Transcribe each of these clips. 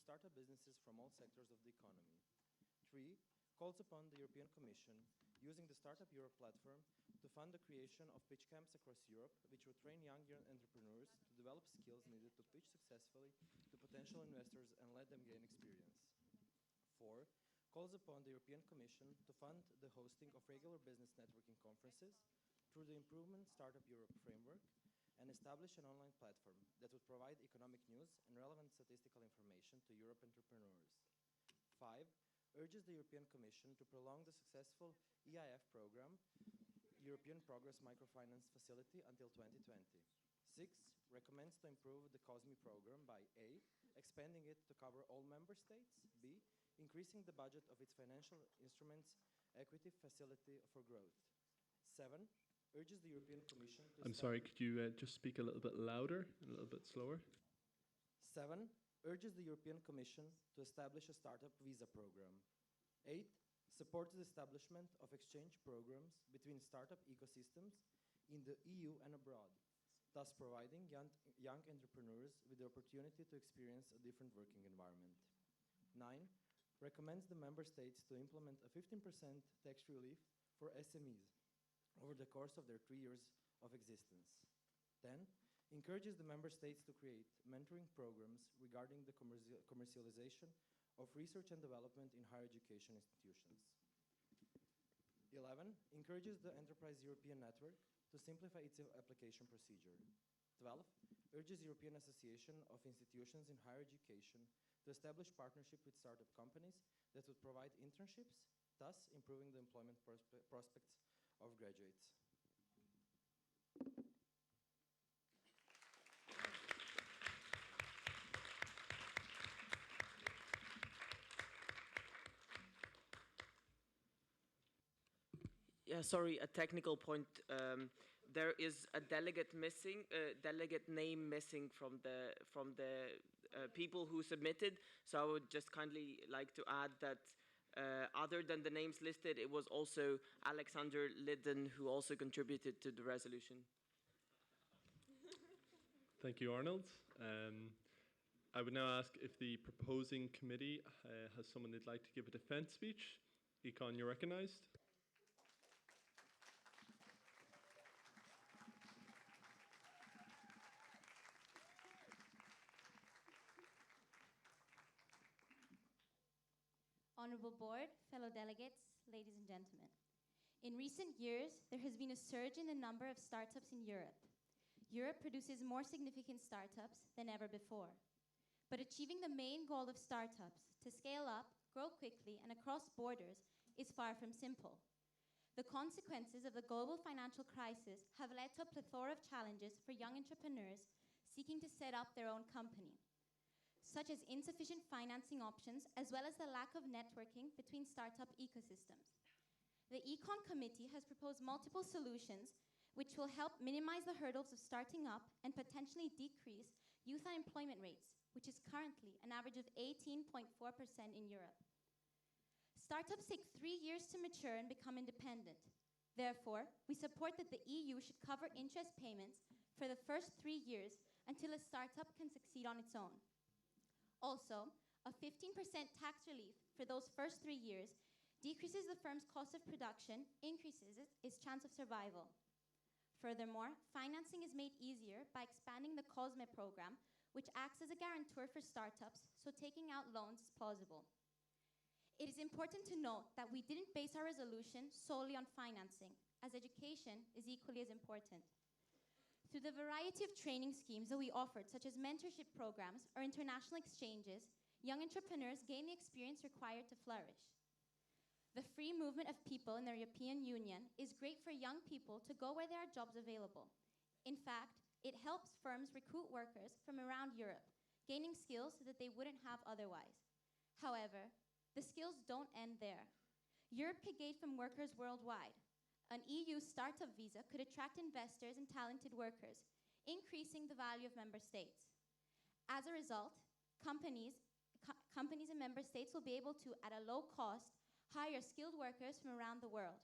startup businesses from all sectors of the economy. 3. Calls upon the European Commission, using the Startup Europe platform, to fund the creation of pitch camps across Europe, which will train young entrepreneurs to develop skills needed to pitch successfully to potential investors and let them gain experience. 4. Calls upon the European Commission to fund the hosting of regular business networking conferences through the Improvement Startup Europe framework and establish an online platform that would provide economic news and relevant statistical information to Europe entrepreneurs. 5. Urges the European Commission to prolong the successful EIF program, European Progress Microfinance Facility, until 2020. 6. Recommends to improve the COSME program by A. Expanding it to cover all member states, B. Increasing the budget of its financial instruments equity facility for growth. 7. Urges the European Commission to... I'm sorry, could you just speak a little bit louder, a little bit slower? 7. Urges the European Commission to establish a startup visa program. 8. Supports the establishment of exchange programs between startup ecosystems in the EU and abroad, thus providing young entrepreneurs with the opportunity to experience a different working environment. 9. Recommends the member states to implement a 15% tax relief for SMEs over the course of their 3 years of existence. 10. Encourages the member states to create mentoring programs regarding the commercialization of research and development in higher education institutions. 11. Encourages the Enterprise European Network to simplify its application procedure. 12. Urges European Association of Institutions in Higher Education to establish partnership with startup companies that would provide internships, thus improving the employment prospects of graduates. Yeah, sorry, a technical point. There is a delegate missing, delegate name missing from the people who submitted. So I would just kindly like to add that other than the names listed, it was also Alexander Lidden who also contributed to the resolution. Thank you, Arnold. I would now ask if the proposing committee has someone they'd like to give a defence speech. Econ, you're recognised. Honourable Board, fellow delegates, ladies and gentlemen. In recent years, there has been a surge in the number of startups in Europe. Europe produces more significant startups than ever before. But achieving the main goal of startups, to scale up, grow quickly, and across borders, is far from simple. The consequences of the global financial crisis have led to a plethora of challenges for young entrepreneurs seeking to set up their own company, such as insufficient financing options, as well as the lack of networking between startup ecosystems. The Econ Committee has proposed multiple solutions which will help minimize the hurdles of starting up and potentially decrease youth unemployment rates, which is currently an average of 18.4% in Europe. Startups take 3 years to mature and become independent. Therefore, we support that the EU should cover interest payments for the first 3 years until a startup can succeed on its own. Also, a 15% tax relief for those first 3 years decreases the firm's cost of production, increases its chance of survival. Furthermore, financing is made easier by expanding the COSME program, which acts as a guarantor for startups, so taking out loans is plausible. It is important to note that we didn't base our resolution solely on financing, as education is equally as important. Through the variety of training schemes that we offered, such as mentorship programs or international exchanges, young entrepreneurs gain the experience required to flourish. The free movement of people in the European Union is great for young people to go where there are jobs available. In fact, it helps firms recruit workers from around Europe, gaining skills that they wouldn't have otherwise. However, the skills don't end there. Europe could gain from workers worldwide. An EU startup visa could attract investors and talented workers, increasing the value of member states. As a result, companies and member states will be able to, at a low cost, hire skilled workers from around the world.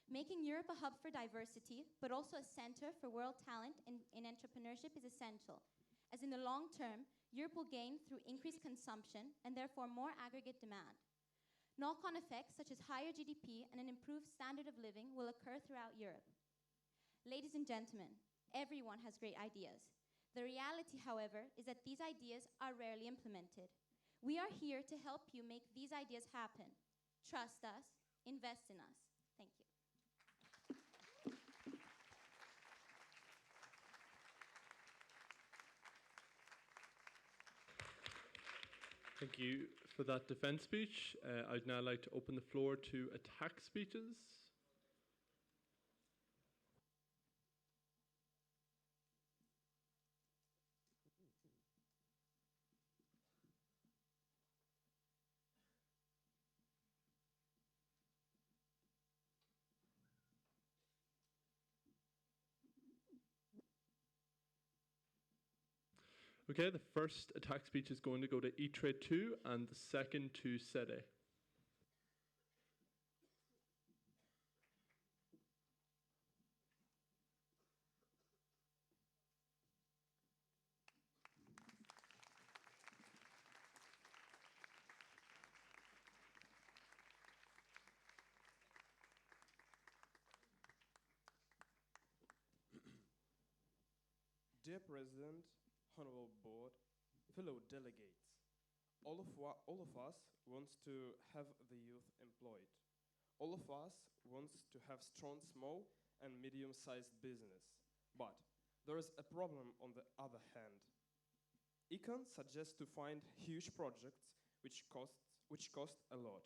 Making Europe a hub for diversity, but also a center for world talent in entrepreneurship is essential, as in the long term, Europe will gain through increased consumption and therefore more aggregate demand. Knock-on effects such as higher GDP and an improved standard of living will occur throughout Europe. Ladies and gentlemen, everyone has great ideas. The reality, however, is that these ideas are rarely implemented. We are here to help you make these ideas happen. Trust us, invest in us. Thank you. Thank you for that defense speech. I'd now like to open the floor to attack speeches. Okay, the first attack speech is going to go to E-Trade 2 and the second to SEDE. Dear President, Honorable Board, fellow delegates, all of us wants to have the youth employed. All of us wants to have strong small and medium-sized business. But there is a problem on the other hand. Econ suggests to find huge projects which cost a lot.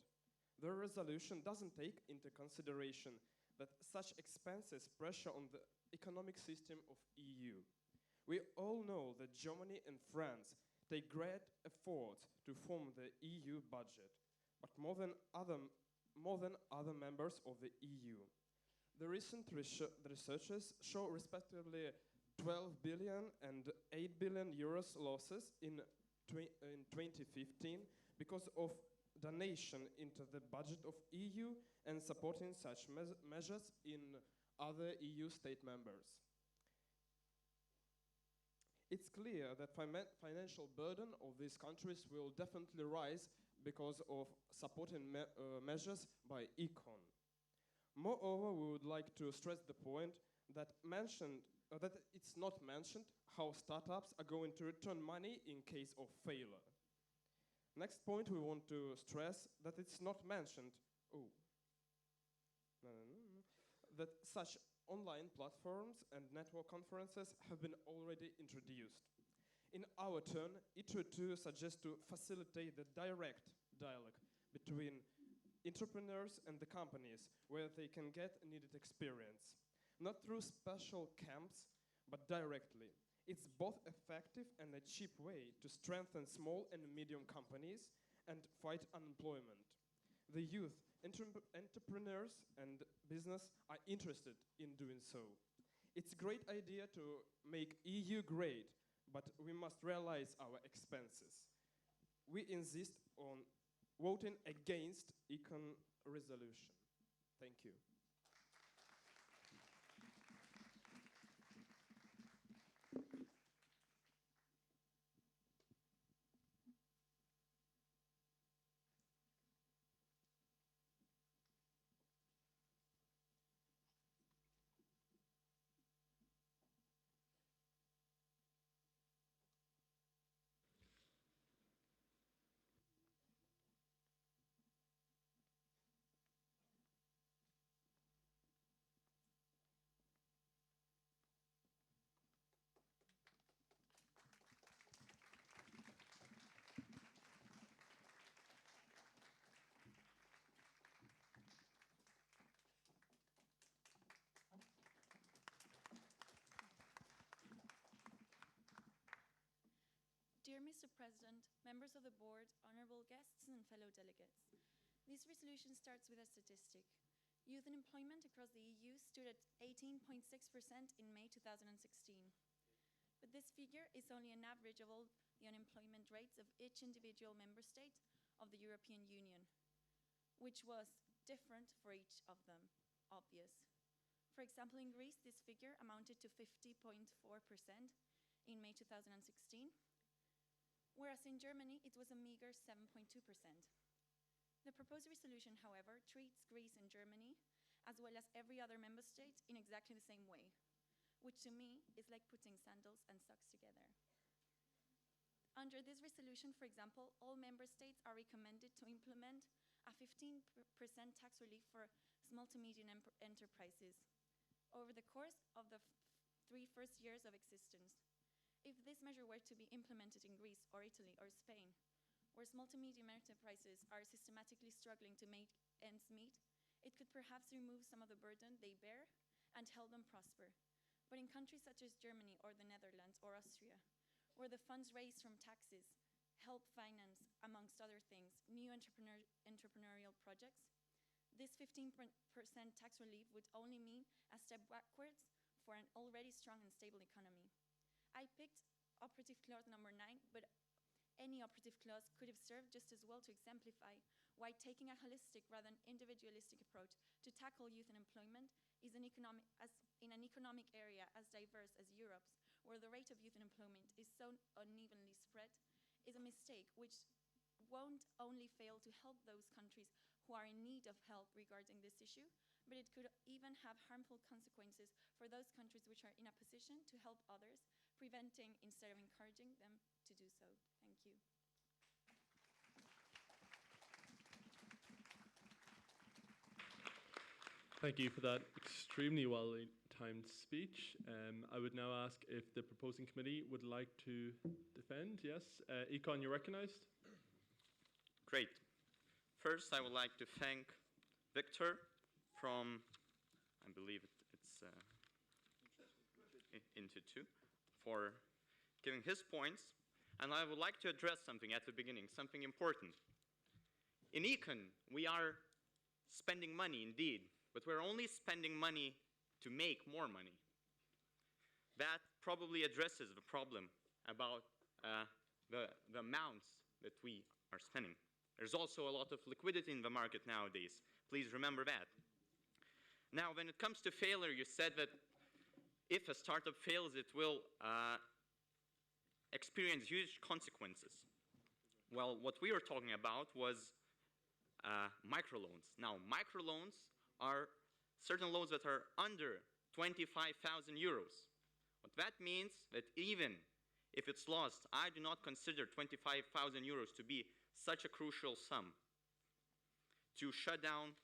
The resolution doesn't take into consideration that such expenses pressure on the economic system of EU. We all know that Germany and France take great efforts to form the EU budget, but more than other members of the EU. The recent researches show respectively 12 billion and 8 billion euros losses in 2015 because of donation into the budget of EU and supporting such measures in other EU state members. It's clear that financial burden of these countries will definitely rise because of supporting measures by Econ. Moreover, we would like to stress the point that it's not mentioned how startups are going to return money in case of failure. Next point, we want to stress that it's not mentioned that such online platforms and network conferences have been already introduced. In our turn, ITRE2 suggests to facilitate the direct dialogue between entrepreneurs and the companies where they can get needed experience. Not through special camps, but directly. It's both effective and a cheap way to strengthen small and medium companies and fight unemployment. The youth, entrepreneurs and business are interested in doing so. It's a great idea to make EU great, but we must realize our expenses. We insist on voting against Econ resolution. Thank you. Dear Mr. President, members of the board, honorable guests and fellow delegates, this resolution starts with a statistic. Youth unemployment across the EU stood at 18.6% in May 2016. But this figure is only an average of all the unemployment rates of each individual member state of the European Union, which was different for each of them, obvious. For example, in Greece, this figure amounted to 50.4% in May 2016, whereas in Germany it was a meager 7.2%. The proposed resolution, however, treats Greece and Germany, as well as every other member state, in exactly the same way, which to me is like putting sandals and socks together. Under this resolution, for example, all member states are recommended to implement a 15% tax relief for small to medium enterprises over the course of the 3 first years of existence. If this measure were to be implemented in Greece or Italy or Spain, where small to medium enterprises are systematically struggling to make ends meet, it could perhaps remove some of the burden they bear and help them prosper. But in countries such as Germany or the Netherlands or Austria, where the funds raised from taxes help finance, amongst other things, new entrepreneurial projects, this 15% tax relief would only mean a step backwards for an already strong and stable economy. I picked operative clause number 9, but any operative clause could have served just as well to exemplify why taking a holistic rather than individualistic approach to tackle youth unemployment is in an economic area as diverse as Europe's, where the rate of youth unemployment is so unevenly spread, is a mistake which won't only fail to help those countries who are in need of help regarding this issue, but it could even have harmful consequences for those countries which are in a position to help others, preventing instead of encouraging them to do so. Thank you. Thank you for that extremely well-timed speech. I would now ask if the proposing committee would like to defend. Yes, Econ, you're recognized. Great. First, I would like to thank Victor from, I believe it's Into Two, for giving his points. And I would like to address something at the beginning, something important. In Econ, we are spending money indeed, but we're only spending money to make more money. That probably addresses the problem about the amounts that we are spending. There's also a lot of liquidity in the market nowadays. Please remember that. Now, when it comes to failure, you said that if a startup fails, it will experience huge consequences. Well, what we were talking about was microloans. Now, microloans are certain loans that are under 25,000 euros. What that means that even if it's lost, I do not consider 25,000 euros to be such a crucial sum to shut down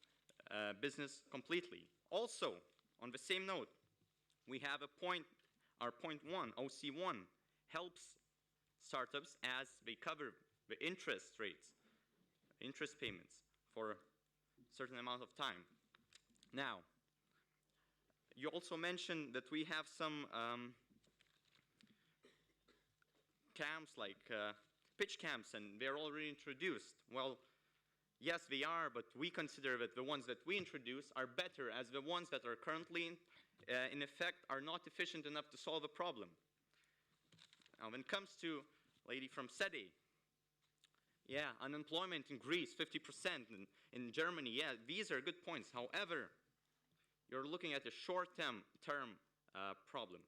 business completely. Also, on the same note, we have a point, our point 1, OC1, helps startups as they cover the interest rates, interest payments for a certain amount of time. Now, you also mentioned that we have some camps like pitch camps, and they're already introduced. Well, yes, they are, but we consider that the ones that we introduce are better, as the ones that are currently in effect are not efficient enough to solve the problem. Now, when it comes to lady from SEDE, yeah, unemployment in Greece, 50%, in Germany, yeah, these are good points. However, you're looking at a short-term problem.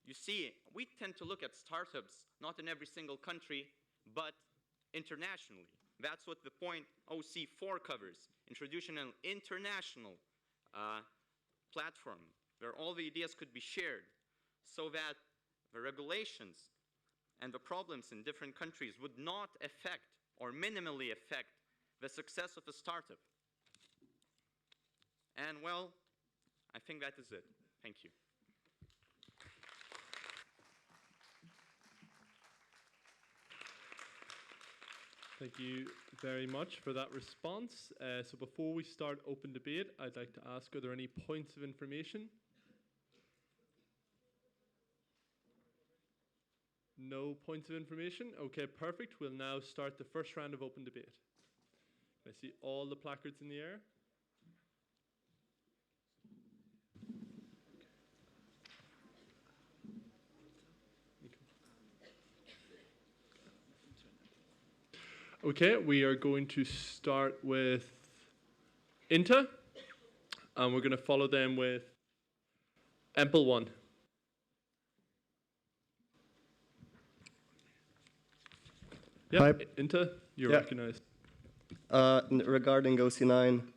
You see, we tend to look at startups not in every single country, but internationally. That's what the point OC4 covers, introducing an international platform where all the ideas could be shared so that the regulations and the problems in different countries would not affect or minimally affect the success of a startup. And well, I think that is it. Thank you. Thank you very much for that response. So before we start open debate, I'd like to ask, are there any points of information? No points of information? Okay, perfect. We'll now start the first round of open debate. I see all the placards in the air. Okay, we are going to start with INTA, and we're going to follow them with EMPL 1. Yeah, Hi. Inta, you're Yeah. recognized. Regarding OC9,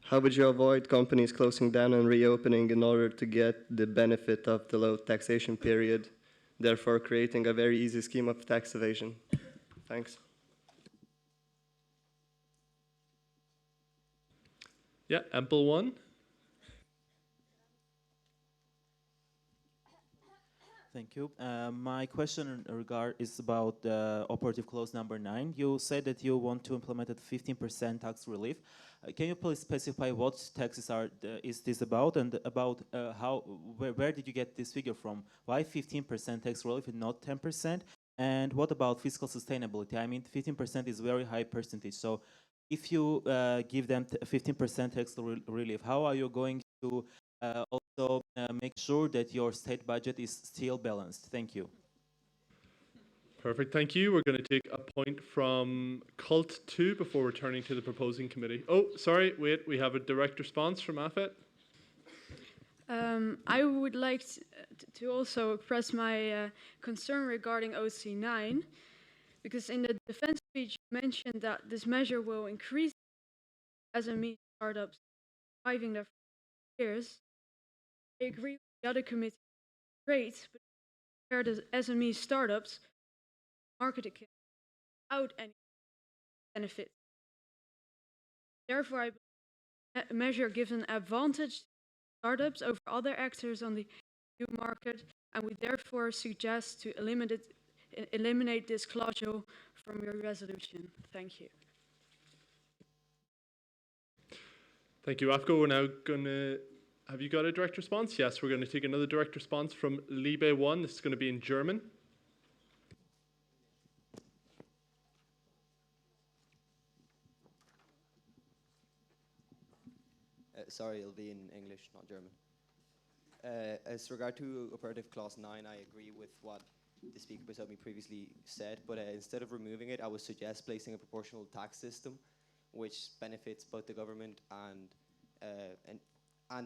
how would you avoid companies closing down and reopening in order to get the benefit of the low taxation period, therefore creating a very easy scheme of tax evasion? Thanks. Yeah, Ample one. Thank you. My question is about operative clause number 9. You said that you want to implement a 15% tax relief. Can you please specify what taxes is this about, and about where did you get this figure from? Why 15% tax relief and not 10%? And what about fiscal sustainability? I mean, 15% is very high percentage. So if you give them 15% tax relief, how are you going to also make sure that your state budget is still balanced? Thank you. Perfect, thank you. We're going to take a point from Cult 2 before returning to the proposing committee. Oh, sorry, wait, we have a direct response from AFET. I would like to also express my concern regarding OC9, because in the defense speech you mentioned that this measure will increase SME startups surviving their years. I agree with the other committee, great, but compare the SME startups marketed without any benefit. Therefore, I believe a measure gives an advantage to startups over other actors on the EU market, and we therefore suggest to eliminate this clause from your resolution. Thank you. Thank you, AFCO. We're now going to... Have you got a direct response? Yes, we're going to take another direct response from Libe 1. This is going to be in German. Sorry, it'll be in English, not German. As regard to operative clause 9, I agree with what the speaker beside me previously said, but instead of removing it, I would suggest placing a proportional tax system which benefits both the government and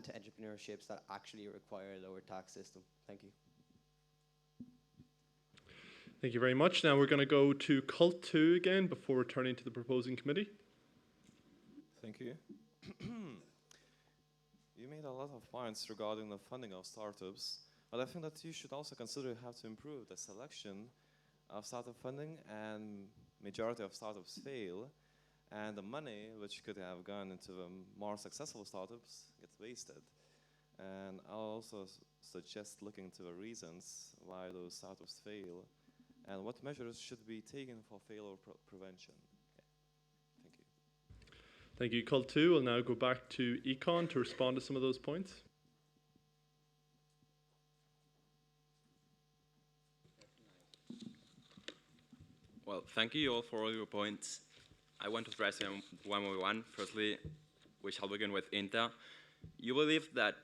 to entrepreneurships that actually require a lower tax system. Thank you. Thank you very much. Now we're going to go to Cult 2 again before returning to the proposing committee. Thank you. You made a lot of points regarding the funding of startups, but I think that you should also consider how to improve the selection of startup funding, and majority of startups fail, and the money which could have gone into the more successful startups gets wasted. And I'll also suggest looking into the reasons why those startups fail and what measures should be taken for failure prevention. Yeah. Thank you. Thank you, Cult 2. We'll now go back to Econ to respond to some of those points. Well, thank you all for all your points. I want to address them one by one. Firstly, we shall begin with INTA. You believe that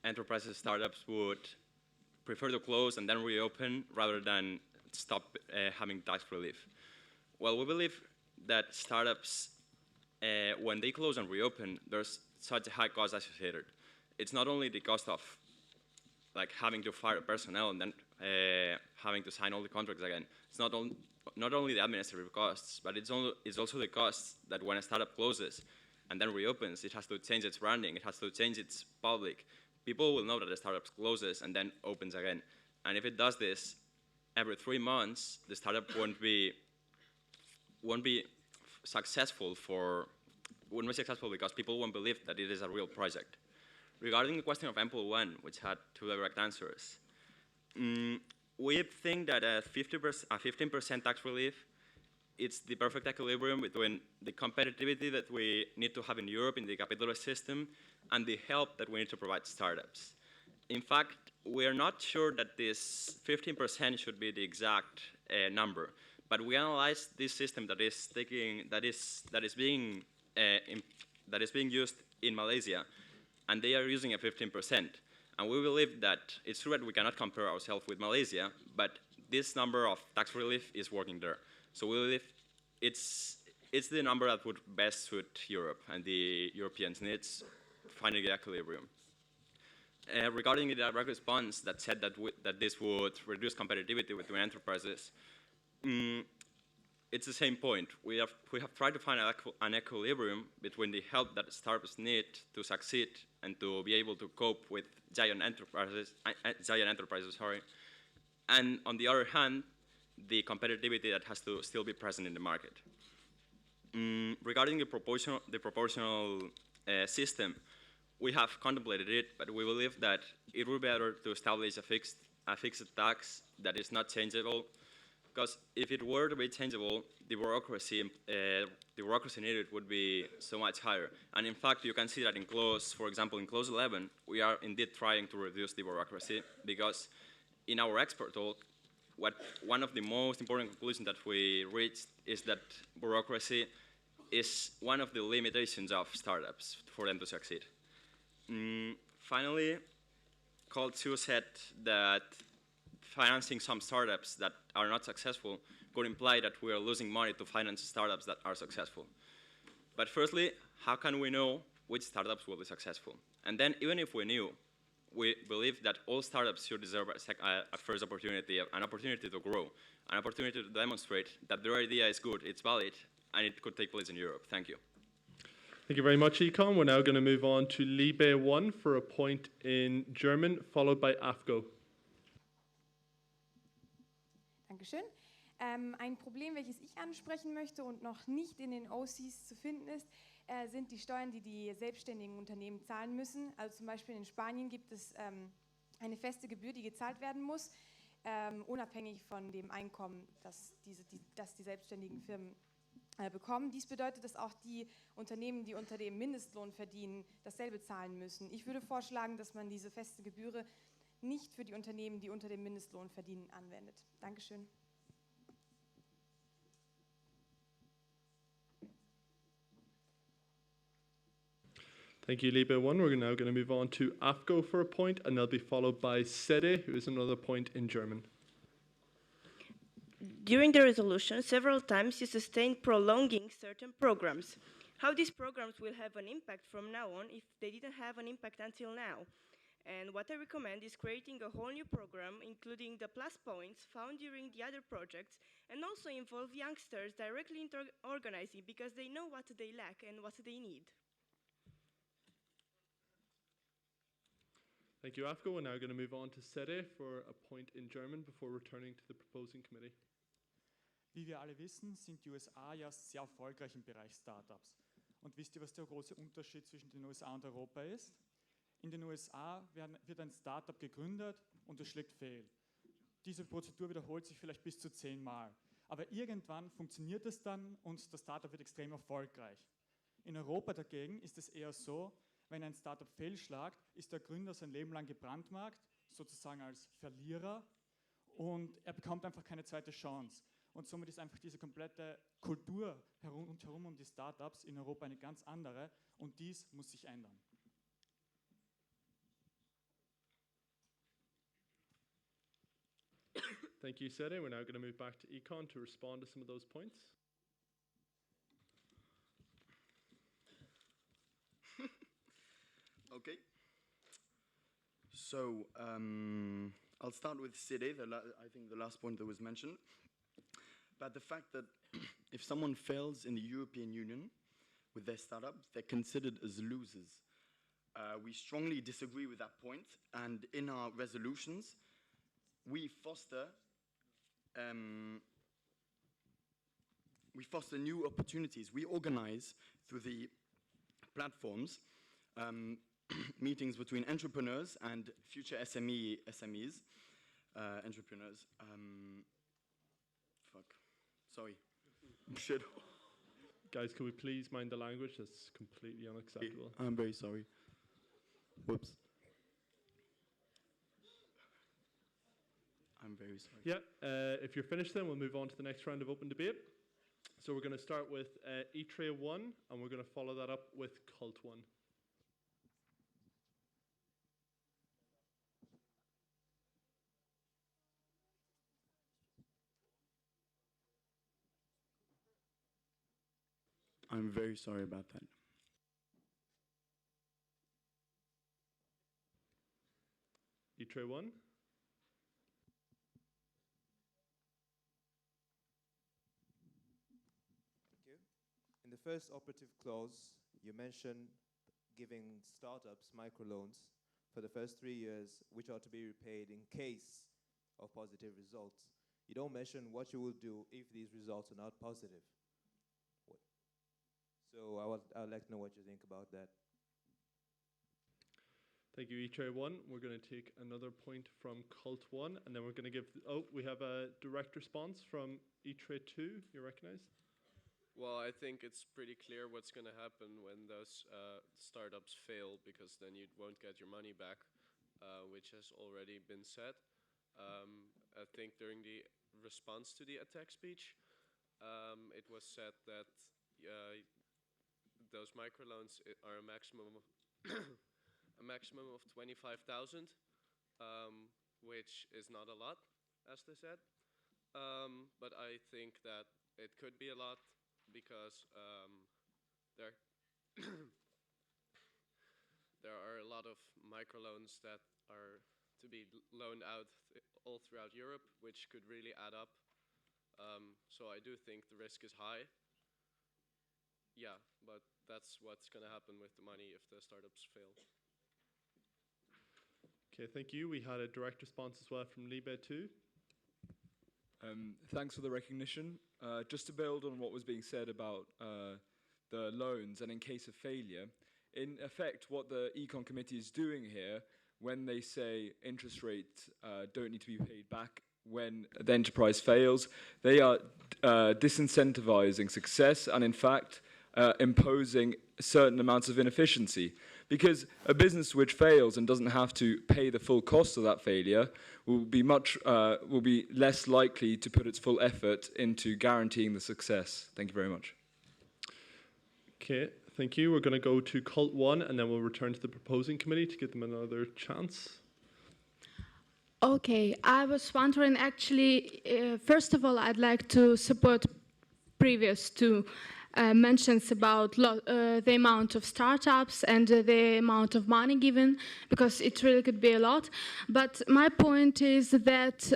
enterprises, startups would prefer to close and then reopen rather than stop having tax relief. Well, we believe that startups, when they close and reopen, there's such a high cost associated. It's not only the cost of like having to fire personnel and then having to sign all the contracts again. It's not only the administrative costs, but it's also the costs that when a startup closes and then reopens, it has to change its branding, it has to change its public. People will know that the startup closes and then opens again. And if it does this every 3 months, the startup won't be successful because people won't believe that it is a real project. Regarding the question of Ample 1, which had 2 direct answers, we think that a 15% tax relief, it's the perfect equilibrium between the competitivity that we need to have in Europe in the capitalist system and the help that we need to provide startups. In fact, we are not sure that this 15% should be the exact number, but we analyzed this system that is being used in Malaysia, and they are using a 15%. And we believe that it's true that we cannot compare ourselves with Malaysia, but this number of tax relief is working there. So we believe it's the number that would best suit Europe and the Europeans' needs, finding the equilibrium. Regarding the direct response that said that this would reduce competitivity between enterprises, it's the same point. We have tried to find an equilibrium between the help that startups need to succeed and to be able to cope with giant enterprises, and on the other hand, the competitivity that has to still be present in the market. Regarding the proportional system, we have contemplated it, but we believe that it would be better to establish a fixed tax that is not changeable, because if it were to be changeable, the bureaucracy needed would be so much higher. And in fact, you can see that for example, in clause 11, we are indeed trying to reduce the bureaucracy, because in our expert talk, one of the most important conclusions that we reached is that bureaucracy is one of the limitations of startups for them to succeed. Finally, Call 2 said that financing some startups that are not successful could imply that we are losing money to finance startups that are successful. But firstly, how can we know which startups will be successful? And then, even if we knew, we believe that all startups should deserve a first opportunity, an opportunity to grow, an opportunity to demonstrate that their idea is good, it's valid, and it could take place in Europe. Thank you. Thank you very much, Econ. We're now going to move on to Liebe 1 for a point in German, followed by AFGO. Dankeschön. Ein Problem, welches ich ansprechen möchte und noch nicht in den OCs zu finden ist, sind die Steuern, die die selbstständigen Unternehmen zahlen müssen. Also zum Beispiel in Spanien gibt es eine feste Gebühr, die gezahlt werden muss, unabhängig von dem Einkommen, das die selbstständigen Firmen bekommen. Dies bedeutet, dass auch die Unternehmen, die unter dem Mindestlohn verdienen, dasselbe zahlen müssen. Ich würde vorschlagen, dass man diese feste Gebühr nicht für die Unternehmen, die unter dem Mindestlohn verdienen, anwendet. Dankeschön. Thank you, Liebe 1. We're now going to move on to AFGO for a point, and they'll be followed by SEDE, who is another point in German. During the resolution, several times you sustained prolonging certain programs. How these programs will have an impact from now on if they didn't have an impact until now? And what I recommend is creating a whole new program, including the plus points found during the other projects, and also involve youngsters directly in organizing, because they know what they lack and what they need. Thank you, AFGO. We're now going to move on to SEDE for a point in German before returning to the proposing committee. Wie wir alle wissen, sind die USA ja sehr erfolgreich im Bereich Startups. Und wisst ihr, was der große Unterschied zwischen den USA und Europa ist? In den USA wird ein Startup gegründet und es schlägt fehl. Diese Prozedur wiederholt sich vielleicht bis zu 10 Mal. Aber irgendwann funktioniert es dann und das Startup wird extrem erfolgreich. In Europa dagegen ist es eher so, wenn ein Startup fehlschlägt, ist der Gründer sein Leben lang gebrandmarkt, sozusagen als Verlierer, und er bekommt einfach keine zweite Chance. Und somit ist einfach diese komplette Kultur herum um die Startups in Europa eine ganz andere, und dies muss sich ändern. Thank you, Sede. We're now going to move back to Econ to respond to some of those points. Okay. So I'll start with Sede, I think the last point that was mentioned, about the fact that if someone fails in the European Union with their startup, they're considered as losers. We strongly disagree with that point, and in our resolutions, we foster new opportunities. We organize through the platforms meetings between entrepreneurs and future SMEs, entrepreneurs. Sorry. Shit. Guys, can we please mind the language? That's completely unacceptable. I'm very sorry. Whoops. I'm very sorry. Yeah, if you're finished then, we'll move on to the next round of open debate. So we're going to start with ITRE 1, and we're going to follow that up with CULT 1. I'm very sorry about that. ITRE 1. the first operative clause, you mention giving startups microloans for the first 3 years, which are to be repaid in case of positive results. You don't mention what you will do if these results are not positive. So I'd like to know what you think about that. Thank you, E-Tray 1. We're going to take another point from Cult 1, and then we're going to give... we have a direct response from E-Tray 2. You're recognized? Well, I think it's pretty clear what's going to happen when those startups fail, because then you won't get your money back, which has already been said. I think during the response to the attack speech, it was said that those microloans are a maximum of a maximum of 25,000, which is not a lot, as they said. But I think that it could be a lot because there there are a lot of microloans that are to be loaned out all throughout Europe, which could really add up. So I do think the risk is high. Yeah, but that's what's going to happen with the money if the startups fail. Okay, thank you. We had a direct response as well from Libe 2. Thanks for the recognition. Just to build on what was being said about the loans and in case of failure, in effect, what the Econ Committee is doing here, when they say interest rates don't need to be paid back when the enterprise fails, they are disincentivizing success and, in fact, imposing certain amounts of inefficiency. Because a business which fails and doesn't have to pay the full cost of that failure will be less likely to put its full effort into guaranteeing the success. Thank you very much. Okay, thank you. We're going to go to Cult 1, and then we'll return to the proposing committee to give them another chance. Okay, I was wondering actually, first of all, I'd like to support previous two mentions about the amount of startups and the amount of money given, because it really could be a lot. But my point is that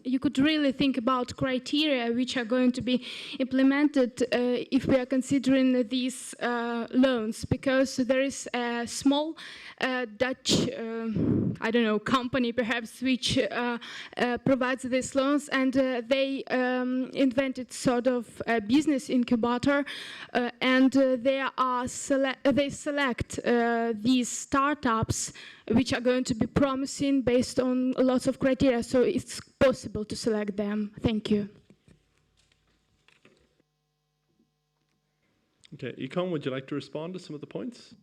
you could really think about criteria which are going to be implemented if we are considering these loans, because there is a small Dutch, I don't know, company perhaps, which provides these loans, and they invented sort of a business incubator, and they select these startups which are going to be promising based on lots of criteria, so it's possible to select them. Thank you. Okay, Econ, would you like to respond to some of the points?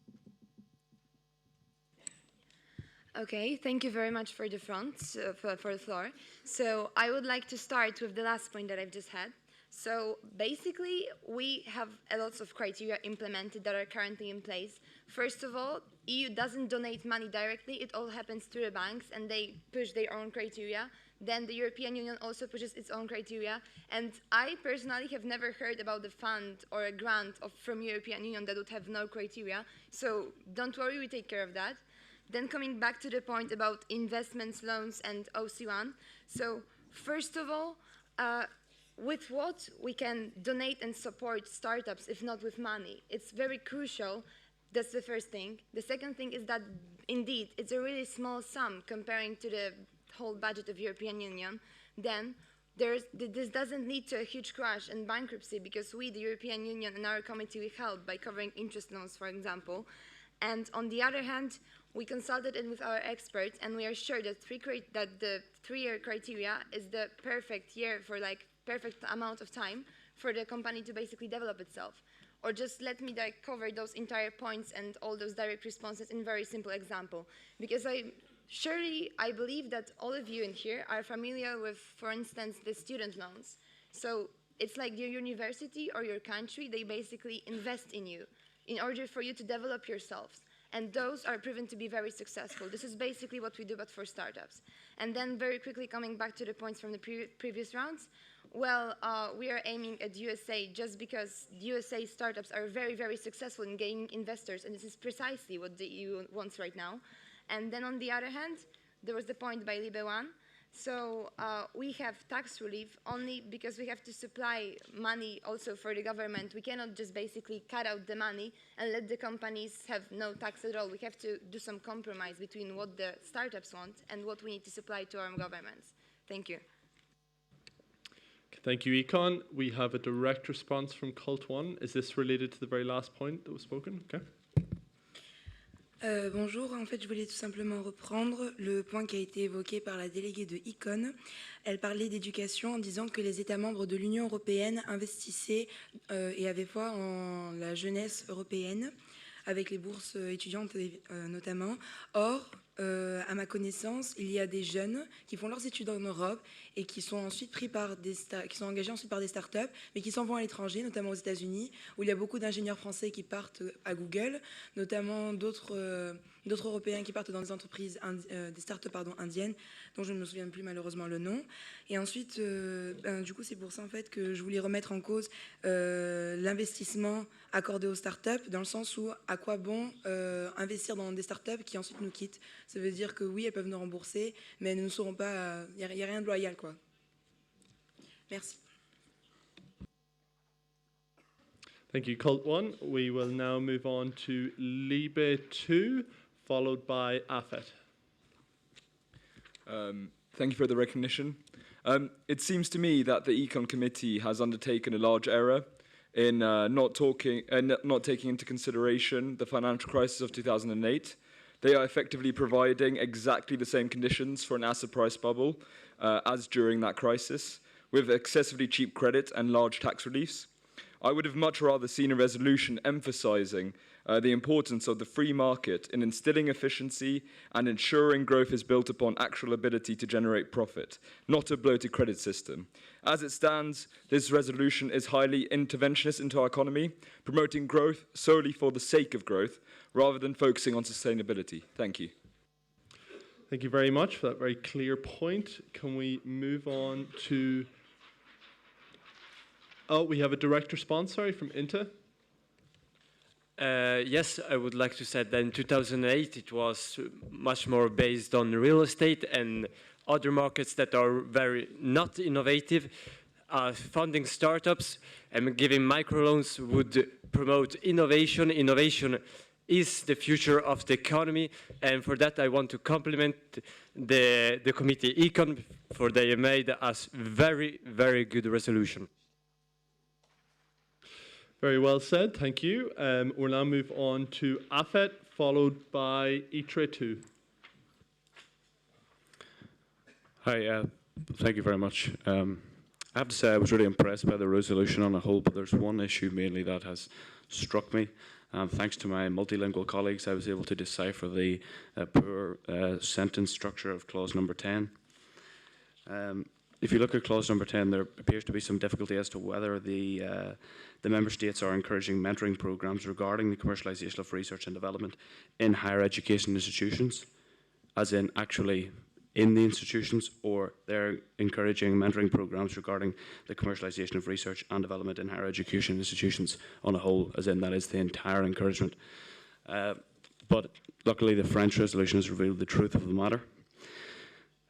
Okay, thank you very much for the for the floor. So I would like to start with the last point that I've just had. So basically, we have a lot of criteria implemented that are currently in place. First of all, EU doesn't donate money directly. It all happens through the banks, and they push their own criteria. Then the European Union also pushes its own criteria. And I personally have never heard about a fund or a grant from European Union that would have no criteria. So don't worry, we take care of that. Then coming back to the point about investments, loans, and OC1. So first of all, with what we can donate and support startups if not with money? It's very crucial. That's the first thing. The second thing is that, indeed, it's a really small sum comparing to the whole budget of European Union. Then this doesn't lead to a huge crash and bankruptcy, because we, the European Union, and our committee, we help by covering interest loans, for example. And on the other hand, we consulted it with our experts, and we are sure that the 3-year criteria is the perfect year for perfect amount of time for the company to basically develop itself. Or just let me cover those entire points and all those direct responses in a very simple example. Because I believe that all of you in here are familiar with, for instance, the student loans. So it's like your university or your country, they basically invest in you in order for you to develop yourselves. And those are proven to be very successful. This is basically what we do, but for startups. And then very quickly coming back to the points from the previous rounds, well, we are aiming at USA just because USA startups are very, very successful in gaining investors, and this is precisely what the EU wants right now. And then on the other hand, there was the point by Libe 1. So we have tax relief only because we have to supply money also for the government. We cannot just basically cut out the money and let the companies have no tax at all. We have to do some compromise between what the startups want and what we need to supply to our governments. Thank you. Thank you, Econ. We have a direct response from Cult One. Is this related to the very last point that was spoken? Okay. Bonjour, en fait je voulais tout simplement reprendre le point qui a été évoqué par la déléguée de Econ. Elle parlait d'éducation en disant que les États membres de l'Union européenne investissaient et avaient foi en la jeunesse européenne, avec les bourses étudiantes notamment. Or, à ma connaissance, il y a des jeunes qui font leurs études en Europe et qui sont ensuite qui sont engagés ensuite par des startups, mais qui s'en vont à l'étranger, notamment aux États-Unis, où il y a beaucoup d'ingénieurs français qui partent à Google, notamment d'autres Européens qui partent dans des entreprises, des startups indiennes, dont je ne me souviens plus malheureusement le nom. Et ensuite, du coup, c'est pour ça en fait que je voulais remettre en cause l'investissement accordé aux startups, dans le sens où à quoi bon investir dans des startups qui ensuite nous quittent. Ça veut dire que oui, elles peuvent nous rembourser, mais elles ne sauront pas. Il n'y a rien de loyal, quoi. Merci. Thank you, Cult One. We will now move on to Libe 2, followed by AFET. Thank you for the recognition. It seems to me that the Econ Committee has undertaken a large error in not taking into consideration the financial crisis of 2008. They are effectively providing exactly the same conditions for an asset price bubble as during that crisis, with excessively cheap credit and large tax reliefs. I would have much rather seen a resolution emphasizing the importance of the free market in instilling efficiency and ensuring growth is built upon actual ability to generate profit, not a bloated credit system. As it stands, this resolution is highly interventionist into our economy, promoting growth solely for the sake of growth, rather than focusing on sustainability. Thank you. Thank you very much for that very clear point. Can we move on to... Oh, we have a direct response, sorry, from INTA. Yes, I would like to say that in 2008 it was much more based on real estate and other markets that are very not innovative. Funding startups and giving microloans would promote innovation. Innovation is the future of the economy, and for that I want to compliment the committee Econ for they made us very, very good resolution. Very well said, thank you. We'll now move on to AFET, followed by ITRE 2. Hi, thank you very much. I have to say I was really impressed by the resolution on the whole, but there's one issue mainly that has struck me. Thanks to my multilingual colleagues, I was able to decipher the poor sentence structure of clause number 10. If you look at clause number 10, there appears to be some difficulty as to whether the member states are encouraging mentoring programs regarding the commercialisation of research and development in higher education institutions, as in actually in the institutions, or they're encouraging mentoring programs regarding the commercialisation of research and development in higher education institutions on a whole, as in that is the entire encouragement. But luckily the French resolution has revealed the truth of the matter.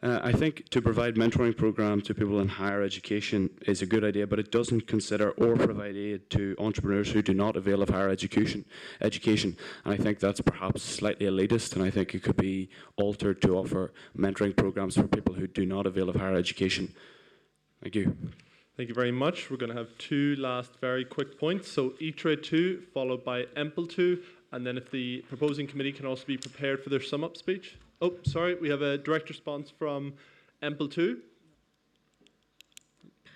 I think to provide mentoring programs to people in higher education is a good idea, but it doesn't consider or provide aid to entrepreneurs who do not avail of higher education. And I think that's perhaps slightly elitist, and I think it could be altered to offer mentoring programs for people who do not avail of higher education. Thank you. Thank you very much. We're going to have two last very quick points. So ITRE 2, followed by EMPL 2, and then if the proposing committee can also be prepared for their sum-up speech. Oh, sorry, we have a direct response from EMPL 2.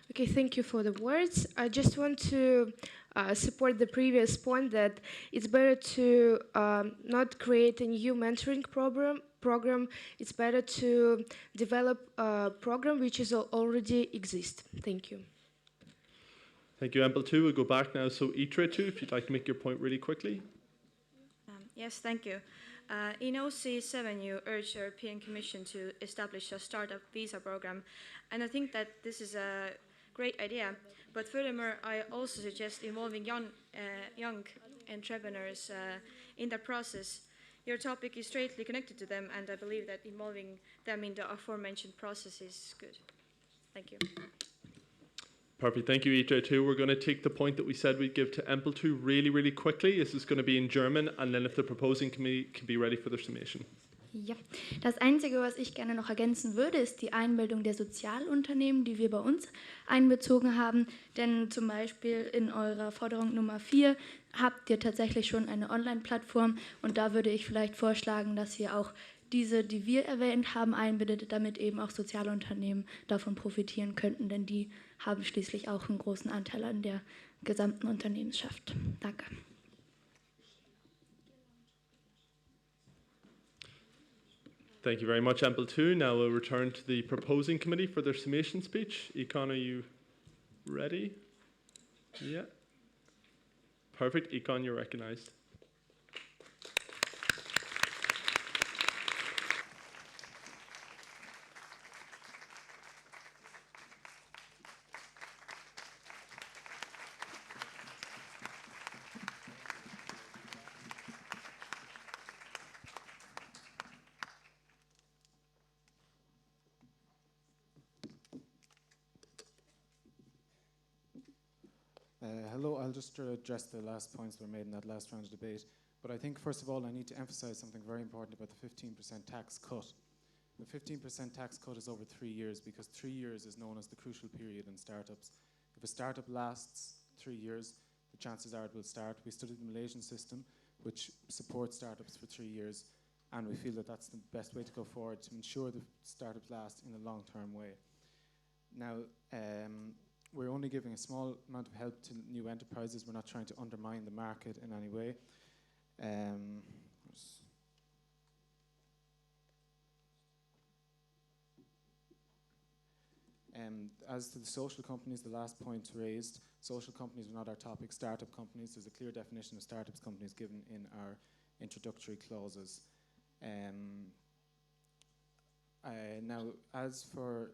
Okay, thank you for the words. I just want to support the previous point that it's better to not create a new mentoring program. It's better to develop a program which is already exist. Thank you. Thank you, EMPL 2. We'll go back now. So ITRE 2, if you'd like to make your point really quickly. Yes, thank you. In OC7, you urge the European Commission to establish a startup visa program, and I think that this is a great idea. But furthermore, I also suggest involving young entrepreneurs in the process, your topic is straightly connected to them, and I believe that involving them in the aforementioned process is good. Thank you. Perfect. Thank you, EJ2. We're going to take the point that we said we'd give to EMPL2 really, really quickly. This is going to be in German, and then if the proposing committee can be ready for their summation. Ja, das Einzige, was ich gerne noch ergänzen würde, ist die Einbindung der Sozialunternehmen, die wir bei uns einbezogen haben. Denn zum Beispiel in eurer Forderung Nummer 4 habt ihr tatsächlich schon eine Online-Plattform und da würde ich vielleicht vorschlagen, dass ihr auch diese, die wir erwähnt haben, einbindet, damit eben auch Sozialunternehmen davon profitieren könnten, denn die haben schließlich auch einen großen Anteil an der gesamten Unternehmensschaft. Danke. Thank you very much, EMPL2. Now we'll return to the proposing committee for their summation speech. Econ, are you ready? Yeah. Perfect. Econ, you're recognized. Hello, I'll just address the last points that were made in that last round of debate. But I think, first of all, I need to emphasize something very important about the 15% tax cut. The 15% tax cut is over 3 years because 3 years is known as the crucial period in startups. If a startup lasts 3 years, the chances are it will start. We studied the Malaysian system, which supports startups for 3 years, and we feel that that's the best way to go forward to ensure that startups last in a long-term way. Now, we're only giving a small amount of help to new enterprises. We're not trying to undermine the market in any way. As to the social companies, the last point raised, social companies are not our topic, startup companies. There's a clear definition of startups companies given in our introductory clauses. Now, as for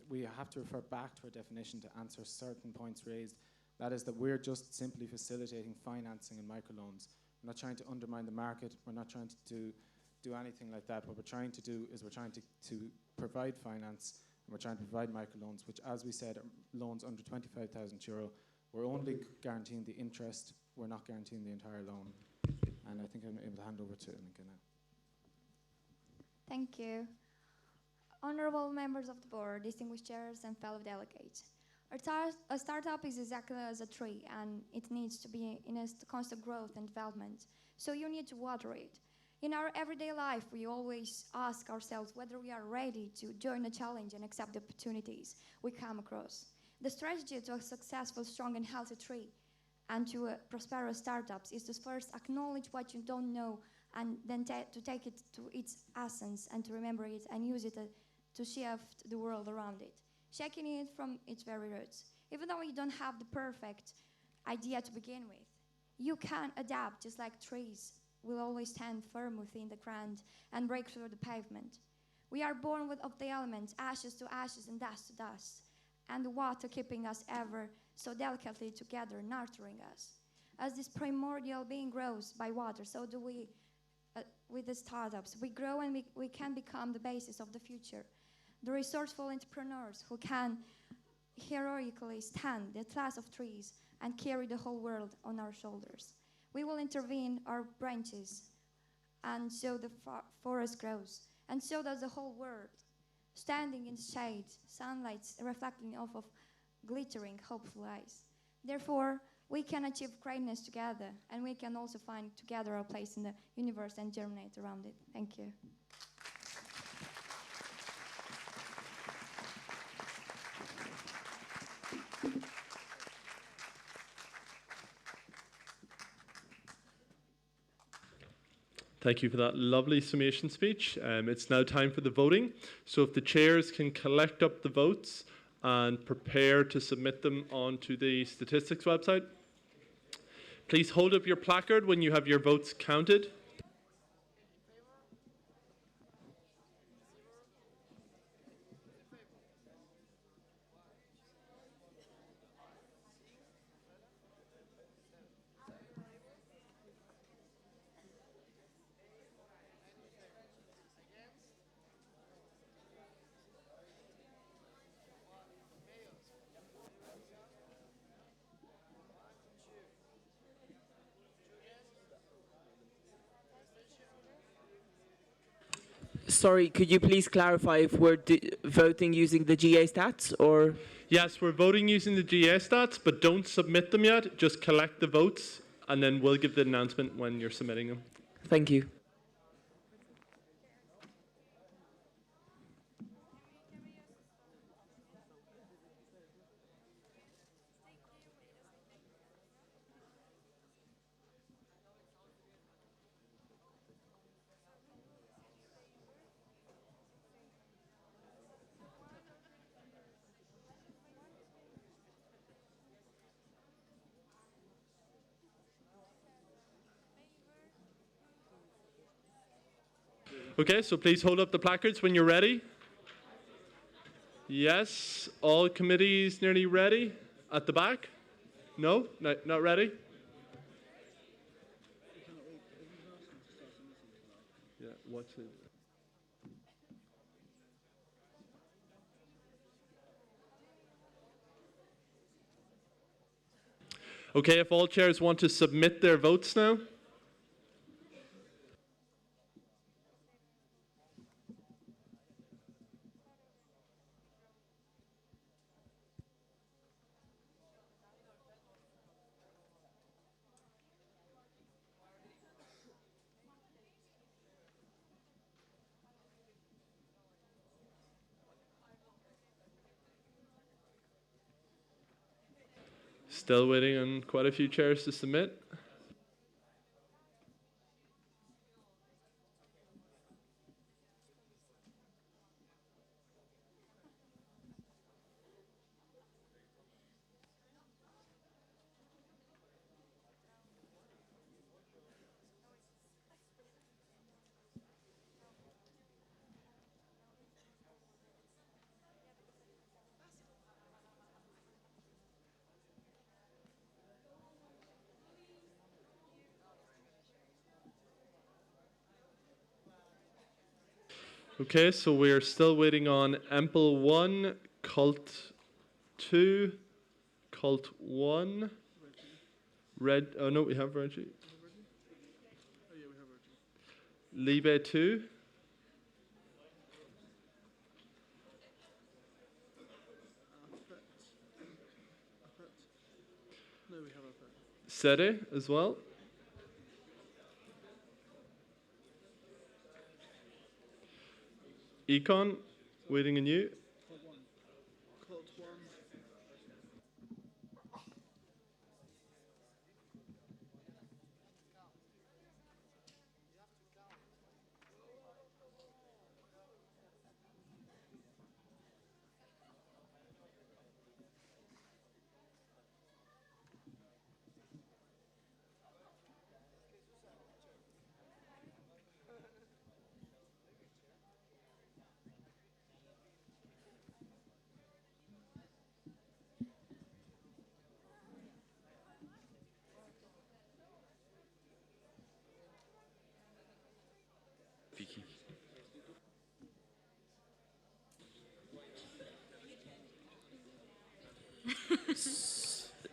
we have to refer back to our definition to answer certain points raised. That is that we're just simply facilitating financing and microloans. We're not trying to undermine the market. We're not trying to do anything like that. What we're trying to do is we're trying to provide finance, and we're trying to provide microloans, which, as we said, are loans under €25,000. We're only guaranteeing the interest. We're not guaranteeing the entire loan. And I think I'm able to hand over to Inka now. Thank you. Honorable members of the board, distinguished chairs and fellow delegates. A startup is exactly as a tree, and it needs to be in a constant growth and development. So you need to water it. In our everyday life, we always ask ourselves whether we are ready to join the challenge and accept the opportunities we come across. The strategy to a successful, strong and healthy tree and to a prosperous startups is to first acknowledge what you don't know and then to take it to its essence and to remember it and use it to shift the world around it, shaking it from its very roots. Even though you don't have the perfect idea to begin with, you can adapt just like trees will always stand firm within the ground and break through the pavement. We are born of the elements, ashes to ashes and dust to dust, and the water keeping us ever so delicately together, nurturing us. As this primordial being grows by water, so do we with the startups. We grow and we can become the basis of the future. The resourceful entrepreneurs who can heroically stand the class of trees and carry the whole world on our shoulders. We will intervene our branches, and so the forest grows, and so does the whole world, standing in shade, sunlight reflecting off of glittering, hopeful eyes. Therefore, we can achieve greatness together, and we can also find together our place in the universe and germinate around it. Thank you. Thank you for that lovely summation speech. It's now time for the voting. So if the chairs can collect up the votes and prepare to submit them onto the statistics website. Please hold up your placard when you have your votes counted. Sorry, could you please clarify if we're voting using the GA stats or? Yes, we're voting using the GA stats, but don't submit them yet. Just collect the votes, and then we'll give the announcement when you're submitting them. Thank you. Okay, so please hold up the placards when you're ready. Yes, all committees nearly ready? At the back? No? Not ready? Yeah, what's it? Okay, if all chairs want to submit their votes now. Still waiting on quite a few chairs to submit. Okay, so we are still waiting on Ample 1, Cult 2, Cult 1, Red, oh no, we have Reggie. Libe 2. Sede as well. Econ, waiting on you.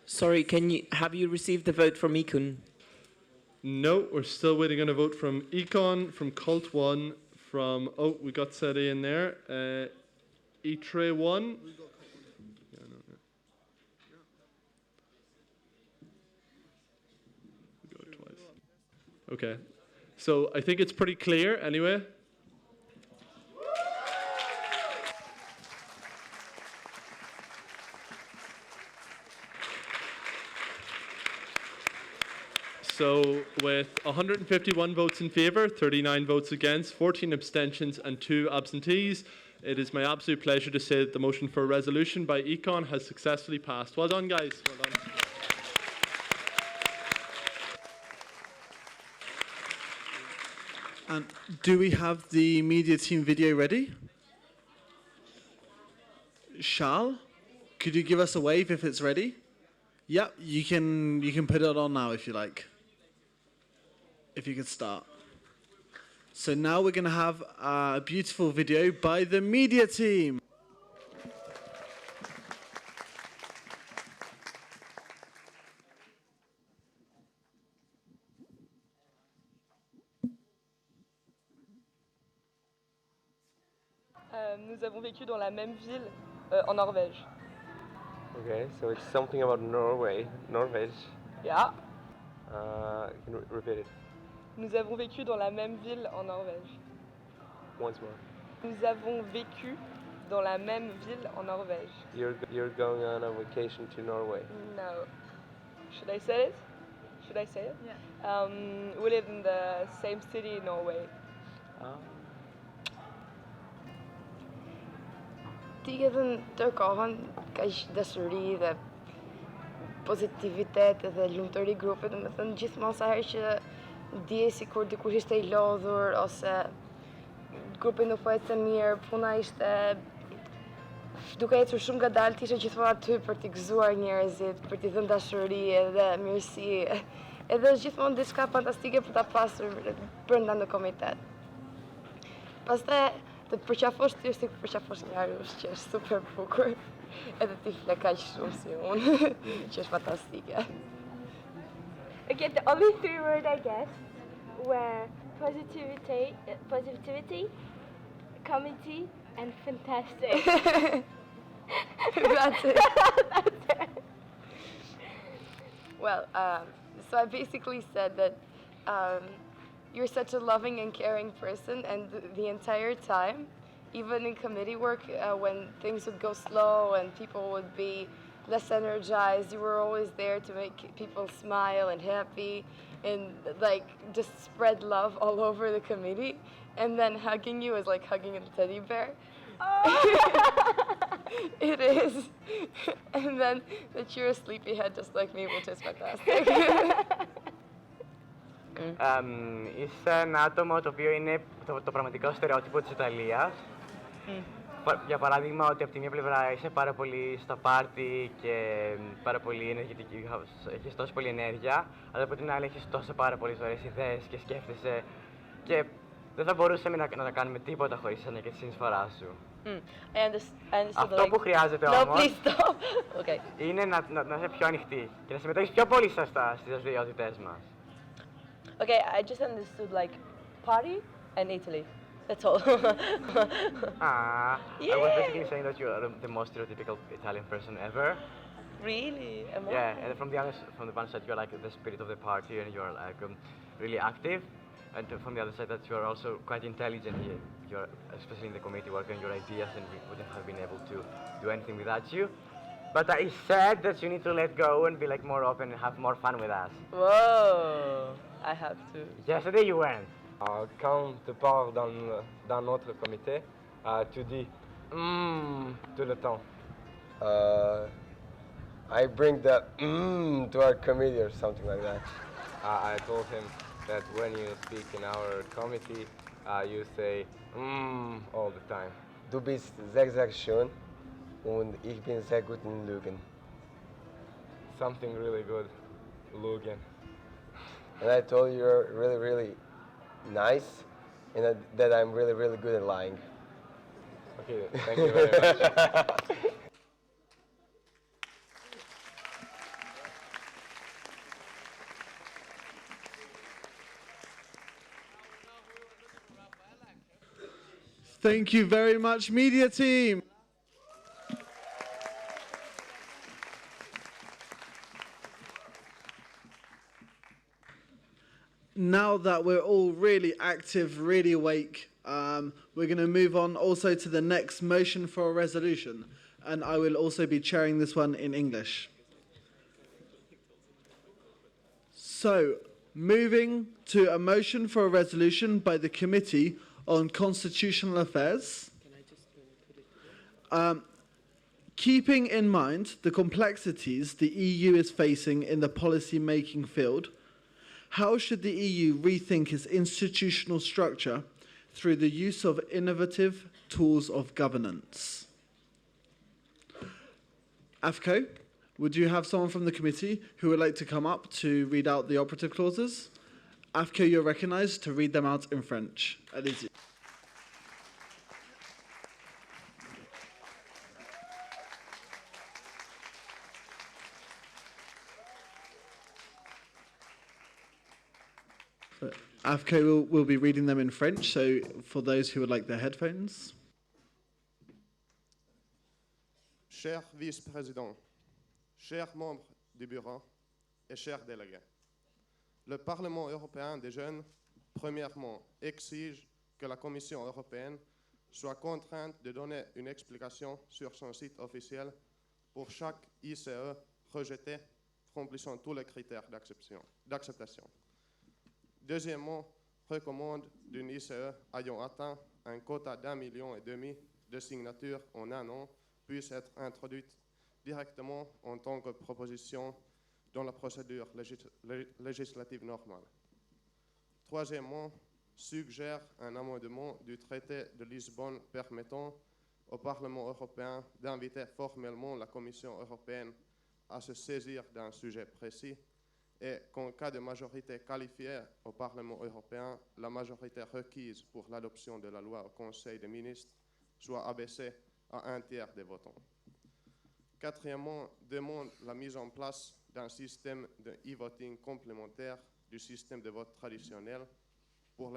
Sorry, have you received the vote from Econ? No, we're still waiting on a vote from Econ, from Cult 1, from, oh, we got Sede in there. E-Tray 1. Yeah, no. We got it twice. Okay, so I think it's pretty clear anyway. So with 151 votes in favour, 39 votes against, 14 abstentions and 2 absentees, it is my absolute pleasure to say that the motion for a resolution by Econ has successfully passed. Well done, guys. Well done. And do we have the media team video ready? Charles, could you give us a wave if it's ready? Yep, you can put it on now if you like. If you could start. So now we're going to have a beautiful video by the media team. nous avons vécu dans la même ville en Norvège. Okay, so it's something about Norway, Norvège. Yeah. Can you repeat it Nous avons vécu dans la même ville en Norvège. once more? Nous avons vécu dans la même ville en Norvège. You're going on a vacation to Norway. No. Should I say it? Should I say it? Yeah. We live in the same city in Norway. Ti ke thënë ndërkohën kaq dashuri dhe pozitivitet dhe lumturi grupit, domethënë gjithmonë sa herë që ndjej sikur dikush ishte I lodhur ose grupi nuk po ecte mirë, puna ishte duke ecur shumë ngadalë, ti ishe gjithmonë aty për t'i gëzuar njerëzit, për t'i dhënë dashuri edhe mirësi. Edhe është gjithmonë diçka fantastike për ta pasur brenda në komitet. Pastaj të përqafosh ti është si përqafosh një arush që është super bukur. Edhe ti fle kaq shumë si unë, që është fantastike. Okay, the only three words I guess were positivity, comedy, and fantastic. That's it. That's it. Well, so I basically said that you're such a loving and caring person, and the entire time, even in committee work, when things would go slow and people would be less energized, you were always there to make people smile and happy and like just spread love all over the committee. And then hugging you is like hugging a teddy bear. It is. And then that you're a sleepyhead just like me, which is fantastic. Είσαι ένα άτομο το οποίο είναι το πραγματικό στερεότυπο της Ιταλίας. Για παράδειγμα, ότι από τη μία πλευρά είσαι πάρα πολύ στα πάρτι και πάρα πολύ ενεργητική, έχεις τόσο πολύ ενέργεια, αλλά από την άλλη έχεις τόσο πάρα πολλές ωραίες ιδέες και σκέφτεσαι και δεν θα μπορούσαμε να τα κάνουμε τίποτα χωρίς εσένα και τη συνεισφορά σου. Αυτό που χρειάζεται όμως είναι να είσαι πιο ανοιχτή και να συμμετέχεις πιο πολύ σωστά στις δραστηριότητες μας. Okay, I just understood like party and Italy. That's all. I was basically saying that you are the most stereotypical Italian person ever. Really? Yeah, and from the one side you're like the spirit of the party and you're like really active, and from the other side that you're also quite intelligent. You're especially in the committee work and your ideas, and we wouldn't have been able to do anything without you. But I said that you need to let go and be like more open and have more fun with us. Whoa, I have to. Yesterday you went. Quand tu pars dans notre comité, tu dis tout le temps. I bring the to our committee or something like that. I told him that when you speak in our committee, you say all the time. Du bist sehr, sehr schön und ich bin sehr gut in Lügen. Something really good, Lügen. And I told you you're really, really nice and that I'm really, really good at lying. Okay, thank you very much. Thank you very much, media team. Now that we're all really active, really awake, we're going to move on also to the next motion for a resolution. And I will also be chairing this one in English. So, moving to a motion for a resolution by the Committee on Constitutional Affairs. Keeping in mind the complexities the EU is facing in the policy-making field, how should the EU rethink its institutional structure through the use of innovative tools of governance? AFCO, would you have someone from the committee who would like to come up to read out the operative clauses? AFCO, you're recognised to read them out in French. Allez-y. AFCO will be reading them in French, so for those who would like their headphones. Cher vice-président, chers membres du bureau et chers délégués, le Parlement européen des jeunes, premièrement, exige que la Commission européenne soit contrainte de donner une explication sur son site officiel pour chaque ICE rejeté remplissant tous les critères d'acceptation. Deuxièmement, recommande d'une ICE ayant atteint un quota d'1,5 million de signatures en un an puisse être introduite directement en tant que proposition dans la procédure législative normale. Troisièmement, suggère un amendement du traité de Lisbonne permettant au Parlement européen d'inviter formellement la Commission européenne à se saisir d'un sujet précis et qu'en cas de majorité qualifiée au Parlement européen, la majorité requise pour l'adoption de la loi au Conseil des ministres soit abaissée à 1/3 des votants. Quatrièmement, demande la mise en place d'un système de e-voting complémentaire du système de vote traditionnel pour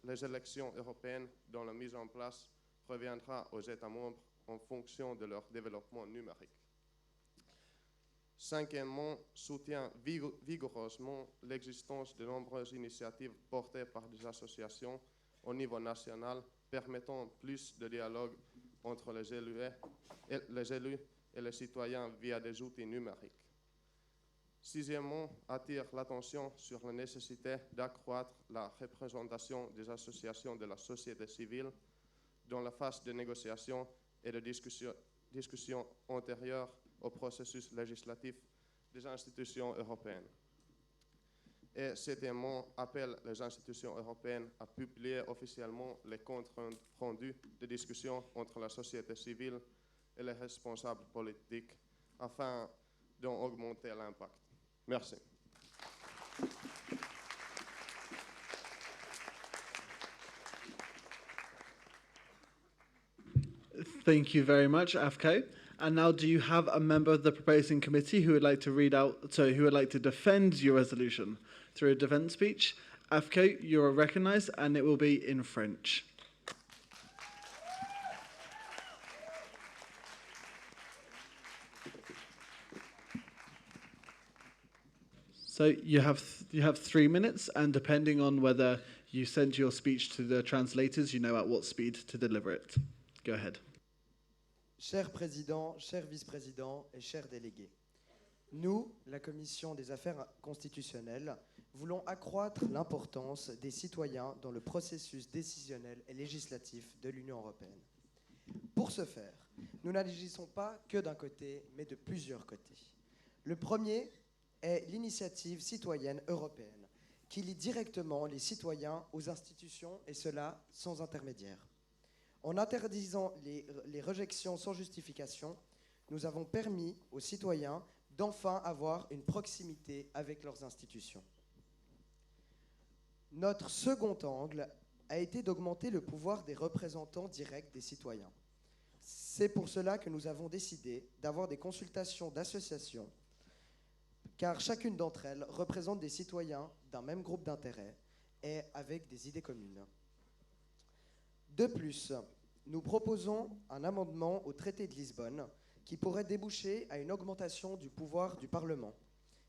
les élections européennes dont la mise en place reviendra aux États membres en fonction de leur développement numérique. Cinquièmement, soutient vigoureusement l'existence de nombreuses initiatives portées par des associations au niveau national permettant plus de dialogue entre les élus et les citoyens via des outils numériques. Sixièmement, attire l'attention sur la nécessité d'accroître la représentation des associations de la société civile dans la phase de négociation et de discussion antérieure au processus législatif des institutions européennes. Et septièmement, appelle les institutions européennes à publier officiellement les comptes rendus de discussion entre la société civile et les responsables politiques afin d'en augmenter l'impact. Merci. Thank you very much, AFCO. And now, do you have a member of the proposing committee who would like to defend your resolution through a defence speech? AFCO, you are recognised, and it will be in French. So you have 3 minutes, and depending on whether you send your speech to the translators, you know at what speed to deliver it. Go ahead. Cher Président, cher Vice-président et chers délégués, nous, la Commission des affaires constitutionnelles, voulons accroître l'importance des citoyens dans le processus décisionnel et législatif de l'Union européenne. Pour ce faire, nous n'agissons pas que d'un côté, mais de plusieurs côtés. Le premier est l'initiative citoyenne européenne, qui lie directement les citoyens aux institutions, et cela sans intermédiaire. En interdisant les rejections sans justification, nous avons permis aux citoyens d'enfin avoir une proximité avec leurs institutions. Notre second angle a été d'augmenter le pouvoir des représentants directs des citoyens. C'est pour cela que nous avons décidé d'avoir des consultations d'associations, car chacune d'entre elles représente des citoyens d'un même groupe d'intérêts et avec des idées communes. De plus, nous proposons un amendement au traité de Lisbonne qui pourrait déboucher à une augmentation du pouvoir du Parlement,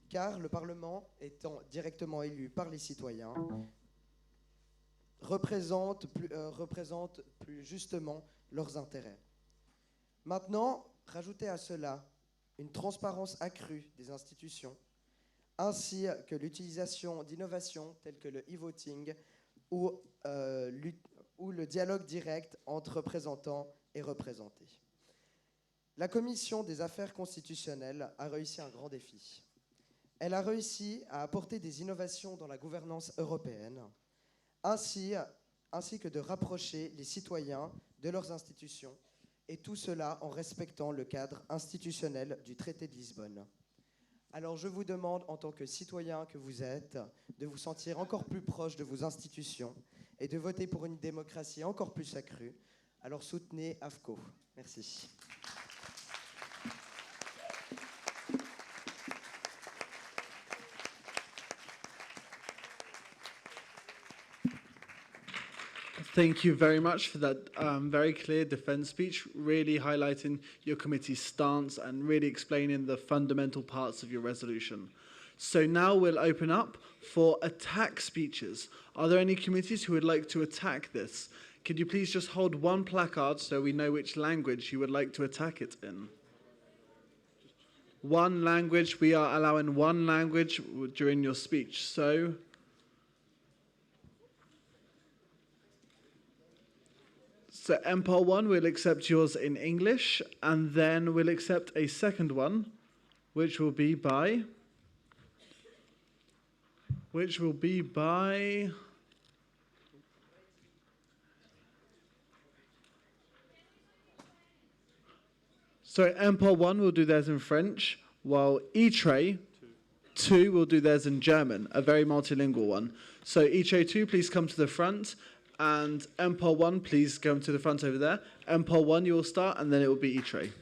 car le Parlement, étant directement élu par les citoyens, représente plus justement leurs intérêts. Maintenant, rajoutez à cela une transparence accrue des institutions, ainsi que l'utilisation d'innovations telles que le e-voting ou le dialogue direct entre représentants et représentés. La Commission des affaires constitutionnelles a réussi un grand défi. Elle a réussi à apporter des innovations dans la gouvernance européenne, ainsi que de rapprocher les citoyens de leurs institutions, et tout cela en respectant le cadre institutionnel du traité de Lisbonne. Alors je vous demande, en tant que citoyen que vous êtes, de vous sentir encore plus proche de vos institutions et de voter pour une démocratie encore plus accrue. Alors soutenez AFCO. Merci. Thank you very much for that very clear defence speech, really highlighting your committee's stance and really explaining the fundamental parts of your resolution. So now we'll open up for attack speeches. Are there any committees who would like to attack this? Could you please just hold one placard so we know which language you would like to attack it in? One language, we are allowing one language during your speech. So MPOL 1 will accept yours in English, and then we'll accept a second one, which will be by so MPOL 1 will do theirs in French, while E-Tray 2 will do theirs in German, a very multilingual one. So E-Tray 2, please come to the front, and MPOL 1, please come to the front over there. MPOL 1, you will start, and then it will be E-Tray.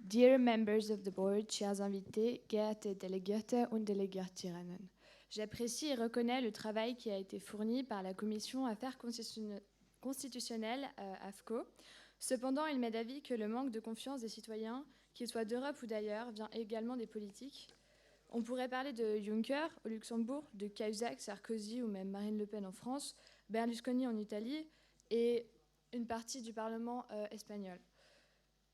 Dear members of the board, chers invités, geehrte Delegierte und Delegatinnen, j'apprécie et reconnais le travail qui a été fourni par la Commission Affaires constitutionnelles AFCO. Cependant, il m'est d'avis que le manque de confiance des citoyens, qu'ils soient d'Europe ou d'ailleurs, vient également des politiques. On pourrait parler de Juncker au Luxembourg, de Cahuzac, Sarkozy ou même Marine Le Pen en France, Berlusconi en Italie et une partie du Parlement espagnol.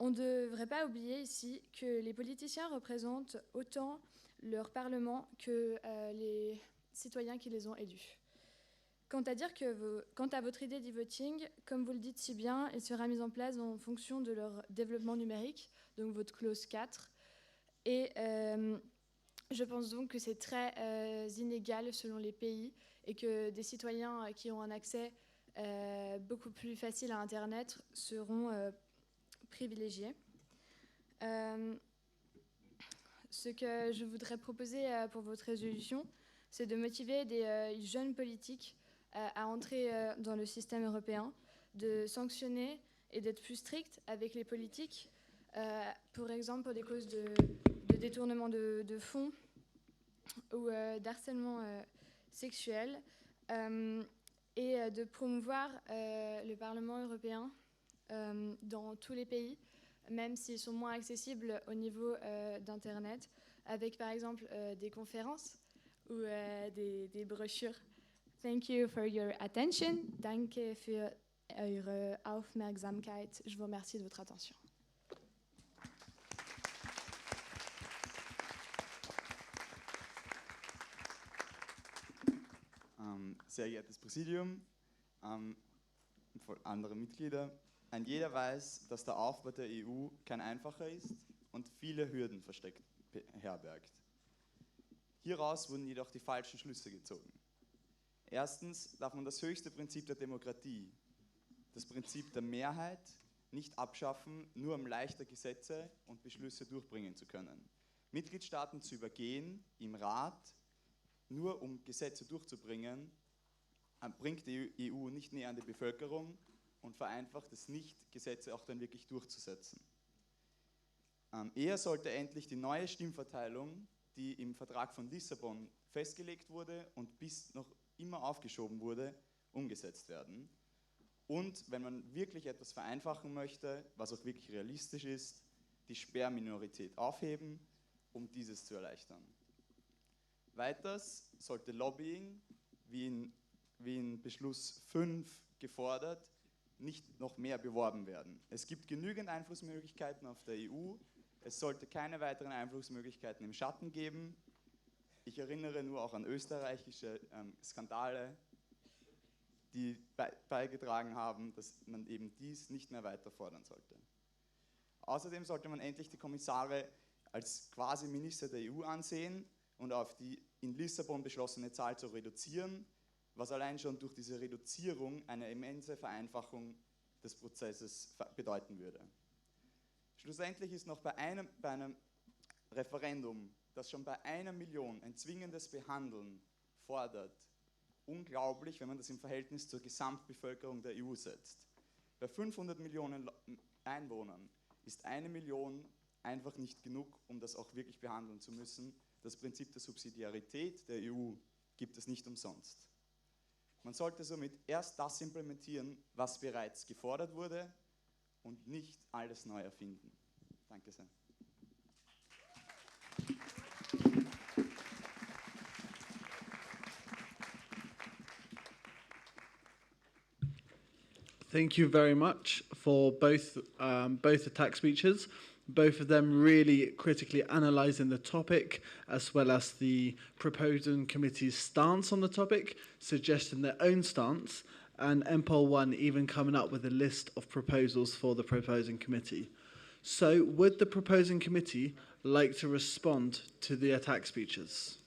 On ne devrait pas oublier ici que les politiciens représentent autant leur Parlement que les citoyens qui les ont élus. Quant à votre idée d'e-voting, comme vous le dites si bien, elle sera mise en place en fonction de leur développement numérique, donc votre clause 4. Et je pense donc que c'est très inégal selon les pays et que des citoyens qui ont un accès beaucoup plus facile à Internet seront privilégiés. Ce que je voudrais proposer pour votre résolution, c'est de motiver des jeunes politiques à entrer dans le système européen, de sanctionner et d'être plus strict avec les politiques, par exemple pour des causes de détournement de fonds ou d'harcèlement sexuel, et de promouvoir le Parlement européen dans tous les pays, même s'ils sont moins accessibles au niveau d'Internet, avec par exemple des conférences ou des brochures. Thank you for your attention. Danke für eure Aufmerksamkeit. Je vous remercie de votre attention. Sehr geehrtes Präsidium, andere Mitglieder, ein jeder weiß, dass der Aufbau der EU kein einfacher ist und viele Hürden versteckt herbergt. Hieraus wurden jedoch die falschen Schlüsse gezogen. Erstens darf man das höchste Prinzip der Demokratie, das Prinzip der Mehrheit, nicht abschaffen, nur um leichter Gesetze und Beschlüsse durchbringen zu können. Mitgliedstaaten zu übergehen im Rat, nur um Gesetze durchzubringen, bringt die EU nicht näher an die Bevölkerung und vereinfacht es nicht, Gesetze auch dann wirklich durchzusetzen. Eher sollte endlich die neue Stimmverteilung, die im Vertrag von Lissabon festgelegt wurde und bis noch immer aufgeschoben wurde, umgesetzt werden. Und wenn man wirklich etwas vereinfachen möchte, was auch wirklich realistisch ist, die Sperrminorität aufheben, um dieses zu erleichtern. Weiters sollte Lobbying, wie in Beschluss 5 gefordert, nicht noch mehr beworben werden. Es gibt genügend Einflussmöglichkeiten auf der EU. Es sollte keine weiteren Einflussmöglichkeiten im Schatten geben. Ich erinnere nur auch an österreichische Skandale, die beigetragen haben, dass man eben dies nicht mehr weiter fordern sollte. Außerdem sollte man endlich die Kommissare als quasi Minister der EU ansehen und auf die in Lissabon beschlossene Zahl zu reduzieren, was allein schon durch diese Reduzierung eine immense Vereinfachung des Prozesses bedeuten würde. Schlussendlich ist noch bei einem Referendum, das schon bei 1 Million ein zwingendes Behandeln fordert, unglaublich, wenn man das im Verhältnis zur Gesamtbevölkerung der EU setzt. Bei 500 Millionen Einwohnern ist 1 Million einfach nicht genug, um das auch wirklich behandeln zu müssen. Das Prinzip der Subsidiarität der EU gibt es nicht umsonst. Man sollte somit erst das implementieren, was bereits gefordert wurde und nicht alles neu erfinden. Danke sehr. Thank you very much for both attack speeches. Both of them really critically analysing the topic as well as the proposing committee's stance on the topic, suggesting their own stance, and MPOL 1 even coming up with a list of proposals for the proposing committee. So would the proposing committee like to respond to the attack speeches?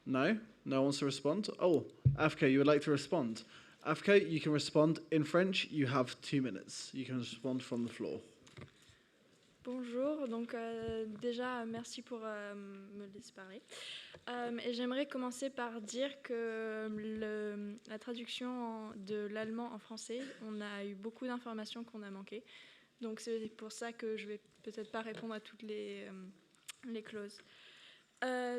No? No one wants to respond? Oh, Afka, you would like to respond? Afka, you can respond in French. You have 2 minutes. You can respond from the floor. Bonjour, donc déjà merci pour me laisser parler. Et j'aimerais commencer par dire que la traduction de l'allemand en français, on a eu beaucoup d'informations qu'on a manquées. Donc c'est pour ça que je vais peut-être pas répondre à toutes les clauses.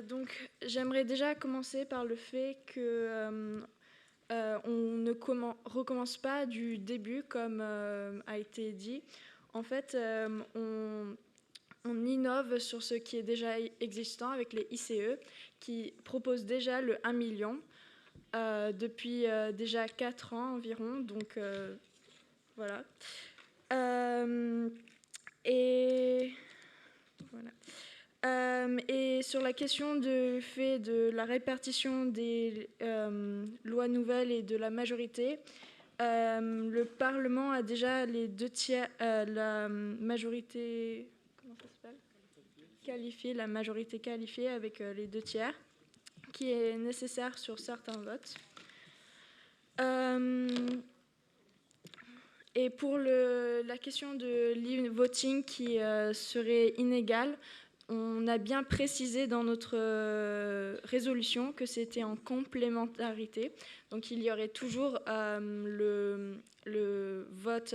Donc j'aimerais déjà commencer par le fait que on ne recommence pas du début comme a été dit. En fait, on innove sur ce qui est déjà existant avec les ICE qui proposent déjà le 1 million depuis déjà 4 ans environ. Donc voilà. Et voilà. Et sur la question du fait de la répartition des lois nouvelles et de la majorité, le Parlement a déjà les 2 tiers, la majorité, comment ça s'appelle ? Qualifiée, la majorité qualifiée avec les 2 tiers, qui est nécessaire sur certains votes. Et pour la question de l'e-voting qui serait inégale, on a bien précisé dans notre résolution que c'était en complémentarité. Donc il y aurait toujours le vote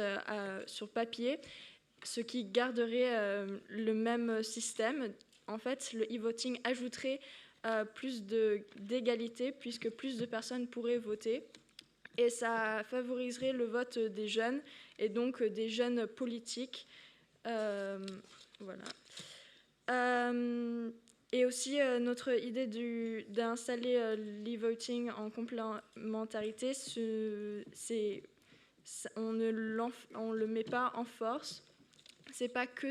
sur papier, ce qui garderait le même système. En fait, le e-voting ajouterait plus d'égalité puisque plus de personnes pourraient voter. Et ça favoriserait le vote des jeunes et donc des jeunes politiques. Voilà. Et aussi notre idée d'installer l'e-voting en complémentarité, on ne le met pas en force. C'est pas que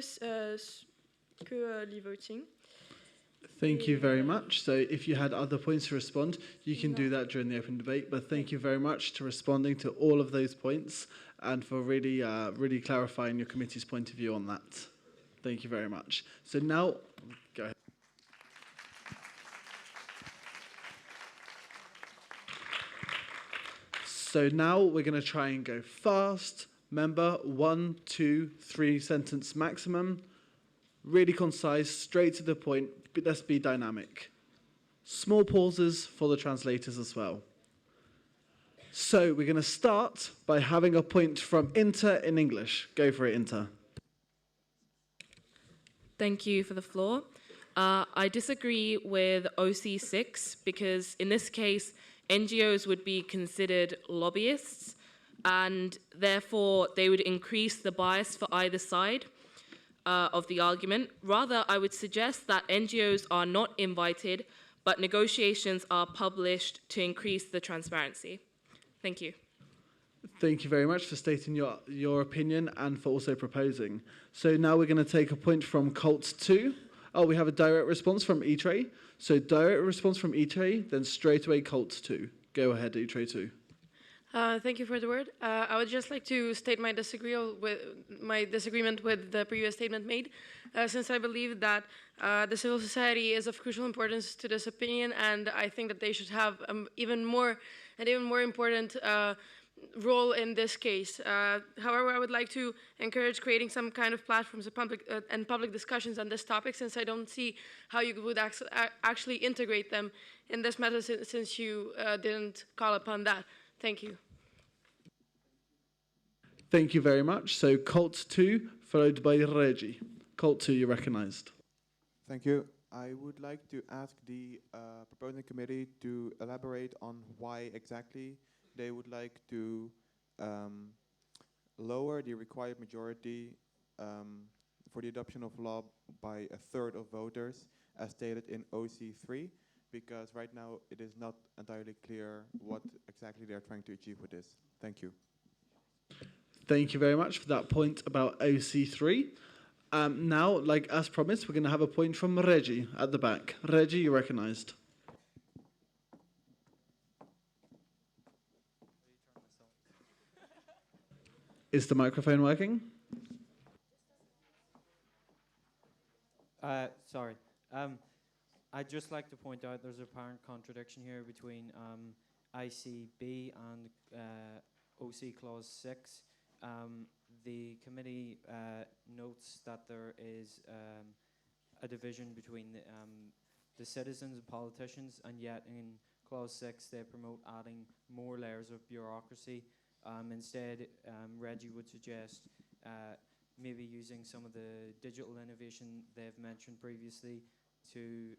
l'e-voting. Thank you very much. So if you had other points to respond, you can do that during the open debate. But thank you very much to responding to all of those points and for really clarifying your committee's point of view on that. Thank you very much. So now, go ahead. So now we're going to try and go fast. Remember, 1, 2, 3 sentence maximum. Really concise, straight to the point. But let's be dynamic. Small pauses for the translators as well. So we're going to start by having a point from Inter in English. Go for it, Inter. Thank you for the floor. I disagree with OC6 because in this case, NGOs would be considered lobbyists and therefore they would increase the bias for either side of the argument. Rather, I would suggest that NGOs are not invited, but negotiations are published to increase the transparency. Thank you. Thank you very much for stating your opinion and for also proposing. So now we're going to take a point from Cult 2. Oh, we have a direct response from E-Tray. So direct response from E-Tray, then straight away Cult 2. Go ahead, E-Tray 2. Thank you for the word. I would just like to state my disagreement with the previous statement made, since I believe that the civil society is of crucial importance to this opinion, and I think that they should have even more important role in this case. However, I would like to encourage creating some kind of platforms and public discussions on this topic, since I don't see how you would actually integrate them in this matter, since you didn't call upon that. Thank you. Thank you very much. So Colt 2, followed by Reggie. Colt 2, you're recognized. Thank you. I would like to ask the proposing committee to elaborate on why exactly they would like to lower the required majority for the adoption of law by a third of voters, as stated in OC3, because right now it is not entirely clear what exactly they are trying to achieve with this. Thank you. Thank you very much for that point about OC3. Now, like as promised, we're going to have a point from Reggie at the back. Reggie, you're recognized. Is the microphone working? Sorry. I'd just like to point out there's a apparent contradiction here between ICB and OC Clause 6. The committee notes that there is a division between the citizens and politicians, and yet in Clause 6 they promote adding more layers of bureaucracy. Instead, Reggie would suggest maybe using some of the digital innovation they've mentioned previously to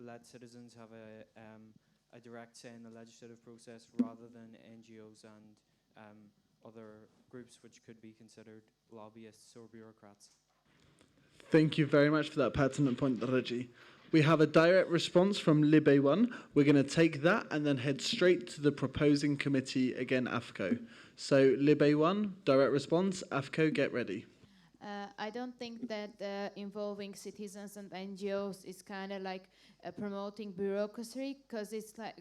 let citizens have a direct say in the legislative process rather than NGOs and other groups which could be considered lobbyists or bureaucrats. Thank you very much for that pertinent point, Reggie. We have a direct response from Libe 1. We're going to take that and then head straight to the proposing committee, again, AFCO. So Libe 1, direct response. AFCO, get ready. I don't think that involving citizens and NGOs is kind of like promoting bureaucracy, because it's like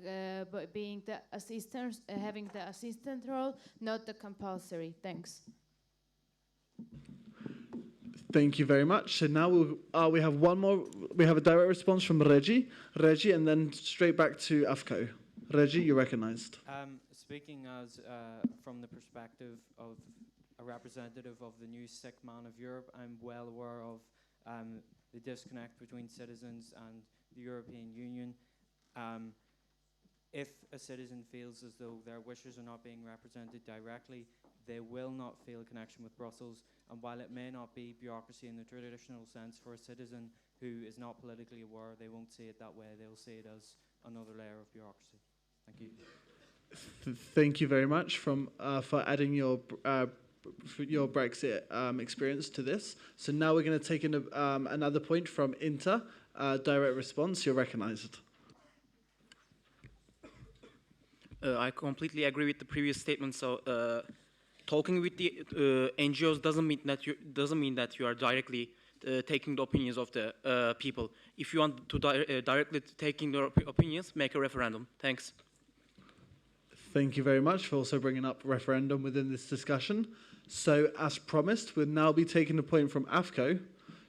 being the assistant, having the assistant role, not the compulsory. Thanks. Thank you very much. So now we have one more. We have a direct response from Reggie, and then straight back to AFCO. Reggie, you're recognized. Speaking as from the perspective of a representative of the new sick man of Europe, I'm well aware of the disconnect between citizens and the European Union. If a citizen feels as though their wishes are not being represented directly, they will not feel a connection with Brussels. And while it may not be bureaucracy in the traditional sense for a citizen who is not politically aware, they won't see it that way. They'll see it as another layer of bureaucracy. Thank you. Thank you very much for adding your Brexit experience to this. So now we're going to take in another point from Inter, direct response. You're recognized. I completely agree with the previous statement. So talking with the NGOs doesn't mean that you are directly taking the opinions of the people. If you want to directly taking their opinions, make a referendum. Thanks. Thank you very much for also bringing up referendum within this discussion. So, as promised, we'll now be taking a point from AFCO.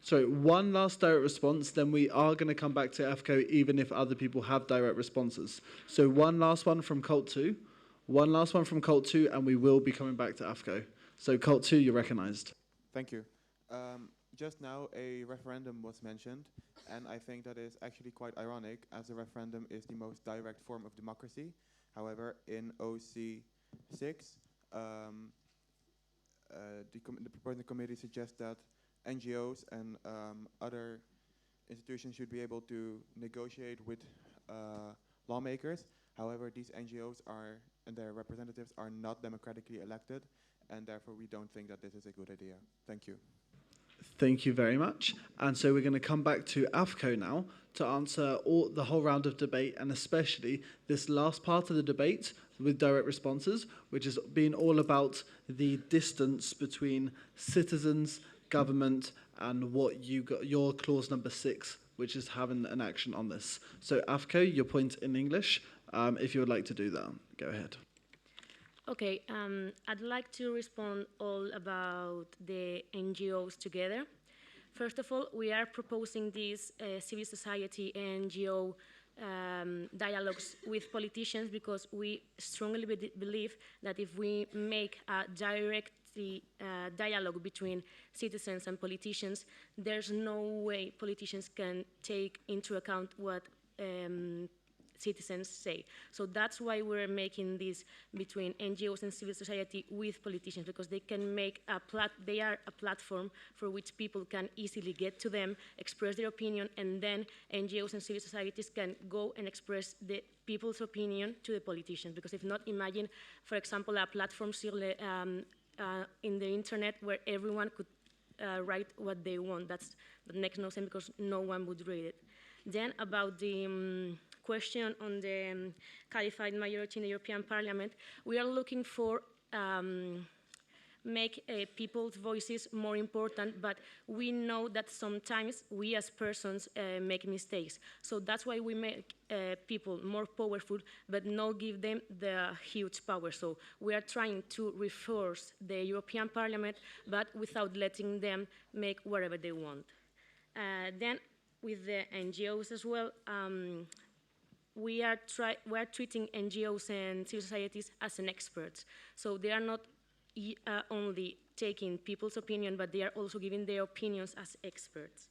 So, one last direct response, then we are going to come back to AFCO even if other people have direct responses. So, one last one from Colt 2, and we will be coming back to AFCO. So, Colt 2, you're recognized. Thank you. Just now, a referendum was mentioned, and I think that is actually quite ironic, as a referendum is the most direct form of democracy. However, in OC6, the proposing committee suggests that NGOs and other institutions should be able to negotiate with lawmakers. However, these NGOs and their representatives are not democratically elected, and therefore we don't think that this is a good idea. Thank you. Thank you very much. And so we're going to come back to AFCO now to answer the whole round of debate, and especially this last part of the debate with direct responses, which has been all about the distance between citizens, government, and what you got, your clause number 6, which is having an action on this. So AFCO, your point in English, if you would like to do that, go ahead. Okay, I'd like to respond all about the NGOs together. First of all, we are proposing this civil society NGO dialogues with politicians, because we strongly believe that if we make a direct dialogue between citizens and politicians, there's no way politicians can take into account what citizens say. So that's why we're making this between NGOs and civil society with politicians, because they can make they are a platform for which people can easily get to them, express their opinion, and then NGOs and civil societies can go and express the people's opinion to the politicians. Because if not, imagine, for example, a platform in the internet where everyone could write what they want. That makes no sense, because no one would read it. Then about the question on the qualified majority in the European Parliament, we are looking for make people's voices more important, but we know that sometimes we as persons make mistakes. So that's why we make people more powerful, but not give them the huge power. So we are trying to reinforce the European Parliament, but without letting them make whatever they want. Then with the NGOs as well, we are treating NGOs and civil societies as an experts. So they are not only taking people's opinion, but they are also giving their opinions as experts.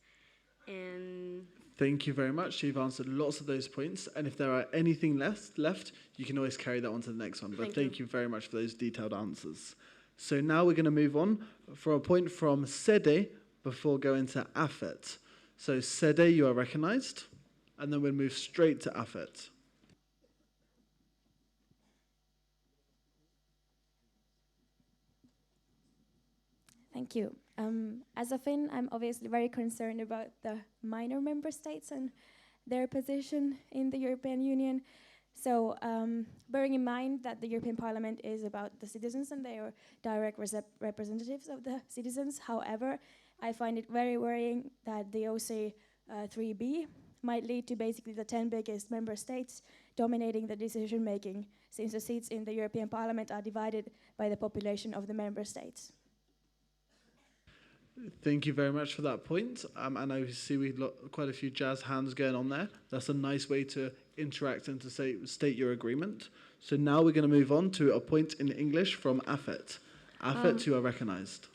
And Thank you very much. You've answered lots of those points. And if there are anything left, you can always carry that on to the next one. But thank you very much for those detailed answers. So now we're going to move on for a point from Sede before going to Afet. So Sede, you are recognized. And then we'll move straight to Afet. Thank you. As a Finn, I'm obviously very concerned about the minor member states and their position in the European Union. So bearing in mind that the European Parliament is about the citizens and they are direct representatives of the citizens, however, I find it very worrying that the OC 3B might lead to basically the 10 biggest member states dominating the decision-making, since the seats in the European Parliament are divided by the population of the member states. Thank you very much for that point. And I see we've got quite a few jazz hands going on there. That's a nice way to interact and to state your agreement. So now we're going to move on to a point in English from Afet. Afet, you are recognized.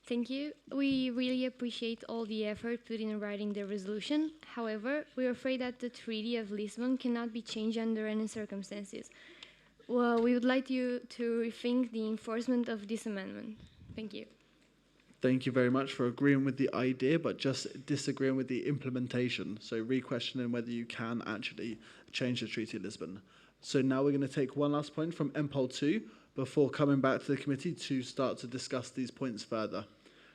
Thank you. We really appreciate all the effort put in writing the resolution. However, we are afraid that the Treaty of Lisbon cannot be changed under any circumstances. Well, we would like you to rethink the enforcement of this amendment. Thank you. Thank you very much for agreeing with the idea, but just disagreeing with the implementation. So re-questioning whether you can actually change the Treaty of Lisbon. So now we're going to take one last point from MPOL 2 before coming back to the committee to start to discuss these points further.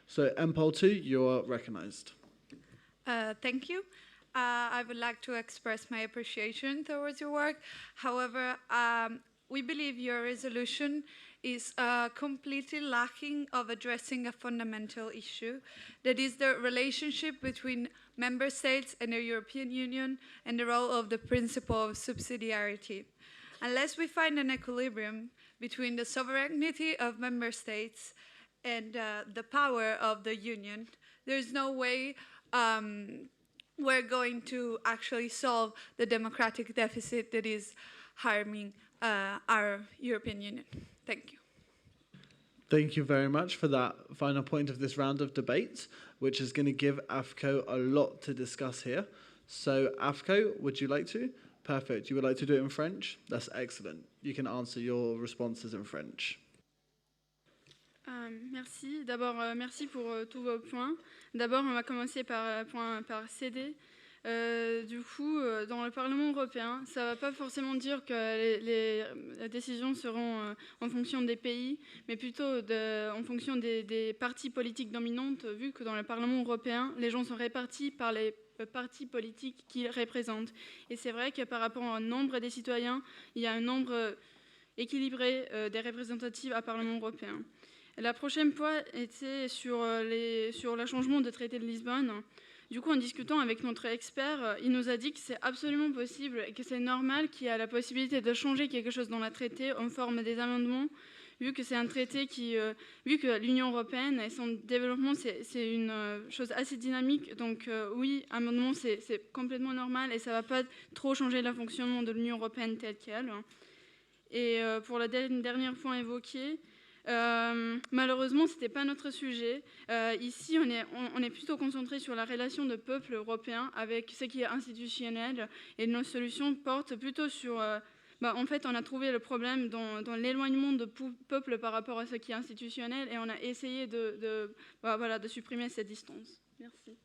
So MPOL 2, you're recognized. Thank you. I would like to express my appreciation towards your work. However, we believe your resolution is completely lacking of addressing a fundamental issue, that is the relationship between member states and the European Union and the role of the principle of subsidiarity. Unless we find an equilibrium between the sovereignty of member states and the power of the Union, there's no way we're going to actually solve the democratic deficit that is harming our European Union. Thank you. Thank you very much for that final point of this round of debate, which is going to give AFCO a lot to discuss here. So AFCO, would you like to? Perfect. You would like to do it in French? That's excellent. You can answer your responses in French. Merci. D'abord, merci pour tous vos points. D'abord, on va commencer par CD. Du coup, dans le Parlement européen, ça ne va pas forcément dire que les décisions seront en fonction des pays, mais plutôt en fonction des partis politiques dominantes, vu que dans le Parlement européen, les gens sont répartis par les partis politiques qu'ils représentent. Et c'est vrai que par rapport au nombre des citoyens, il y a un nombre équilibré des représentatives au Parlement européen. La prochaine point était sur le changement de traité de Lisbonne. Du coup, en discutant avec notre expert, il nous a dit que c'est absolument possible et que c'est normal qu'il y ait la possibilité de changer quelque chose dans le traité en forme des amendements, vu que c'est un traité qui, vu que l'Union européenne et son développement, c'est une chose assez dynamique. Donc oui, un amendement, c'est complètement normal et ça ne va pas trop changer le fonctionnement de l'Union européenne telle qu'elle. Et pour le dernier point évoqué, malheureusement, ce n'était pas notre sujet. Ici, on est plutôt concentré sur la relation de peuple européen avec ce qui est institutionnel, et nos solutions portent plutôt sur... en fait, on a trouvé le problème dans l'éloignement de peuple par rapport à ce qui est institutionnel, et on a essayé de supprimer cette distance. Merci.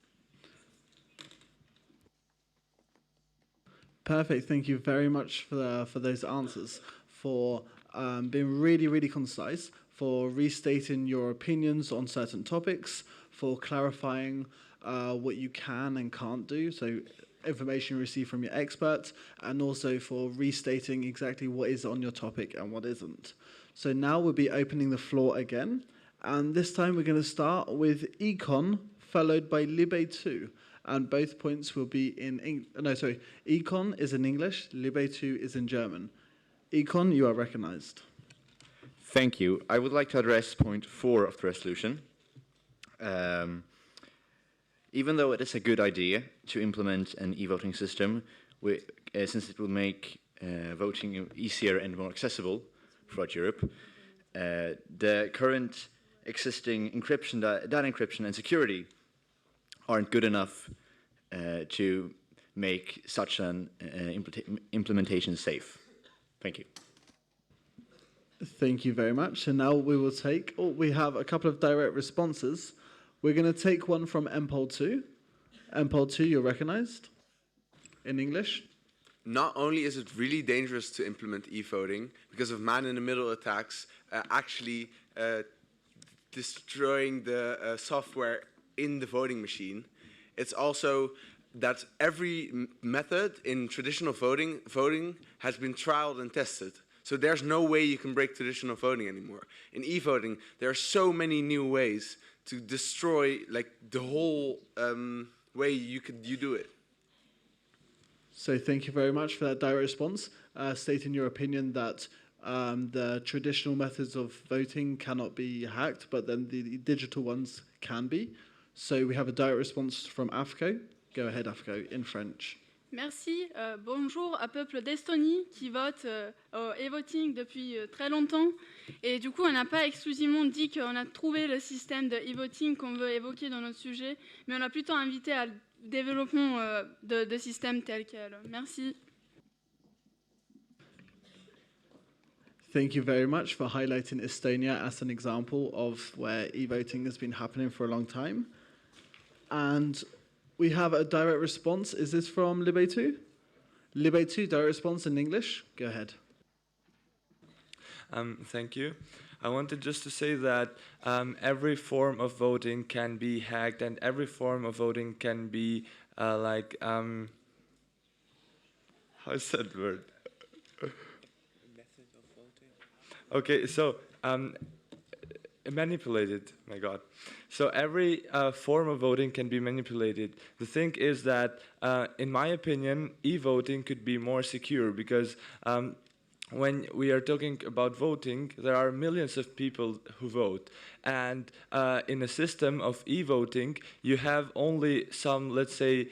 Perfect. Thank you very much for those answers, for being really concise, for restating your opinions on certain topics, for clarifying what you can and can't do, so information you receive from your experts, and also for restating exactly what is on your topic and what isn't. So now we'll be opening the floor again, and this time we're going to start with Econ, followed by Libe 2. And both points will be in Econ is in English, Libe 2 is in German. Econ, you are recognized. Thank you. I would like to address point 4 of the resolution. Even though it is a good idea to implement an e-voting system, since it will make voting easier and more accessible throughout Europe, the current existing encryption, data encryption and security aren't good enough to make such an implementation safe. Thank you. Thank you very much. And now we will take, we have a couple of direct responses. We're going to take one from MPOL 2. MPOL 2, you're recognized in English. Not only is it really dangerous to implement e-voting because of man-in-the-middle attacks actually destroying the software in the voting machine, it's also that every method in traditional voting has been trialed and tested. So there's no way you can break traditional voting anymore. In e-voting, there are so many new ways to destroy the whole way you do it. So thank you very much for that direct response, stating your opinion that the traditional methods of voting cannot be hacked, but then the digital ones can be. So we have a direct response from AFCO. Go ahead, AFCO, in French. Merci. Bonjour à peuple d'Estonie qui vote au e-voting depuis très longtemps. Et du coup, on n'a pas exclusivement dit qu'on a trouvé le système de e-voting qu'on veut évoquer dans notre sujet, mais on a plutôt invité à le développement de systèmes tels quels. Merci. Thank you very much for highlighting Estonia as an example of where e-voting has been happening for a long time. And we have a direct response. Is this from Libe 2? Libe 2, direct response in English. Go ahead. Thank you. I wanted just to say that every form of voting can be hacked, and every form of voting can be how's that word? Method of voting. Okay, so manipulated, my God. So every form of voting can be manipulated. The thing is that, in my opinion, e-voting could be more secure because when we are talking about voting, there are millions of people who vote. And in a system of e-voting, you have only some, let's say,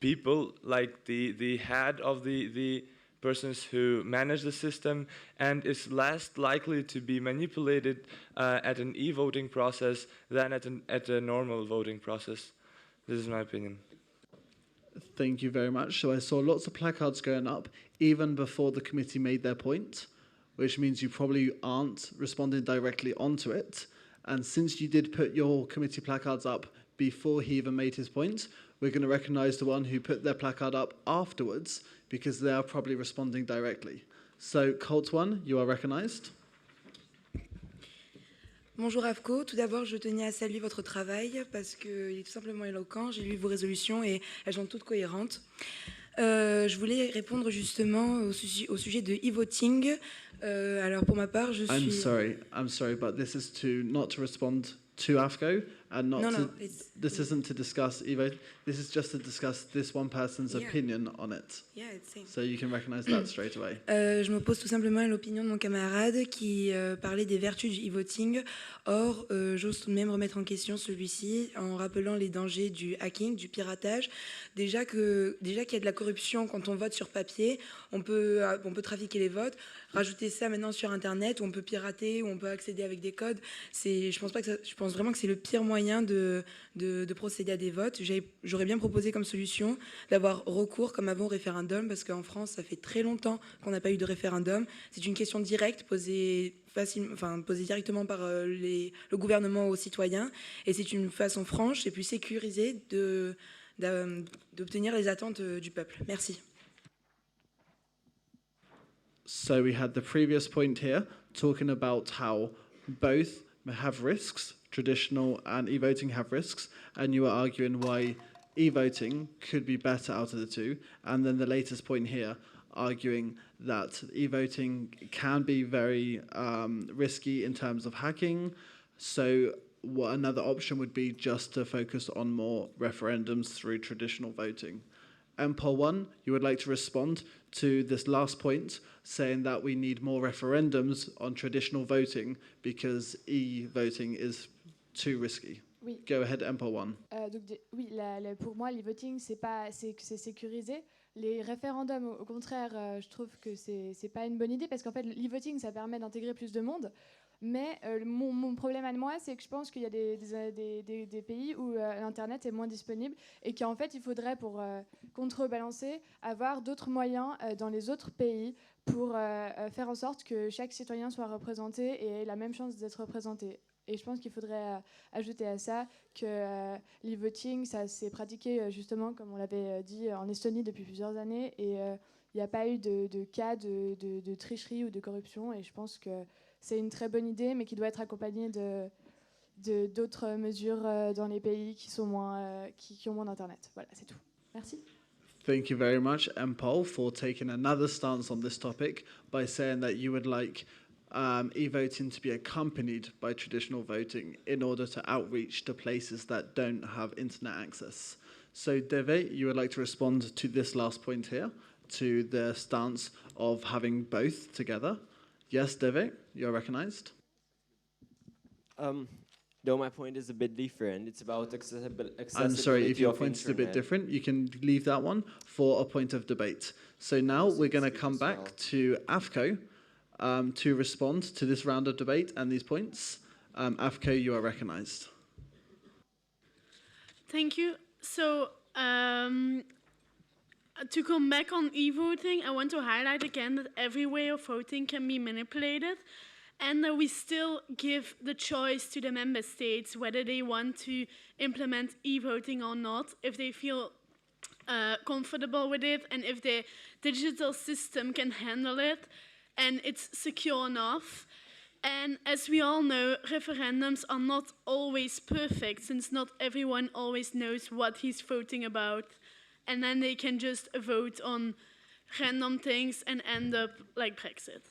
people like the head of the persons who manage the system, and is less likely to be manipulated at an e-voting process than at a normal voting process. This is my opinion. Thank you very much. So I saw lots of placards going up even before the committee made their point, which means you probably aren't responding directly onto it. And since you did put your committee placards up before he even made his point, we're going to recognise the one who put their placard up afterwards because they are probably responding directly. So, Colt 1, you are recognised. Bonjour AFCO, tout d'abord je tenais à saluer votre travail parce qu'il est tout simplement éloquent, j'ai lu vos résolutions et elles sont toutes cohérentes. Je voulais répondre justement au sujet de e-voting. Alors pour ma part, je suis... I'm sorry, but this is not to respond to AFCO. and not No, to, no, this isn't to discuss e-voting. This is just to discuss this one person's Yeah. opinion on it. Yeah, it's same. So you can recognize that straight away. Je m'oppose tout simplement à l'opinion de mon camarade qui parlait des vertus du e-voting. Or, j'ose tout de même remettre en question celui-ci en rappelant les dangers du hacking, du piratage. Déjà qu'il y a de la corruption quand on vote sur papier, on peut trafiquer les votes. Rajouter ça maintenant sur Internet où on peut pirater, où on peut accéder avec des codes. Je pense vraiment que c'est le pire moyen de procéder à des votes. J'aurais bien proposé comme solution d'avoir recours comme avant au référendum, parce qu'en France, ça fait très longtemps qu'on n'a pas eu de référendum. C'est une question directe posée directement par le gouvernement aux citoyens, et c'est une façon franche et plus sécurisée d'obtenir les attentes du peuple. Merci. So we had the previous point here talking about how both have risks, traditional and e-voting have risks, and you were arguing why e-voting could be better out of the two. And then the latest point here arguing that e-voting can be very risky in terms of hacking. So what another option would be just to focus on more referendums through traditional voting. MPOL 1, you would like to respond to this last point, saying that we need more referendums on traditional voting because e-voting is too risky. Oui. Go ahead, MPOL 1. Oui, pour moi, l'e-voting, c'est sécurisé. Les référendums, au contraire, je trouve que c'est pas une bonne idée parce qu'en fait, l'e-voting, ça permet d'intégrer plus de monde. Mais mon problème à moi, c'est que je pense qu'il y a des pays où l'Internet est moins disponible et qu'en fait, il faudrait, pour contrebalancer, avoir d'autres moyens dans les autres pays pour faire en sorte que chaque citoyen soit représenté et ait la même chance d'être représenté. Et je pense qu'il faudrait ajouter à ça que l'e-voting, ça s'est pratiqué justement, comme on l'avait dit, en Estonie depuis plusieurs années. Et il n'y a pas eu de cas de tricherie ou de corruption. Et je pense que c'est une très bonne idée, mais qui doit être accompagnée d'autres mesures dans les pays qui ont moins d'Internet. Voilà, c'est tout. Merci. Thank you very much, MPOL, for taking another stance on this topic by saying that you would like e-voting to be accompanied by traditional voting in order to outreach to places that don't have internet access. So, Deve, you would like to respond to this last point here, to the stance of having both together. Yes, Deve, you're recognized. Though my point is a bit different, it's about accessibility. I'm sorry, if your point is a bit different, you can leave that one for a point of debate. So now we're going to come back to AFCO to respond to this round of debate and these points. AFCO, you are recognized. Thank you. So, to come back on e-voting, I want to highlight again that every way of voting can be manipulated, and that we still give the choice to the member states whether they want to implement e-voting or not, if they feel comfortable with it, and if the digital system can handle it, and it's secure enough. And as we all know, referendums are not always perfect, since not everyone always knows what he's voting about. And then they can just vote on random things and end up like Brexit.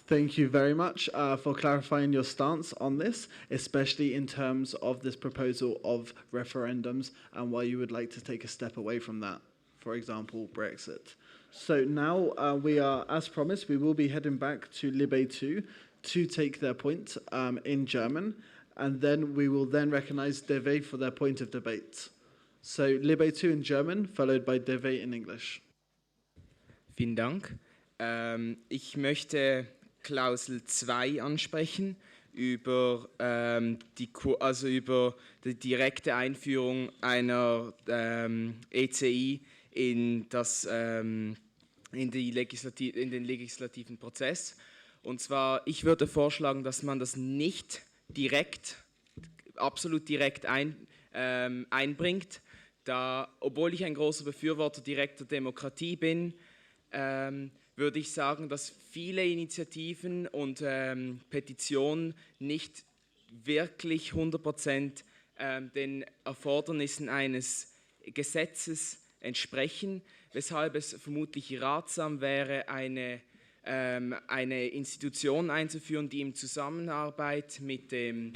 Thank you very much for clarifying your stance on this, especially in terms of this proposal of referendums and why you would like to take a step away from that, for example, Brexit. So now we are, as promised, we will be heading back to Libe 2 to take their point in German, and then we will then recognize Deve for their point of debate. So Libe 2 in German, followed by Deve in English. Vielen Dank. Ich möchte Klausel 2 ansprechen, über die direkte Einführung einer ECI in den legislativen Prozess. Und zwar, ich würde vorschlagen, dass man das nicht absolut direkt einbringt, da, obwohl ich ein großer Befürworter direkter Demokratie bin, würde ich sagen, dass viele Initiativen und Petitionen nicht wirklich 100% den Erfordernissen eines Gesetzes entsprechen, weshalb es vermutlich ratsam wäre, eine eine Institution einzuführen, die in Zusammenarbeit mit dem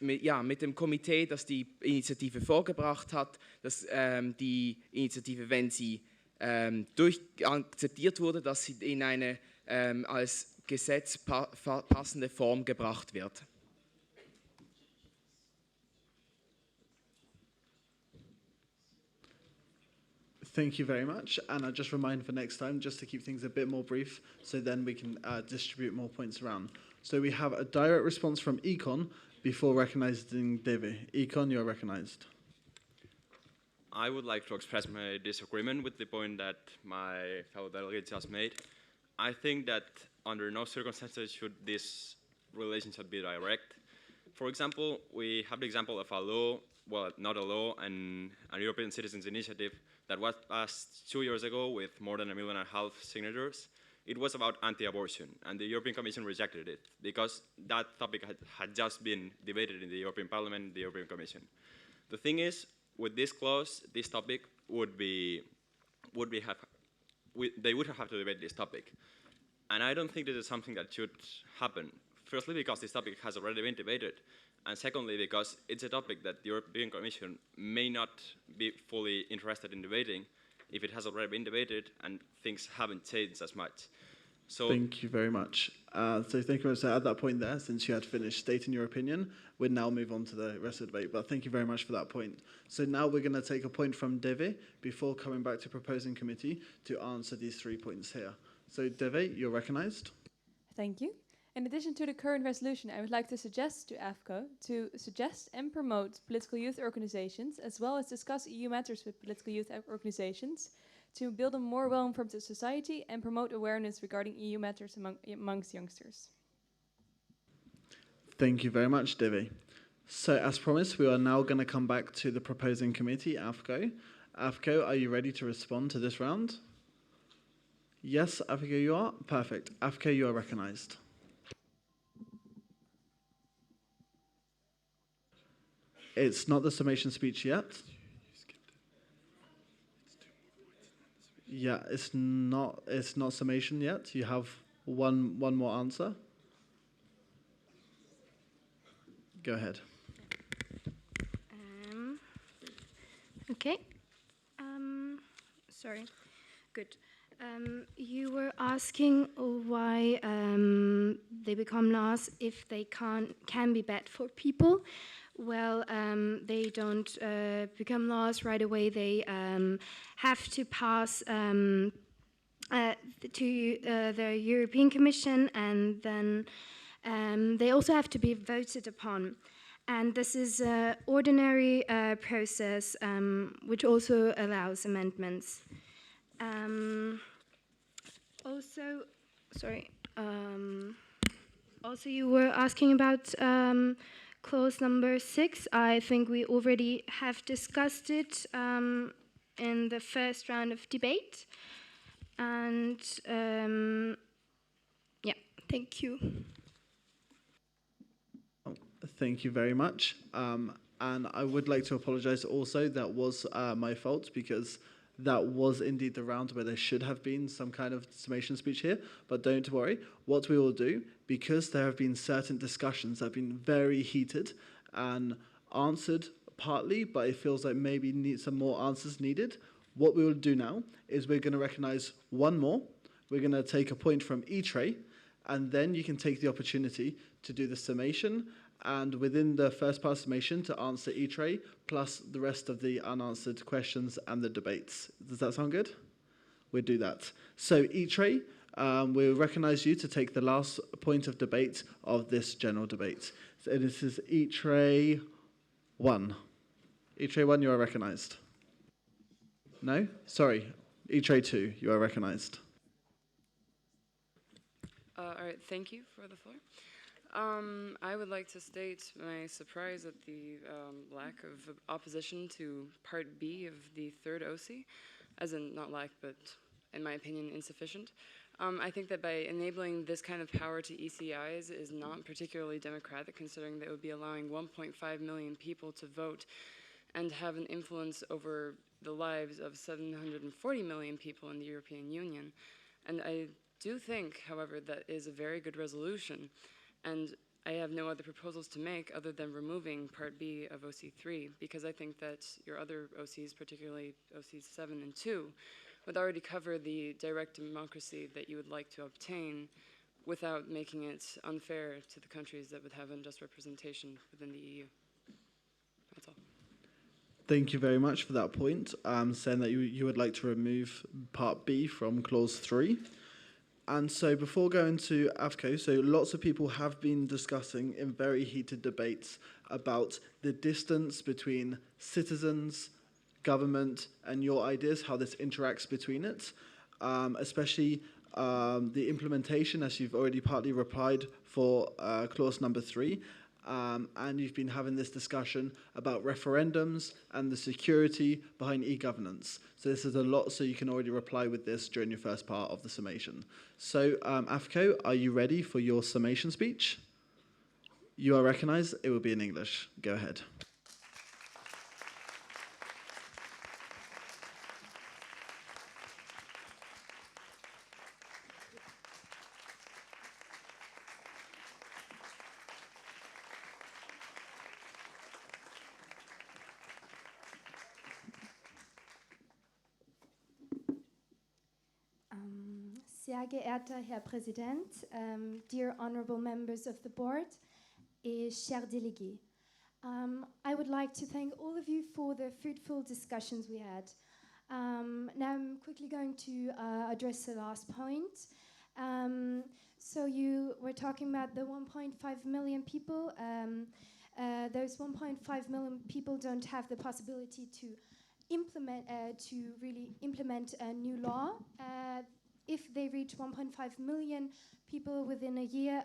mit dem Komitee, das die Initiative vorgebracht hat, dass die Initiative, wenn sie akzeptiert wurde, dass sie in eine als Gesetz passende Form gebracht wird. Thank you very much, and I just remind for next time, just to keep things a bit more brief, so then we can distribute more points around. So we have a direct response from Econ before recognizing Devi. Econ, you're recognized. I would like to express my disagreement with the point that my fellow delegate just made. I think that under no circumstances should this relationship be direct. For example, we have the example of a law, well, not a law, and a European Citizens Initiative that was passed 2 years ago with more than 1.5 million signatures. It was about anti-abortion, and the European Commission rejected it because that topic had just been debated in the European Parliament and the European Commission. The thing is, with this clause, this topic they would have to debate this topic. And I don't think this is something that should happen. Firstly, because this topic has already been debated, and secondly, because it's a topic that the European Commission may not be fully interested in debating if it has already been debated and things haven't changed as much. So thank you very much. So thank you very much. So at that point there, since you had finished stating your opinion, we'll now move on to the rest of the debate. But thank you very much for that point. So now we're going to take a point from Deve before coming back to proposing committee to answer these 3 points here. So Deve, you're recognized. Thank you. In addition to the current resolution, I would like to suggest to AFCO to suggest and promote political youth organizations, as well as discuss EU matters with political youth organizations, to build a more well-informed society and promote awareness regarding EU matters amongst youngsters. Thank you very much, Devi. So as promised, we are now going to come back to the proposing committee, AFCO. AFCO, are you ready to respond to this round? Yes, AFCO, you are? Perfect. AFCO, you are recognized. It's not the summation speech yet. Yeah, it's not summation yet. You have one more answer. Go ahead. Okay. Sorry. Good. You were asking why they become laws if they can be bad for people. Well, they don't become laws right away. They have to pass to the European Commission, and then they also have to be voted upon. And this is an ordinary process, which also allows amendments. Also, you were asking about clause number 6. I think we already have discussed it in the first round of debate. And yeah, thank you. Thank you very much. And I would like to apologize also. That was my fault, because that was indeed the round where there should have been some kind of summation speech here. But don't worry. What we will do, because there have been certain discussions that have been very heated and answered partly, but it feels like maybe some more answers needed. What we will do now is we're going to recognize one more. We're going to take a point from E-Tray, and then you can take the opportunity to do the summation, and within the first part summation to answer E-Tray, plus the rest of the unanswered questions and the debates. Does that sound good? We'll do that. So E-Tray, we'll recognize you to take the last point of debate of this general debate. So this is E-Tray 1. E-Tray 1, you are recognized. No? Sorry. E-Tray 2, you are recognized. All right, thank you for the floor. I would like to state my surprise at the lack of opposition to Part B of the third OC, as in not lack, but in my opinion, insufficient. I think that by enabling this kind of power to ECIs is not particularly democratic, considering that it would be allowing 1.5 million people to vote and have an influence over the lives of 740 million people in the European Union. And I do think, however, that is a very good resolution, and I have no other proposals to make other than removing Part B of OC3, because I think that your other OCs, particularly OCs 7 and 2, would already cover the direct democracy that you would like to obtain without making it unfair to the countries that would have unjust representation within the EU. That's all. Thank you very much for that point, saying that you would like to remove Part B from Clause 3. And so before going to AFCO, so lots of people have been discussing in very heated debates about the distance between citizens, government, and your ideas, how this interacts between it, especially the implementation, as you've already partly replied for clause number 3. And you've been having this discussion about referendums and the security behind e-governance. So this is a lot, so you can already reply with this during your first part of the summation. So AFCO, are you ready for your summation speech? You are recognized. It will be in English. Go ahead. Sehr geehrter Herr Präsident, dear honorable members of the board, et chers délégués. I would like to thank all of you for the fruitful discussions we had. Now I'm quickly going to address the last point. So you were talking about the 1.5 million people. Those 1.5 million people don't have the possibility to really implement a new law. If they reach 1.5 million people within a year,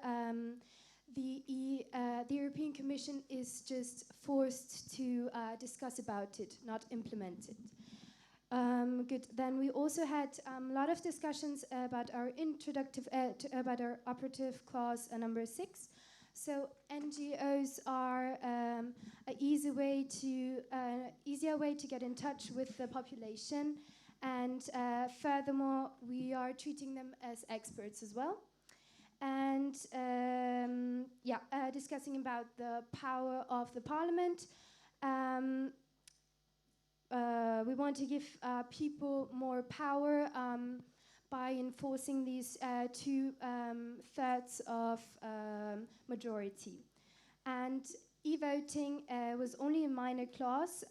the European Commission is just forced to discuss about it, not implement it. Good. Then we also had a lot of discussions about our about our operative clause number 6. So NGOs are an easier way to get in touch with the population. And furthermore, we are treating them as experts as well. And discussing about the power of the parliament. We want to give people more power by enforcing these 2/3 of majority. And e-voting was only a minor clause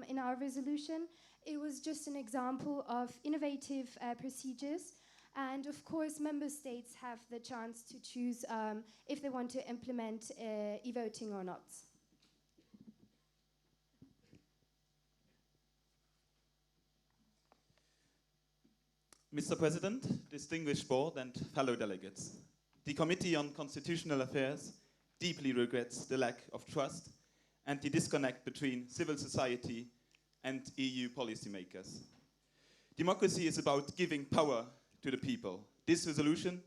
in our resolution. It was just an example of innovative procedures. And of course, member states have the chance to choose if they want to implement e-voting or not. Mr. President, distinguished board and fellow delegates, the Committee on Constitutional Affairs deeply regrets the lack of trust and the disconnect between civil society and EU policymakers. Democracy is about giving power to the people. This resolution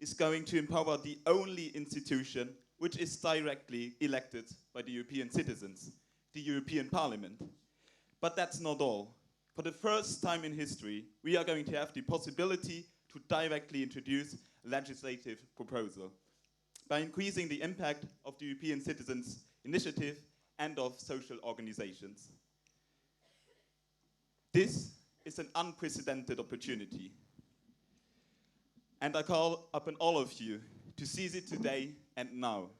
is going to empower the only institution which is directly elected by the European citizens, the European Parliament. But that's not all. For the first time in history, we are going to have the possibility to directly introduce a legislative proposal by increasing the impact of the European Citizens' Initiative and of social organizations. This is an unprecedented opportunity. And I call upon all of you to seize it today and now.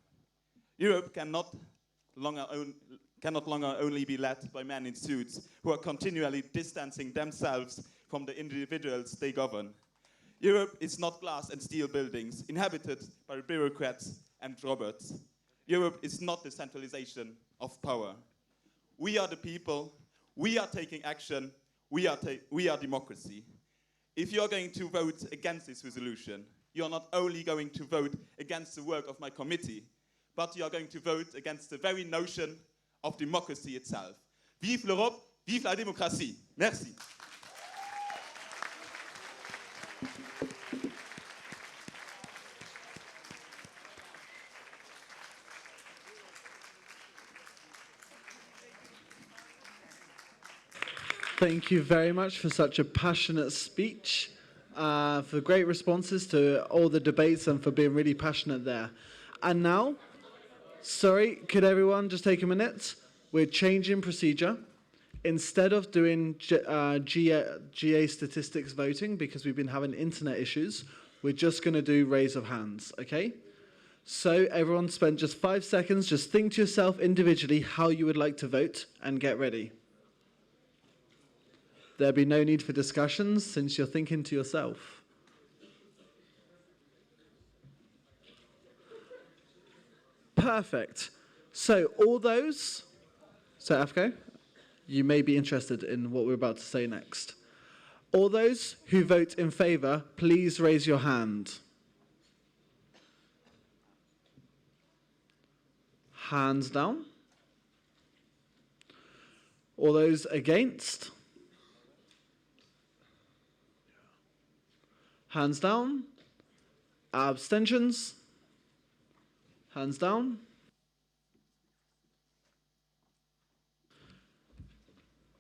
Europe cannot longer only be led by men in suits who are continually distancing themselves from the individuals they govern. Europe is not glass and steel buildings inhabited by bureaucrats and robots. Europe is not the centralization of power. We are the people. We are taking action. We are democracy. If you are going to vote against this resolution, you are not only going to vote against the work of my committee, but you are going to vote against the very notion of democracy itself. Vive l'Europe, vive la démocratie. Merci. Thank you very much for such a passionate speech. for great responses to all the debates and for being really passionate there. And now, sorry, could everyone just take a minute? We're changing procedure. Instead of doing GA statistics voting, because we've been having internet issues, we're just going to do raise of hands, okay? So everyone spend just 5 seconds, just think to yourself individually how you would like to vote and get ready. There'll be no need for discussions since you're thinking to yourself. Perfect. So all those, so Afko, you may be interested in what we're about to say next. All those who vote in favour, please raise your hand. Hands down. All those against? Hands down. Abstentions? Hands down.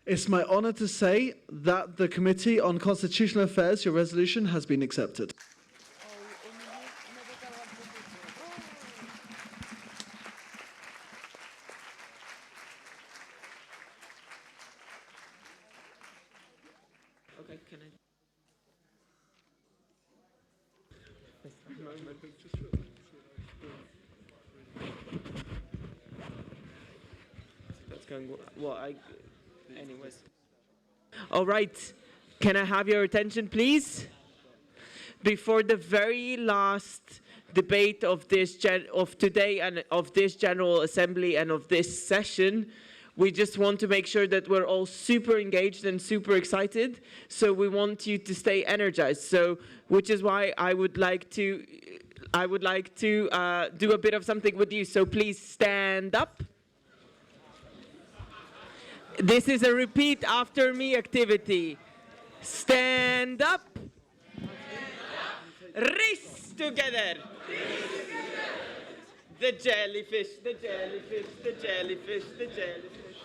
It's my honour to say that the Committee on Constitutional Affairs, your resolution has been accepted. Okay, can I? That's going well. Anyways. All right. Can I have your attention, please? Before the very last debate of today and of this General Assembly and of this session, we just want to make sure that we're all super engaged and super excited. So we want you to stay energized. So, which is why I would like to do a bit of something with you. So please stand up. This is a repeat after me activity. Stand up. Race together. The jellyfish, the jellyfish, the jellyfish, the jellyfish.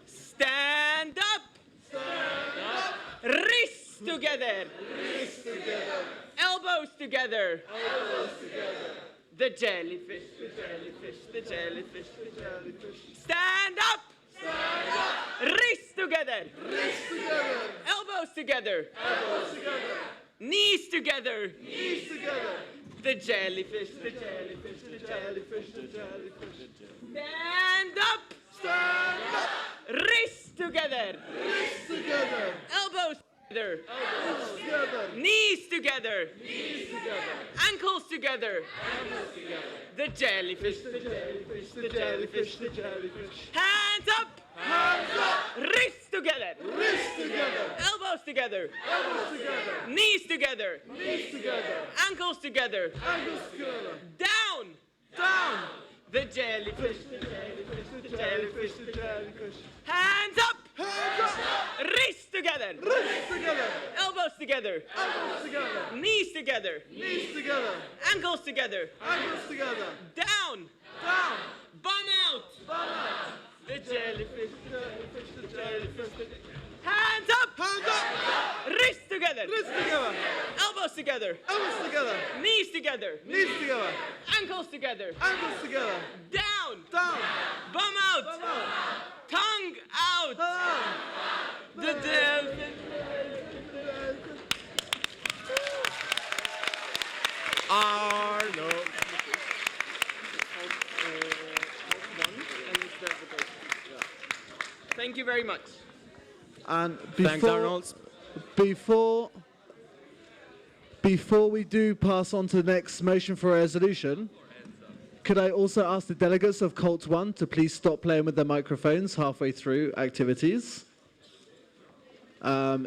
Stand up. Stand up. Race together. Race together. Elbows together. Elbows together. The jellyfish, the jellyfish, the jellyfish, the jellyfish. Stand up. Stand up. Race together. Race together. Elbows together. Elbows together. Knees together. Knees together. The jellyfish, the jellyfish, the jellyfish, the jellyfish. Stand up. Stand up. Race together. Race together. Elbows together. Elbows together. Knees together. Knees together. Ankles together. Ankles together. The jellyfish, the jellyfish, the jellyfish, the jellyfish. Hands up. Hands up. Wrists together. Wrists together. Elbows together. Elbows together. Knees together. Knees together. Ankles together. Ankles together. Down. Down. The jellyfish, the jellyfish, the jellyfish, the jellyfish. Hands up. Hands up. Wrists together. Wrists together. Elbows together. Elbows together. Knees together. Knees together. Ankles together. Ankles together. Down. Down. Bum out. Bum out. The jellyfish, the jellyfish, the jellyfish, the jellyfish. Hands up! Hands up! Wrists together! Wrists together! Elbows together! Elbows together! Knees together! Knees together! Ankles together! Ankles together! Down! Down! Bum out! Bum out! Tongue out! The jellyfish! Arnold! Thank you very much. And Thanks, Arnold. Before we do pass on to the next motion for a resolution, could I also ask the delegates of Cult 1 to please stop playing with their microphones halfway through activities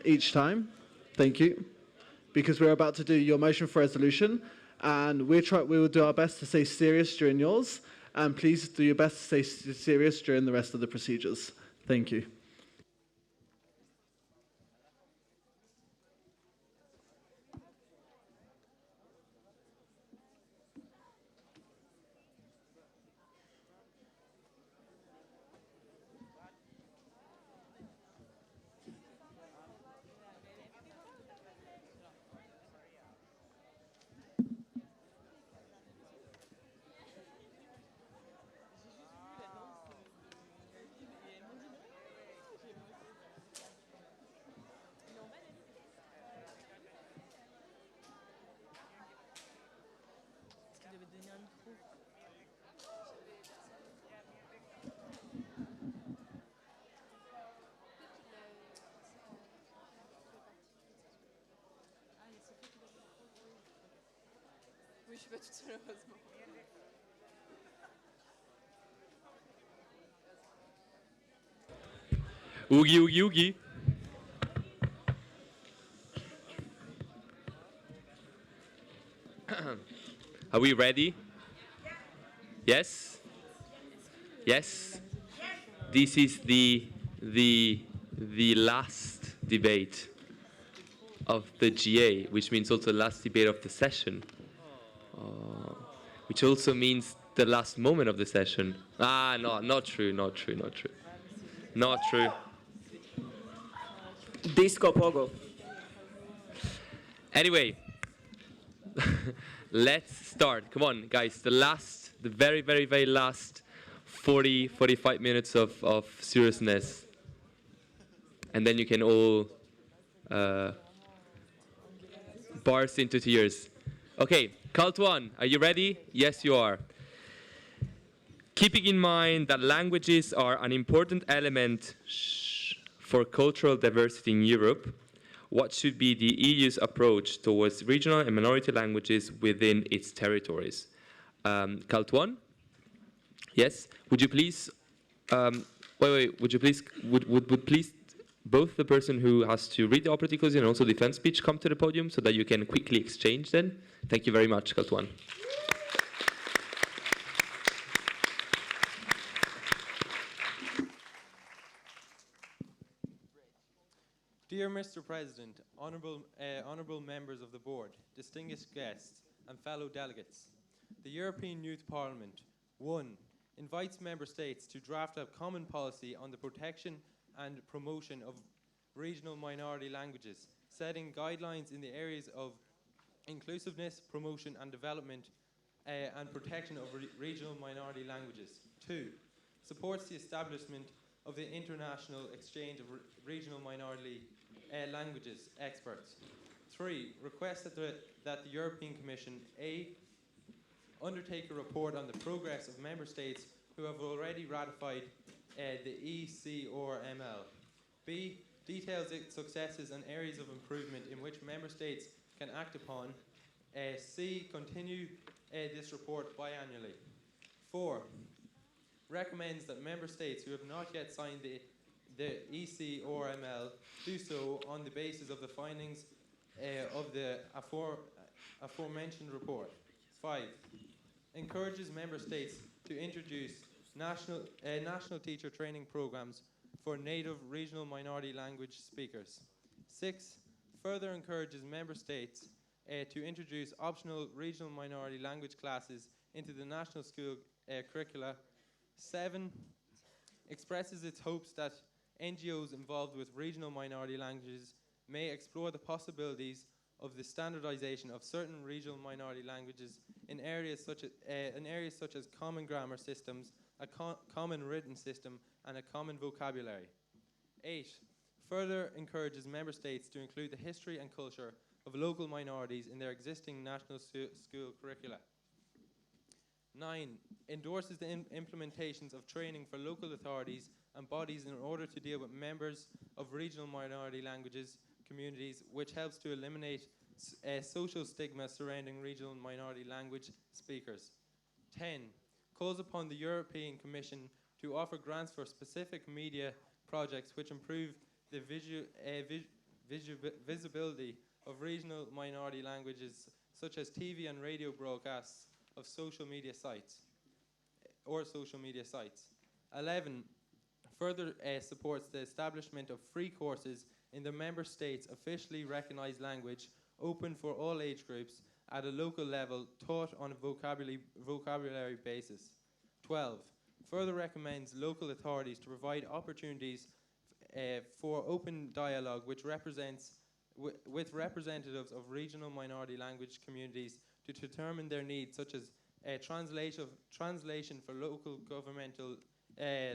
each time? Thank you. Because we're about to do your motion for resolution, and we will do our best to stay serious during yours, and please do your best to stay serious during the rest of the procedures. Thank you. cheveux tout heureusement. Oogie, oogie, oogie. Are we ready? Yes? Yes? This is the last debate of the GA, which means also the last debate of the session. Which also means the last moment of the session. Ah, no, not true, not true, not true. Not true. Disco Pogo. Anyway, let's start. Come on, guys. The very, very, very last 45 minutes of seriousness. And then you can all burst into tears. Okay, cult one. Are you ready? Yes, you are. Keeping in mind that languages are an important element for cultural diversity in Europe, what should be the EU's approach towards regional and minority languages within its territories? Cult one? Yes. Would you please? Wait. Would you please? Would please both the person who has to read the operative clause and also defense speech come to the podium so that you can quickly exchange then? Thank you very much, Cult one. Dear Mr. President, honourable members of the board, distinguished guests, and fellow delegates, the European Youth Parliament, 1. Invites member states to draft a common policy on the protection and promotion of regional minority languages, setting guidelines in the areas of inclusiveness, promotion and development, and protection of regional minority languages. 2. Supports the establishment of the international exchange of regional minority languages experts. 3. Requests that the European Commission A. undertake a report on the progress of member states who have already ratified the ECRML. B. Details its successes and areas of improvement in which member states can act upon. C. Continue this report biannually. 4. Recommends that member states who have not yet signed the ECRML do so on the basis of the findings of the aforementioned report. 5. Encourages member states to introduce national teacher training programs for native regional minority language speakers. 6. Further encourages member states to introduce optional regional minority language classes into the national school curricula. 7. Expresses its hopes that NGOs involved with regional minority languages may explore the possibilities of the standardization of certain regional minority languages in areas such as common grammar systems, a common written system, and a common vocabulary. 8. Further encourages member states to include the history and culture of local minorities in their existing national school curricula. 9. Endorses the implementations of training for local authorities and bodies in order to deal with members of regional minority languages communities, which helps to eliminate social stigma surrounding regional minority language speakers. 10. Calls upon the European Commission to offer grants for specific media projects which improve the visibility of regional minority languages, such as TV and radio broadcasts of social media sites. 11. Further supports the establishment of free courses in the member states' officially recognized language, open for all age groups at a local level, taught on a vocabulary basis. 12. Further recommends local authorities to provide opportunities for open dialogue with representatives of regional minority language communities to determine their needs, such as translation for local governmental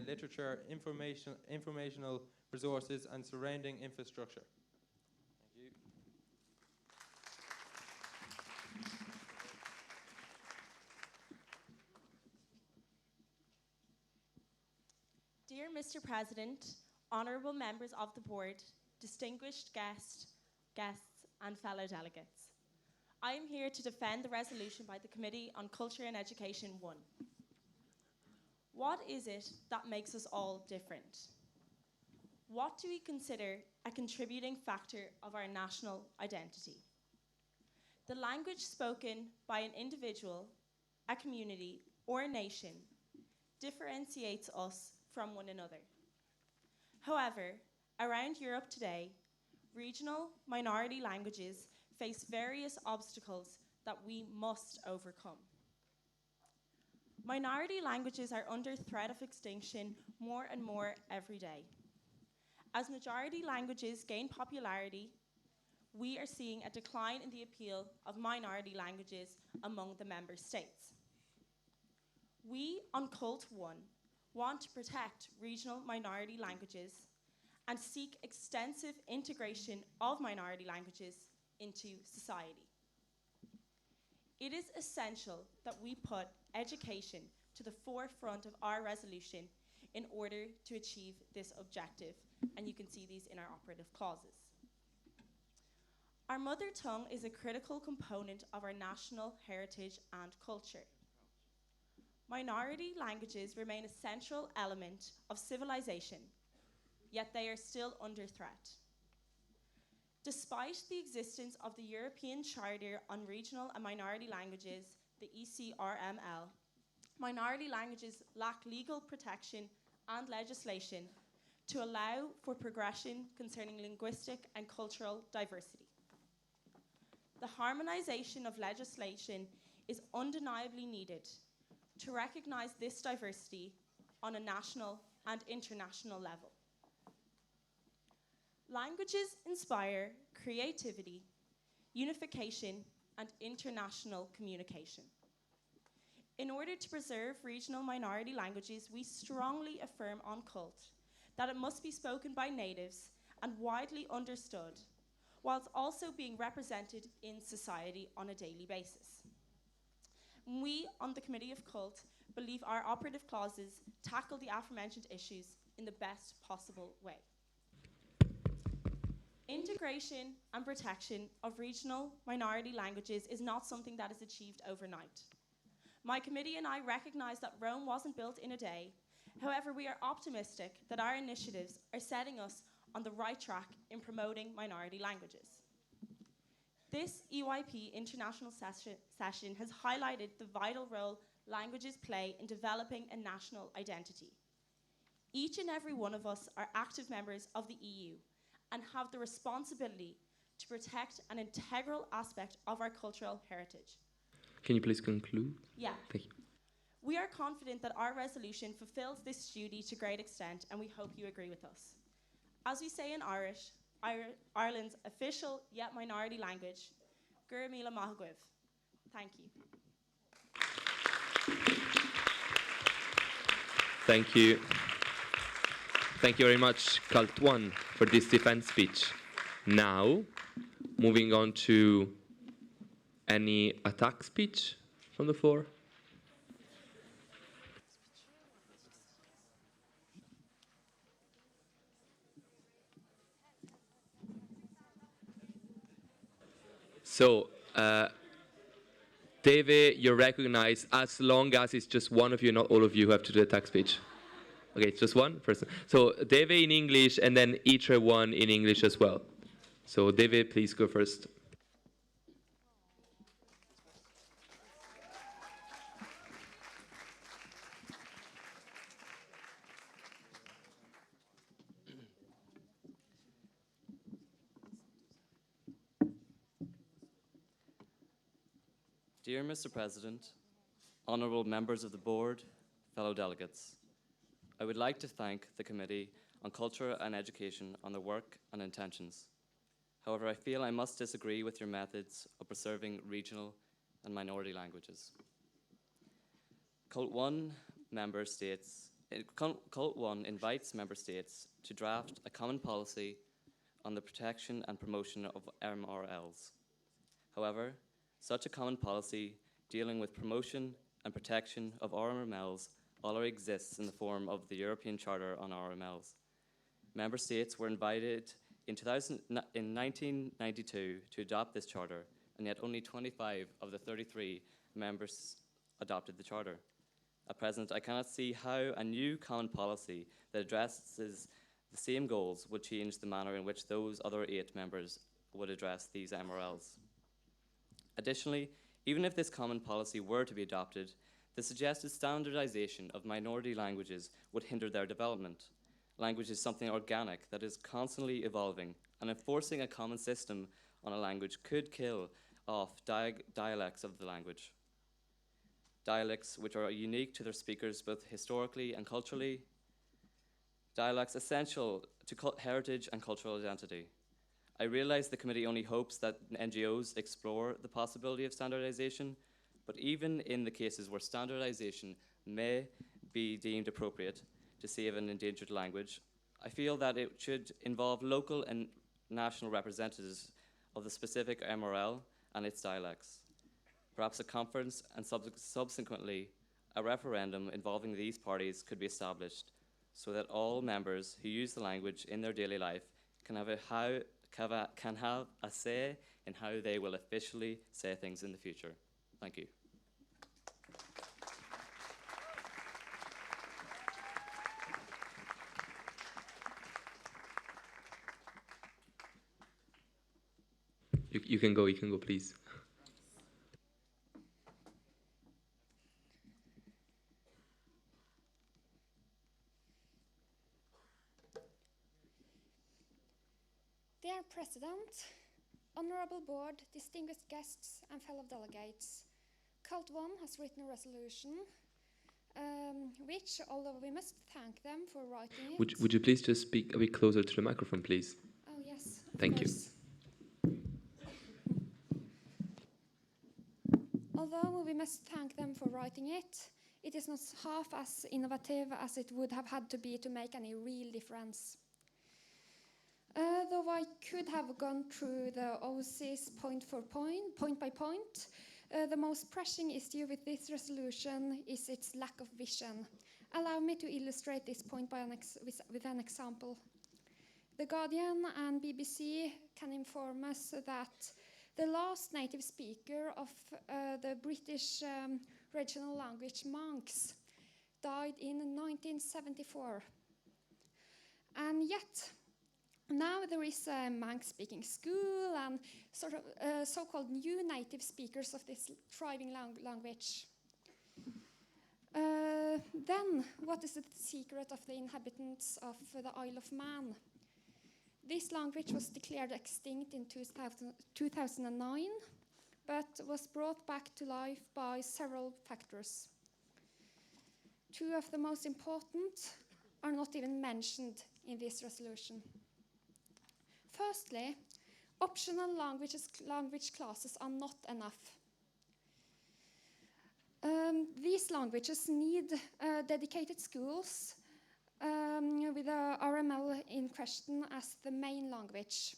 literature, informational resources, and surrounding infrastructure. Thank you. Dear Mr. President, honourable members of the board, distinguished guests, and fellow delegates. I am here to defend the resolution by the Committee on Culture and Education 1. What is it that makes us all different? What do we consider a contributing factor of our national identity? The language spoken by an individual, a community, or a nation differentiates us from one another. However, around Europe today, regional minority languages face various obstacles that we must overcome. Minority languages are under threat of extinction more and more every day. As majority languages gain popularity, we are seeing a decline in the appeal of minority languages among the member states. We on Cult 1 want to protect regional minority languages and seek extensive integration of minority languages into society. It is essential that we put education to the forefront of our resolution in order to achieve this objective, and you can see these in our operative clauses. Our mother tongue is a critical component of our national heritage and culture. Minority languages remain a central element of civilization, yet they are still under threat. Despite the existence of the European Charter on Regional and Minority Languages, the ECRML, minority languages lack legal protection and legislation to allow for progression concerning linguistic and cultural diversity. The harmonization of legislation is undeniably needed to recognize this diversity on a national and international level. Languages inspire creativity, unification, and international communication. In order to preserve regional minority languages, we strongly affirm on Cult that it must be spoken by natives and widely understood, whilst also being represented in society on a daily basis. We, on the Committee of Cult, believe our operative clauses tackle the aforementioned issues in the best possible way. Integration and protection of regional minority languages is not something that is achieved overnight. My committee and I recognize that Rome wasn't built in a day. However, we are optimistic that our initiatives are setting us on the right track in promoting minority languages. This EYP International session has highlighted the vital role languages play in developing a national identity. Each and every one of us are active members of the EU and have the responsibility to protect an integral aspect of our cultural heritage. Can you please conclude? Yeah. Thank you. We are confident that our resolution fulfills this duty to great extent, and we hope you agree with us. As we say in Irish, Ireland's official yet minority language, Gur Míle Maith. Thank you. Thank you. Thank you very much, Cult 1, for this defense speech. Now, moving on to any attack speech from the floor. So, David, you're recognized as long as it's just one of you, not all of you, who have to do the attack speech. Okay, it's just one person. So David in English, and then Itra one in English as well. So David, please go first. Dear Mr. President, honourable members of the board, fellow delegates, I would like to thank the Committee on Culture and Education on their work and intentions. However, I feel I must disagree with your methods of preserving regional and minority languages. Cult 1 invites member states to draft a common policy on the protection and promotion of MRLs. However, such a common policy dealing with promotion and protection of RMLs already exists in the form of the European Charter on RMLs. Member states were invited in 1992 to adopt this charter, and yet only 25 of the 33 members adopted the Charter. At present, I cannot see how a new common policy that addresses the same goals would change the manner in which those other 8 members would address these MRLs. Additionally, even if this common policy were to be adopted, the suggested standardization of minority languages would hinder their development. Language is something organic that is constantly evolving, and enforcing a common system on a language could kill off dialects of the language. Dialects which are unique to their speakers both historically and culturally. Dialects essential to heritage and cultural identity. I realize the committee only hopes that NGOs explore the possibility of standardization, but even in the cases where standardization may be deemed appropriate to save an endangered language, I feel that it should involve local and national representatives of the specific MRL and its dialects. Perhaps a conference and subsequently a referendum involving these parties could be established so that all members who use the language in their daily life can have a say in how they will officially say things in the future. Thank you. You can go, please. Dear President, Honorable Board, distinguished guests and fellow delegates, Cult 1 has written a resolution which, although we must thank them for writing it... Would you please just speak a bit closer to the microphone, please? Oh, yes. Thank you. Although we must thank them for writing it, it is not half as innovative as it would have had to be to make any real difference. Though I could have gone through the OCs point by point, the most pressing issue with this resolution is its lack of vision. Allow me to illustrate this point by with an example. The Guardian and BBC can inform us that the last native speaker of the British regional language Manx died in 1974. And yet, now there is a Manx-speaking school and sort of so-called new native speakers of this thriving language. Then, what is the secret of the inhabitants of the Isle of Man? This language was declared extinct in 2009, but was brought back to life by several factors. 2 of the most important are not even mentioned in this resolution. Firstly, optional language classes are not enough. These languages need dedicated schools with the RML in question as the main language.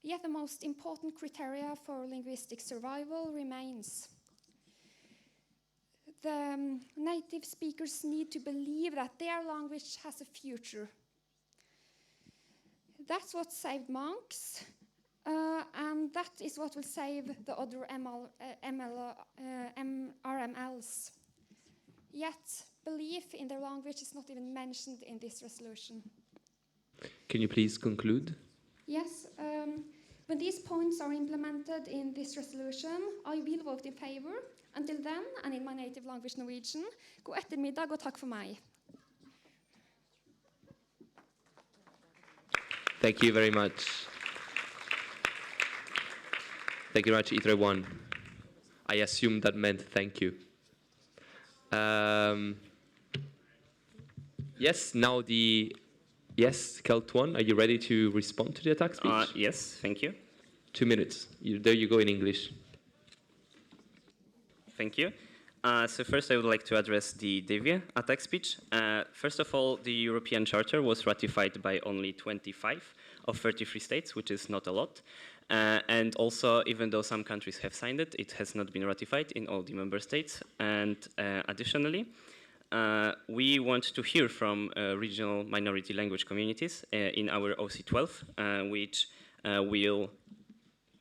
Yet the most important criteria for linguistic survival remains. The native speakers need to believe that their language has a future. That's what saved monks, and that is what will save the other RMLs. Yet, belief in their language is not even mentioned in this resolution. Can you please conclude? Yes. When these points are implemented in this resolution, I will vote in favor. Until then, and in my native language Norwegian, god ettermiddag og takk for meg. Thank you very much. Thank you very much, ITRE 1. I assume that meant thank you. Yes, now yes, Cult 1, are you ready to respond to the attack speech? Yes, thank you. 2 minutes. There you go in English. Thank you. So first I would like to address the Devia attack speech. First of all, the European Charter was ratified by only 25 of 33 states, which is not a lot. And also, even though some countries have signed it, it has not been ratified in all the member states. And additionally, we want to hear from regional minority language communities in our OC12, which will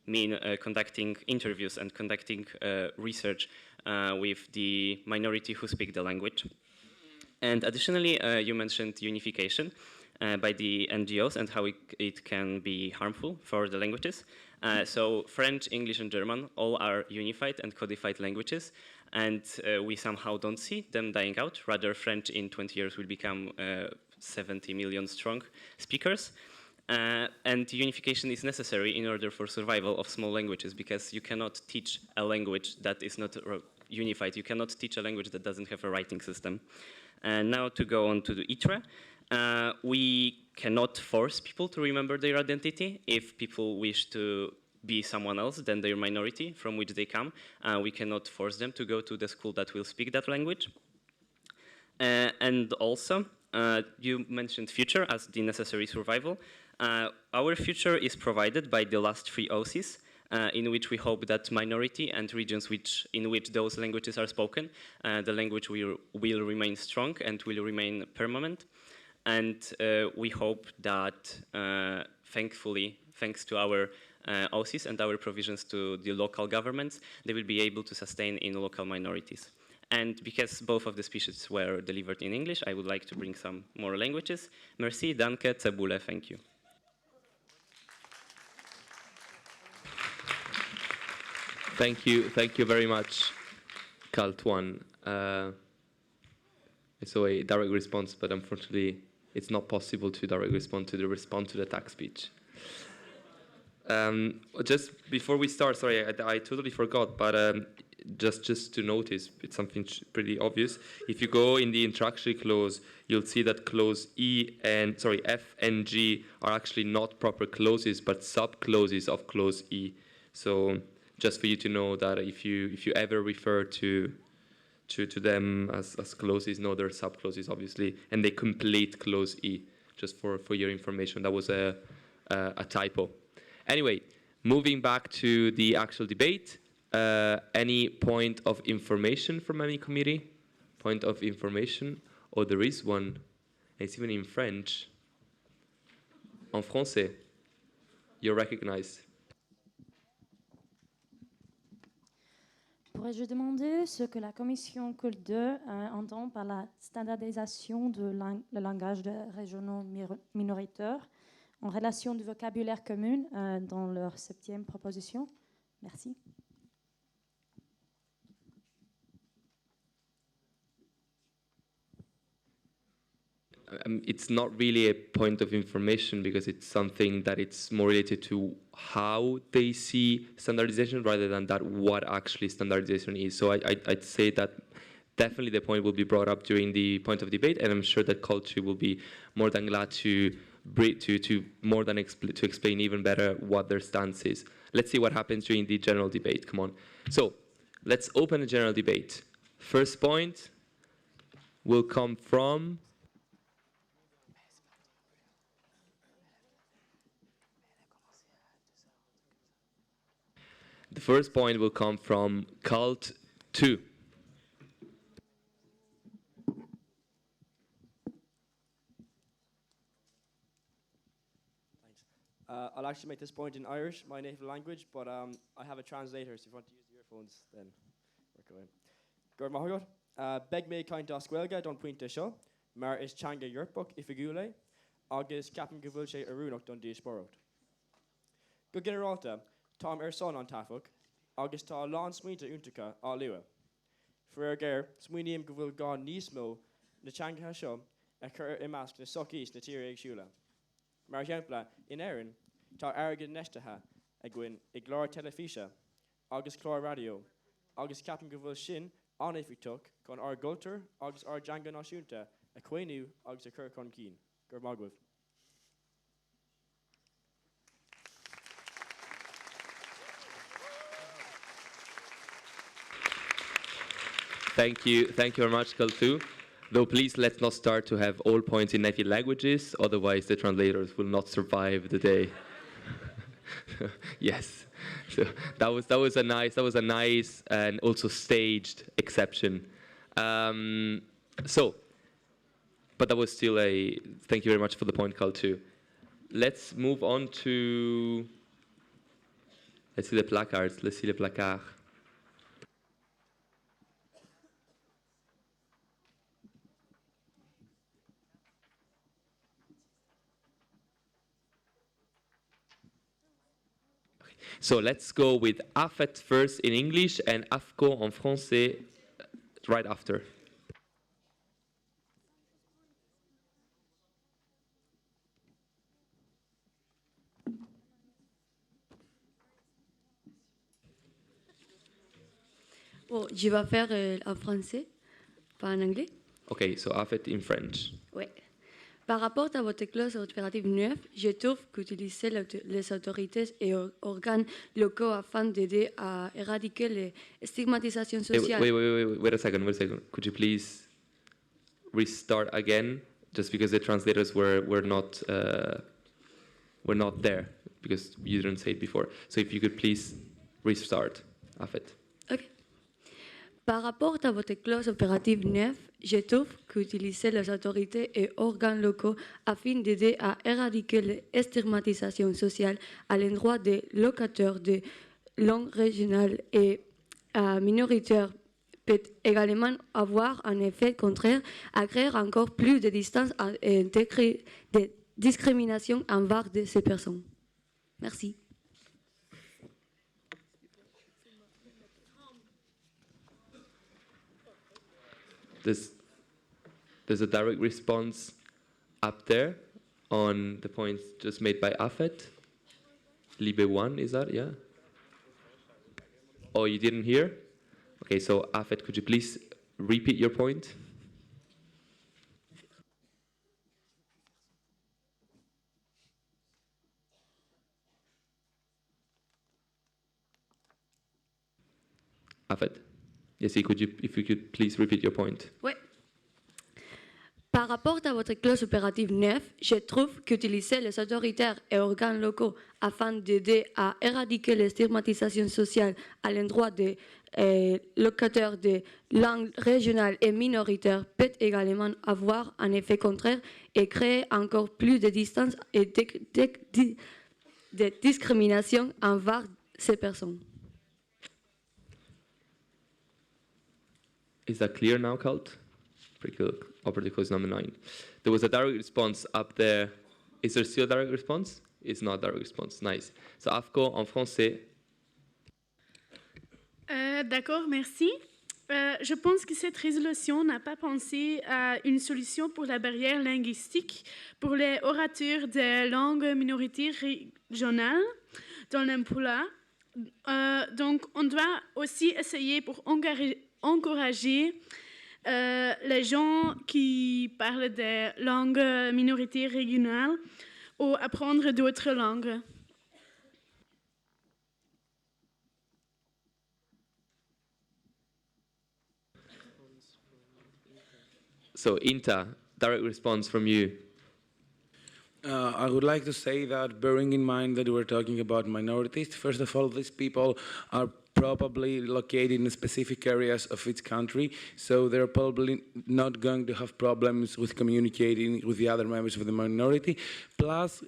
mean conducting interviews and conducting research with the minority who speak the language. And additionally, you mentioned unification by the NGOs and how it can be harmful for the languages. So French, English, and German all are unified and codified languages, and we somehow don't see them dying out. Rather, French in 20 years will become 70 million strong speakers. And unification is necessary in order for survival of small languages, because you cannot teach a language that is not unified. You cannot teach a language that doesn't have a writing system. And now to go on to the ITRE. We cannot force people to remember their identity. If people wish to be someone else than their minority from which they come, we cannot force them to go to the school that will speak that language. And also, you mentioned future as the necessary survival. Our future is provided by the last 3 OCs, in which we hope that minority and regions in which those languages are spoken, the language will remain strong and will remain permanent. And we hope that, thankfully, thanks to our OCs and our provisions to the local governments, they will be able to sustain in local minorities. And because both of the speeches were delivered in English, I would like to bring some more languages. Merci, danke, cebule, thank you. Thank you very much, Kaltuan. It's a direct response, but unfortunately, it's not possible to directly respond to the tag speech. Just before we start, sorry, I totally forgot, but just to notice, it's something pretty obvious. If you go in the introductory clause, you'll see that clause F and G are actually not proper clauses, but sub-clauses of clause E. So just for you to know that if you ever refer to them as clauses, no, they're sub-clauses, obviously, and they complete clause E, just for your information. That was a typo. Anyway, moving back to the actual debate, any point of information from any committee? Point of information? Oh, there is one. It's even in French. En français. You're recognized. Pourrais-je demander ce que la commission CULT 2 entend par la standardisation de le langage des régionaux minoritaires en relation du vocabulaire commun dans leur 7e proposition? Merci. It's not really a point of information because it's something that it's more related to how they see standardization rather than that what actually standardization is. So I'd say that definitely the point will be brought up during the point of debate, and I'm sure that culture will be more than glad to explain even better what their stance is. Let's see what happens during the general debate. Come on. So let's open a general debate. First point will come from the first point will come from Cult 2. I'll actually make this point in Irish, my native language, but I have a translator, so if you want to use the earphones, then work away. Gord Mahagot, beg me kind asquelga don puinte sho, mar is changa yurpok ifigule, agus capin gavulche arunok don disporot. Go generalta, Tom son on tafuk, agus ta lan smuinte untuka a liwa. For ger, smuinium gavul gan nismo, na changa hasho, a cur imask na sokis na tiri shula. Mar exempla, in Erin, ta arrogant nestaha, egwin, iglor telefisha, agus chlor radio, agus capin gavul shin, on if we took, con ar gulter, agus ar janga nashunta, a quenu, agus a cur con keen. Gur magwif. Thank you very much, Kaltu. Though please let's not start to have all points in native languages, otherwise the translators will not survive the day. Yes, so that was a nice and also staged exception. But that was still a thank you very much for the point, Kaltu. Let's move on to Let's see the placards. Let's see the placard. So let's go with AFET first in English and AFCO en français right after. Bon, je vais faire en français, pas en anglais. Okay, so AFET in French. Ouais. Par rapport à votre clause opérative 9, je trouve qu'utiliser les autorités et organes locaux afin d'aider à éradiquer les stigmatisations sociales. Wait a second. Could you please restart again? Just because the translators were not there because you didn't say it before. So if you could please restart, AFET. Okay. Par rapport à votre clause opérative 9, je trouve qu'utiliser les autorités et organes locaux afin d'aider à éradiquer les stigmatisations sociales à l'endroit des locataires de langues régionales et minoritaires peut également avoir un effet contraire à créer encore plus de distance et de discrimination envers ces personnes. Merci. There's a direct response up there on the points just made by AFET. Libe 1, is that? Yeah? Oh, you didn't hear? Okay, so AFET, could you please repeat your point? AFET? Yes, if you could please repeat your point. Oui. Par rapport à votre clause opérative 9, je trouve qu'utiliser les autoritaires et organes locaux afin d'aider à éradiquer les stigmatisations sociales à l'endroit des locataires de langues régionales et minoritaires peut également avoir un effet contraire et créer encore plus de distance et de discrimination envers ces personnes. Is that clear now, Cult? Pretty cool. Operative clause number 9. There was a direct response up there. Is there still a direct response? It's not a direct response. Nice. So AFCO en français. D'accord, merci. Je pense que cette résolution n'a pas pensé à une solution pour la barrière linguistique pour les orateurs des langues minoritaires régionales dans l'emploi. Donc, on doit aussi essayer pour encourager les gens qui parlent des langues minoritaires régionales ou apprendre d'autres langues. So Inta, direct response from you. I would like to say that, bearing in mind that we're talking about minorities, first of all, these people are probably located in specific areas of each country, so they're probably not going to have problems with communicating with the other members of the minority. Plus,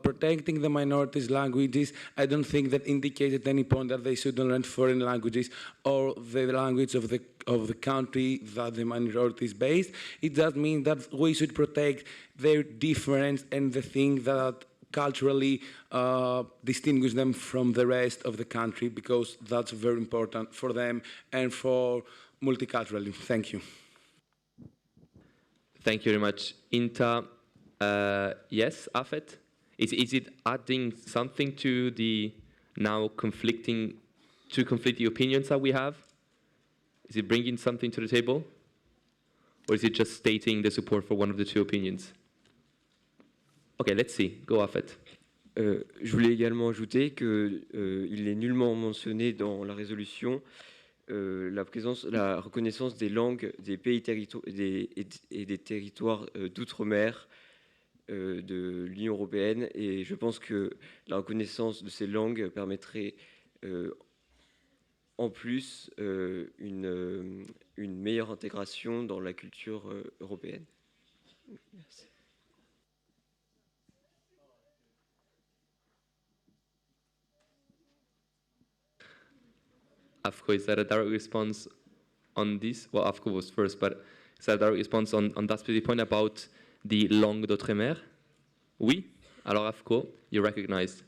protecting the minorities' languages, I don't think that indicates at any point that they shouldn't learn foreign languages or the language of the country that the minority is based. It does mean that we should protect their difference and the thing that culturally distinguish them from the rest of the country, because that's very important for them and for multiculturalism. Thank you. Thank you very much. Inta, yes, Afet? Is it adding something to the now conflicting opinions that we have? Is it bringing something to the table? Or is it just stating the support for one of the two opinions? Okay, let's see. Go, Afet. Je voulais également ajouter qu'il n'est nullement mentionné dans la résolution la reconnaissance des langues des pays et des territoires d'outre-mer de l'Union européenne, et je pense que la reconnaissance de ces langues permettrait en plus une meilleure intégration dans la culture européenne. Merci. AFCO, is that a direct response on this? Well, AFCO was first, but is that a direct response on that specific point about the langue d'outre-mer? Oui. Alors AFCO, you're recognized.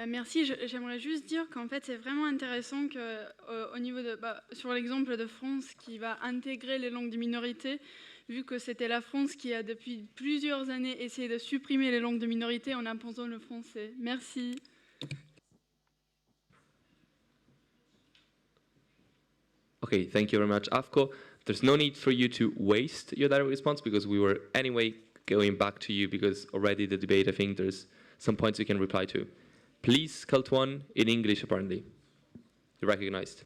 Merci. J'aimerais juste dire qu'en fait, c'est vraiment intéressant que, au niveau de, sur l'exemple de France qui va intégrer les langues des minorités, vu que c'était la France qui a depuis plusieurs années essayé de supprimer les langues de minorités en imposant le français. Merci. Okay, thank you very much, AFCO. There's no need for you to waste your direct response because we were anyway going back to you because already the debate, I think there's some points you can reply to. Please, Cult 1, in English apparently. You're recognized.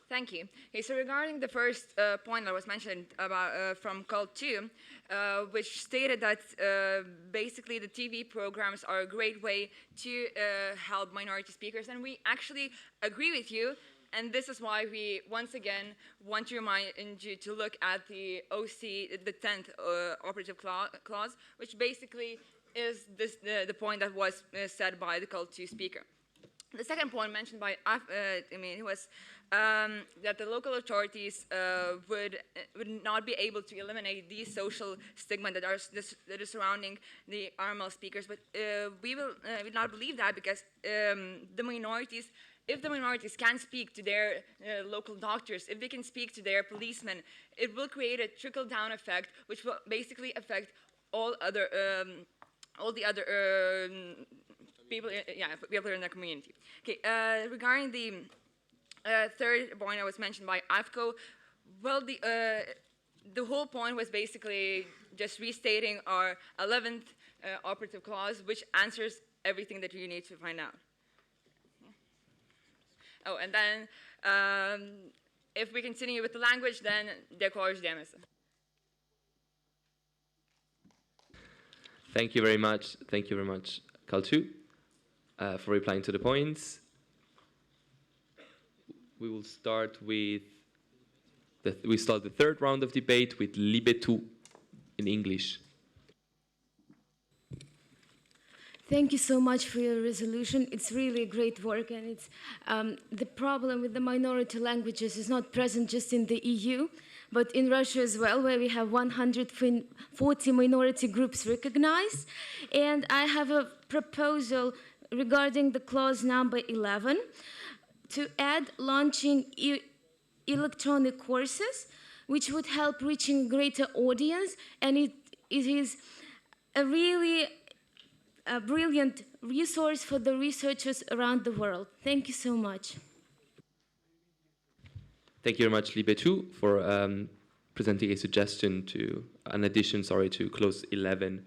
Thank you. Okay, so regarding the first point that was mentioned about from Cult 2, which stated that basically the TV programs are a great way to help minority speakers, and we actually agree with you. And this is why we, once again, want to remind you to look at the OC, the 10th operative clause, which basically is the point that was said by the Cult 2 speaker. The second point mentioned by was that the local authorities would not be able to eliminate the social stigma that is surrounding the RML speakers, but we will not believe that because the minorities. If the minorities can speak to their local doctors, if they can speak to their policemen, it will create a trickle-down effect, which will basically affect all the other people, people in the community. Okay, regarding the third point that was mentioned by AFCO, well, the whole point was basically just restating our 11th operative clause, which answers everything that you need to find out. Oh, and then if we continue with the language, then decourage them. Thank you very much. Thank you very much, Kaltu, for replying to the points. We will start with we start the third round of debate with Libe 2 in English. Thank you so much for your resolution. It's really great work, and it's the problem with the minority languages is not present just in the EU, but in Russia as well, where we have 140 minority groups recognized. And I have a proposal regarding the clause number 11 to add launching electronic courses, which would help reaching greater audience, and it is a really a brilliant resource for the researchers around the world. Thank you so much. Thank you very much, Libe 2, for presenting a suggestion to, an addition, to clause 11.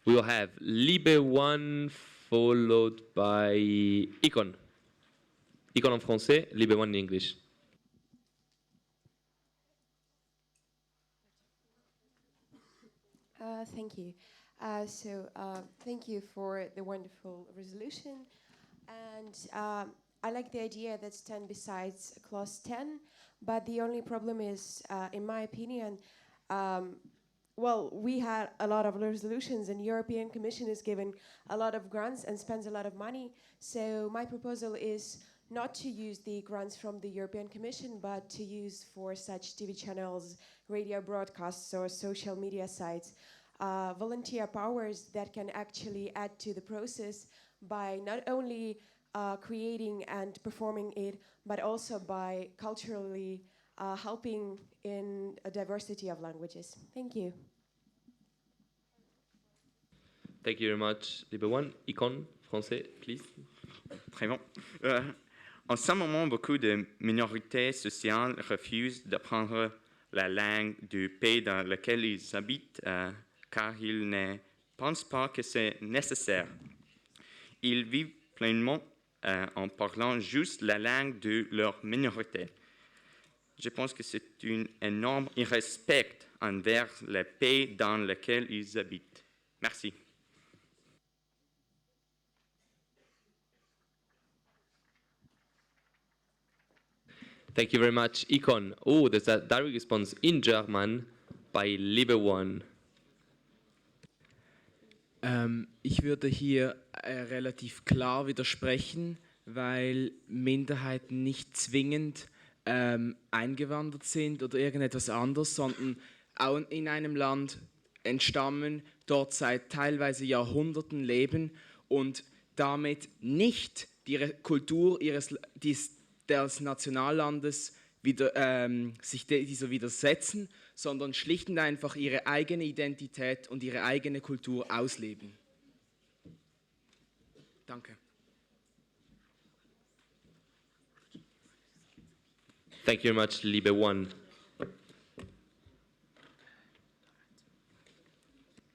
We will have Libe 1 followed by Icon. Icon en français, Libe 1 in English. Thank you. Thank you for the wonderful resolution. And I like the idea that stand besides clause 10, but the only problem is, in my opinion, we had a lot of resolutions and European Commission is given a lot of grants and spends a lot of money. So my proposal is not to use the grants from the European Commission, but to use for such TV channels, radio broadcasts, or social media sites, volunteer powers that can actually add to the process by not only creating and performing it, but also by culturally helping in a diversity of languages. Thank you. Thank you very much, Libe 1. Icon, français, please. Très bon. En ce moment, beaucoup de minorités sociales refusent d'apprendre la langue du pays dans lequel ils habitent car ils ne pensent pas que c'est nécessaire. Ils vivent pleinement en parlant juste la langue de leur minorité. Je pense que c'est un énorme irrespect envers le pays dans lequel ils habitent. Merci. Thank you very much, Icon. Oh, there's a direct response in German by Libe 1. Ich würde hier relativ klar widersprechen, weil Minderheiten nicht zwingend eingewandert sind oder irgendetwas anderes, sondern auch in einem Land entstammen, dort seit teilweise Jahrhunderten leben und damit nicht die Kultur des Nationallandes dieser widersetzen, sondern schlicht und einfach ihre eigene Identität und ihre eigene Kultur ausleben. Danke. Thank you very much, Liebe One.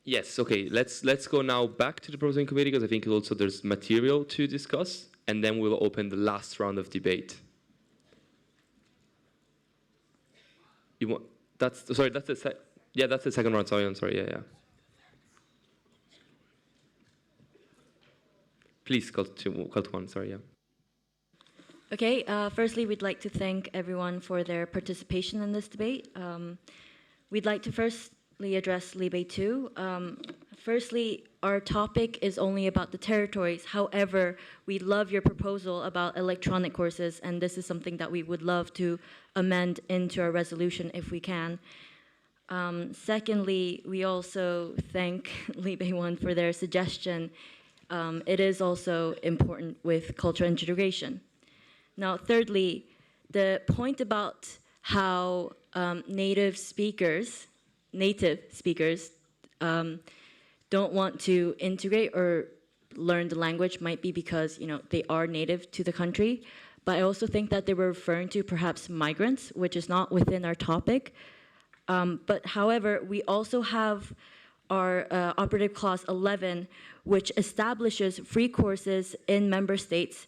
Yes, okay, let's go now back to the proposing committee because I think also there's material to discuss, and then we'll open the last round of debate. You want, that's the second round, sorry, I'm sorry, yeah. Please, cult one, sorry, yeah. Okay, firstly, we'd like to thank everyone for their participation in this debate. We'd like to firstly address Libe 2. Firstly, our topic is only about the territories. However, we love your proposal about electronic courses, and this is something that we would love to amend into our resolution if we can. Secondly, we also thank Libe 1 for their suggestion. It is also important with cultural integration. Now, thirdly, the point about how native speakers don't want to integrate or learn the language might be because they are native to the country. But I also think that they were referring to perhaps migrants, which is not within our topic. But however, we also have our operative clause 11, which establishes free courses in member states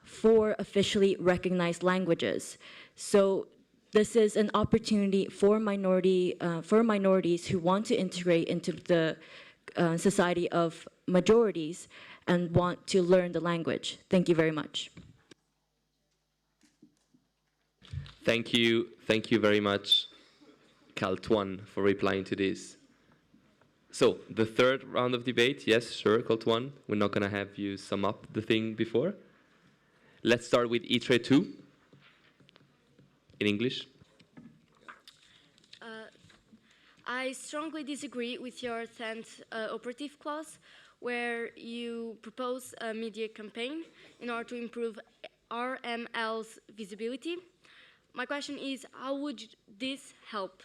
for officially recognized languages. So this is an opportunity for minorities who want to integrate into the society of majorities and want to learn the language. Thank you very much. Thank you very much, Cult One, for replying to this. So, the third round of debate, yes, sure, Cult One. We're not going to have you sum up the thing before. Let's start with ITRE 2, in English. I strongly disagree with your 10th operative clause, where you propose a media campaign in order to improve RML's visibility. My question is, how would this help?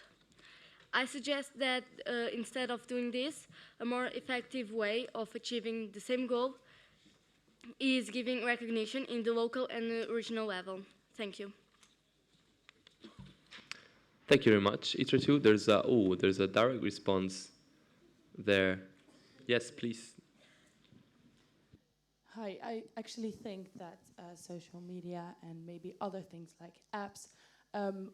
I suggest that instead of doing this, a more effective way of achieving the same goal is giving recognition in the local and the regional level. Thank you. Thank you very much. ITRE 2, there's a direct response there. Yes, please. Hi, I actually think that social media and maybe other things like apps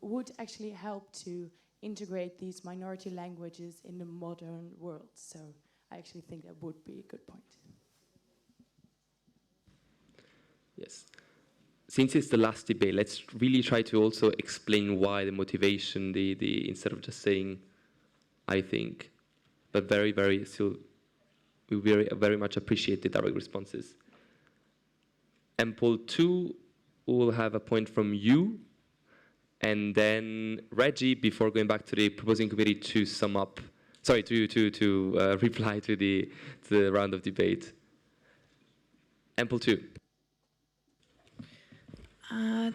would actually help to integrate these minority languages in the modern world. So I actually think that would be a good point. Yes. Since it's the last debate, let's really try to also explain why the motivation, instead of just saying, I think, but we very much appreciate the direct responses. And Paul 2 will have a point from you, and then Reggie, before going back to the proposing committee to sum up, to reply to the round of debate. And Paul 2.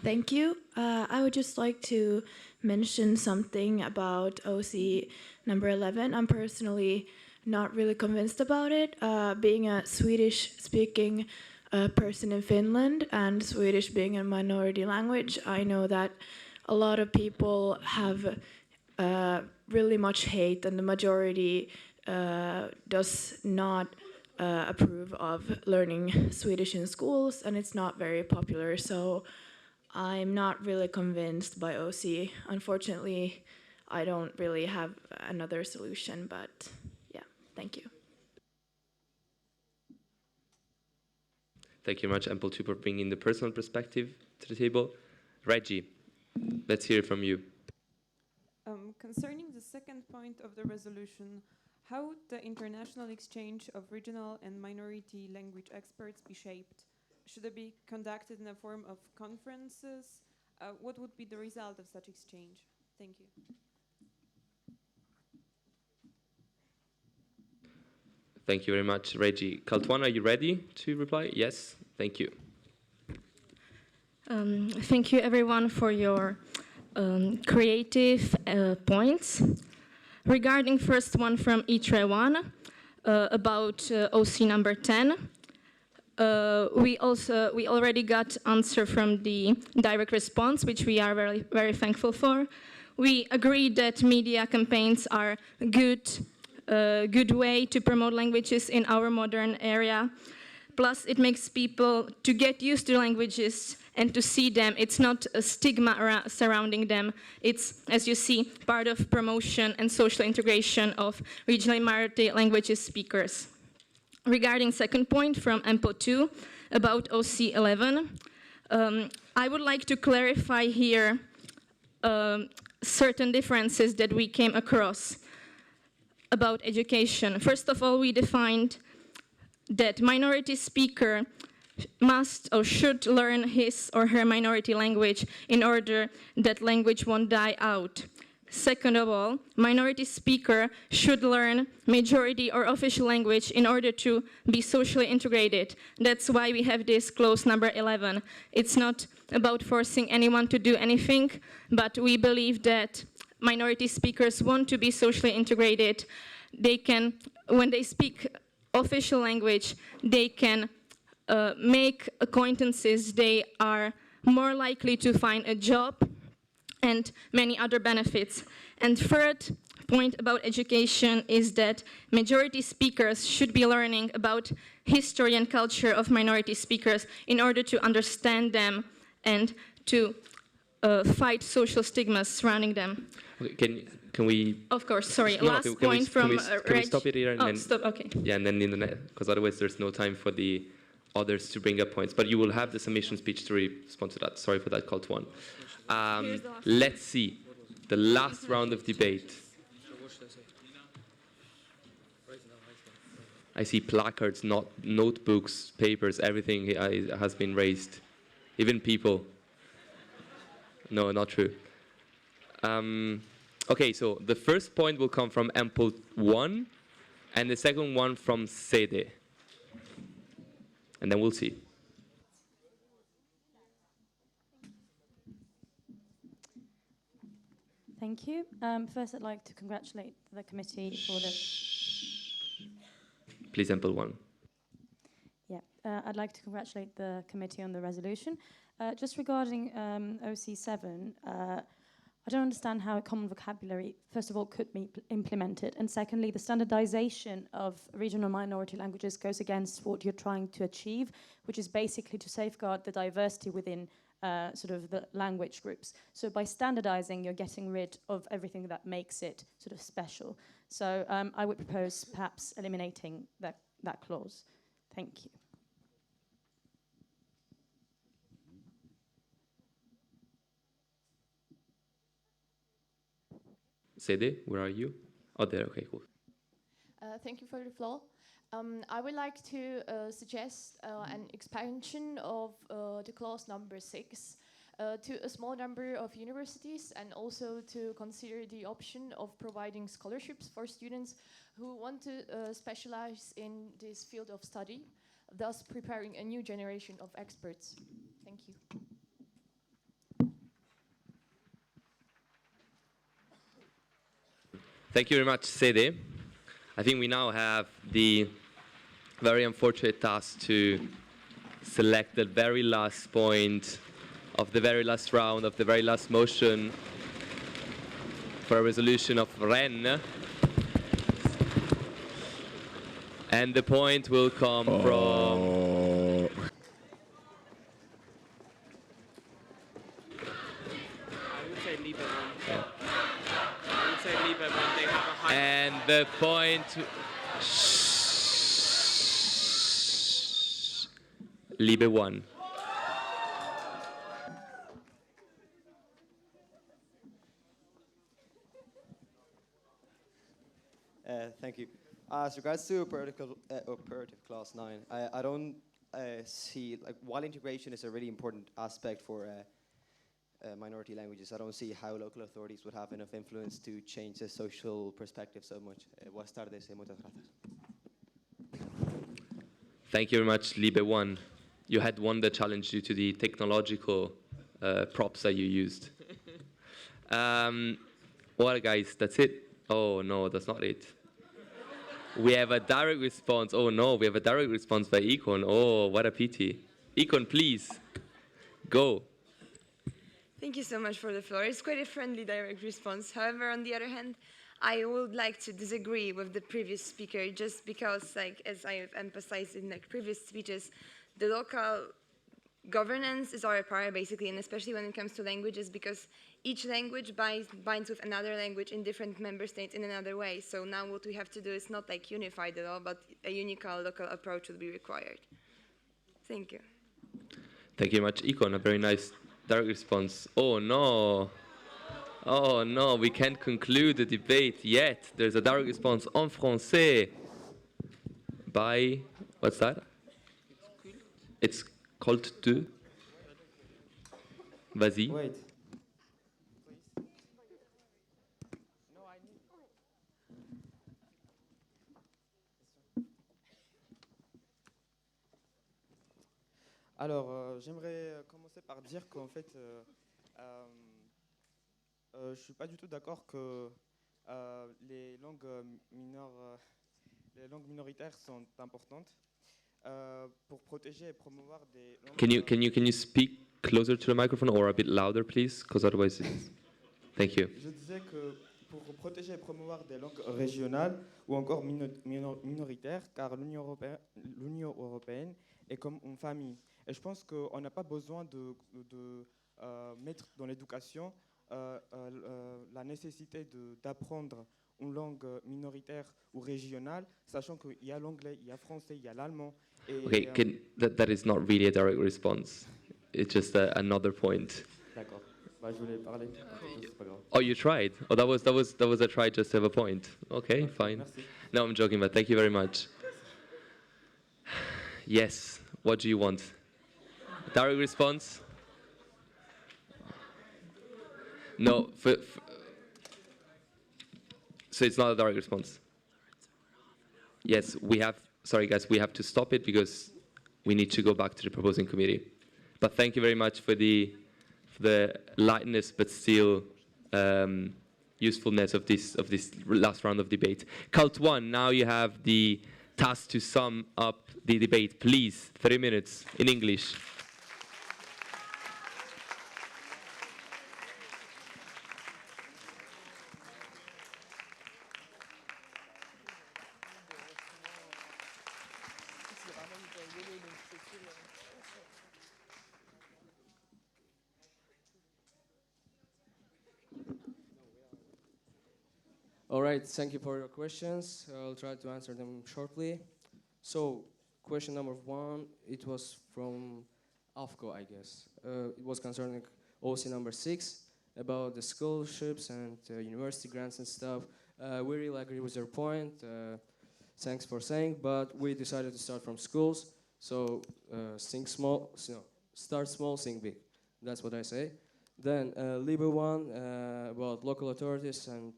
Thank you. I would just like to mention something about OC number 11. I'm personally not really convinced about it. Being a Swedish-speaking person in Finland and Swedish being a minority language, I know that a lot of people have really much hate, and the majority does not approve of learning Swedish in schools, and it's not very popular. So I'm not really convinced by OC. Unfortunately, I don't really have another solution, but yeah, thank you. Thank you very much, Ample 2, for bringing the personal perspective to the table. Reggie, let's hear from you. Concerning the second point of the resolution, how would the international exchange of regional and minority language experts be shaped? should it be conducted in a form of conferences? What would be the result of such exchange? Thank you. Thank you very much, Reggie. Kaltuan, are you ready to reply? Yes, thank you. Thank you, everyone, for your creative points. Regarding first one from ITRE1 about OC number 10, we already got answer from the direct response, which we are very, very thankful for. We agree that media campaigns are good way to promote languages in our modern area. Plus, it makes people to get used to languages and to see them. It's not a stigma surrounding them. It's, as you see, part of promotion and social integration of regional minority languages speakers. Regarding second point from MPO2 about OC11, I would like to clarify here certain differences that we came across about education. First of all, we defined that minority speaker must or should learn his or her minority language in order that language won't die out. Second of all, minority speaker should learn majority or official language in order to be socially integrated. That's why we have this clause number 11. It's not about forcing anyone to do anything, but we believe that minority speakers want to be socially integrated. They can, when they speak official language, they can make acquaintances, they are more likely to find a job, and many other benefits. And third point about education is that majority speakers should be learning about history and culture of minority speakers in order to understand them and to fight social stigmas surrounding them. Okay, can we? Of course, sorry. No, Last point from can we stop it here and then? Stop. Okay. Yeah, and then in the net, because otherwise there's no time for the others to bring up points. But you will have the submission speech to respond to that. Sorry for that, call to one. Let's see the last round of debate. I see placards, notebooks, papers, everything has been raised. Even people. No, not true. Okay, so the first point will come from MPO 1 and the second one from Sede. And then we'll see. Thank you. First, I'd like to congratulate the committee for the... Please, MPO 1. Yeah, I'd like to congratulate the committee on the resolution. Just regarding OC7, I don't understand how a common vocabulary, first of all, could be implemented. And secondly, the standardization of regional minority languages goes against what you're trying to achieve, which is basically to safeguard the diversity within sort of the language groups. So by standardizing, you're getting rid of everything that makes it sort of special. So I would propose perhaps eliminating that clause. Thank you. Sede, where are you? Oh, there, okay, cool. Thank you for the floor. I would like to suggest an expansion of the clause number 6 to a small number of universities, and also to consider the option of providing scholarships for students who want to specialize in this field of study, thus preparing a new generation of experts. Thank you. Thank you very much, Sede. I think we now have the very unfortunate task to select the very last point of the very last round, of the very last motion for a resolution of Rennes. And the point will come from... And the point... Liebe 1. Thank you. As regards to operative clause 9, see, like, while integration is a really important aspect for minority languages, I don't see how local authorities would have enough influence to change the social perspective so much. Buenas tardes, muchas gracias. Thank you very much, Libe 1. You had won the challenge due to the technological props that you used. Well, guys, that's it. Oh, no, that's not it. We have a direct response. Oh, no, we have a direct response by Econ. Oh, what a pity. Econ, please, go. Thank you so much for the floor. It's quite a friendly direct response. However, on the other hand, I would like to disagree with the previous speaker just because, like, as I have emphasized in like previous speeches, the local governance is our power basically, and especially when it comes to languages, because each language binds with another language in different member states in another way. So now what we have to do is not like unified at all, but a unique local approach will be required. Thank you. Thank you very much, Econ. A very nice direct response. Oh, no. Oh, no, we can't conclude the debate yet. There's a direct response en français by, what's that? It's called to. Vas-y. Wait. Alors, j'aimerais commencer par dire qu'en fait, je ne suis pas du tout d'accord que les langues les langues minoritaires sont importantes pour protéger et promouvoir des langues. Can you speak closer to the microphone or a bit louder, please? Because otherwise it's... Thank you. Je disais que pour protéger et promouvoir des langues régionales ou encore minoritaires, car l'Union européenne est comme une famille. Et je pense qu'on n'a pas besoin de mettre dans l'éducation la nécessité d'apprendre une langue minoritaire ou régionale, sachant qu'il y a l'anglais, il y a le français, il y a l'allemand. Okay, that is not really a direct response. It's just another point. D'accord. Bah, je voulais parler. C'est pas grave. Oh, you tried? Oh, that was a try just to have a point. Okay, fine. Merci. No, I'm joking, but thank you very much. Yes, what do you want? Direct response? No, so it's not a direct response. Yes, we have, sorry guys, we have to stop it because we need to go back to the proposing committee. But thank you very much for the lightness, but still usefulness of this last round of debate. Cult 1, now you have the task to sum up the debate. Please, 3 minutes in English. All right, thank you for your questions. I'll try to answer them shortly. So, question number 1, it was from AFCO, I guess. It was concerning OC number 6 about the scholarships and university grants and stuff. We really agree with your point. Thanks for saying, but we decided to start from schools. So, think small, start small, think big. That's what I say. Then, Libre 1 about local authorities and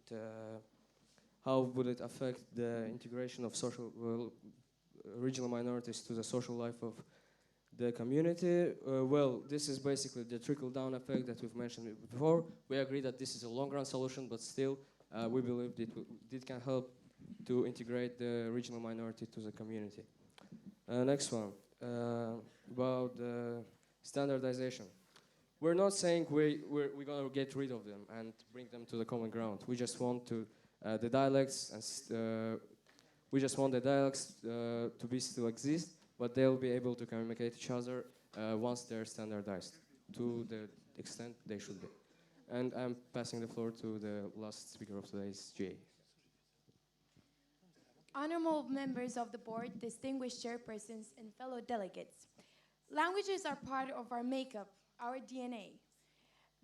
how would it affect the integration of regional minorities to the social life of the community? Well, this is basically the trickle-down effect that we've mentioned before. We agree that this is a long-run solution, but still, we believe it can help to integrate the regional minority to the community. Next one, about standardization. We're not saying we're going to get rid of them and bring them to the common ground. We just want to the dialects and we just want the dialects to be still exist, but they'll be able to communicate each other once they're standardized to the extent they should be. And I'm passing the floor to the last speaker of today's GA. Honorable members of the board, distinguished chairpersons, and fellow delegates. Languages are part of our makeup, our DNA.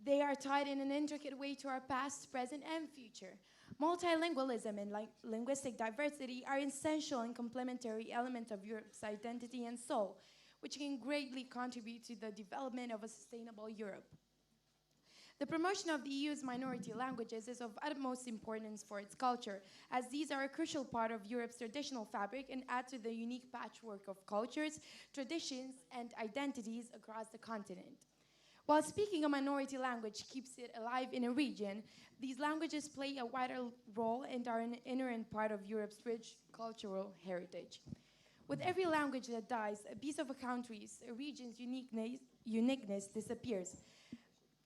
They are tied in an intricate way to our past, present, and future. Multilingualism and linguistic diversity are essential and complementary elements of Europe's identity and soul. which can greatly contribute to the development of a sustainable Europe. The promotion of the EU's minority languages is of utmost importance for its culture, as these are a crucial part of Europe's traditional fabric and add to the unique patchwork of cultures, traditions, and identities across the continent. While speaking a minority language keeps it alive in a region, these languages play a vital role and are an inherent part of Europe's rich cultural heritage. With every language that dies, a piece of a country's, a region's uniqueness disappears,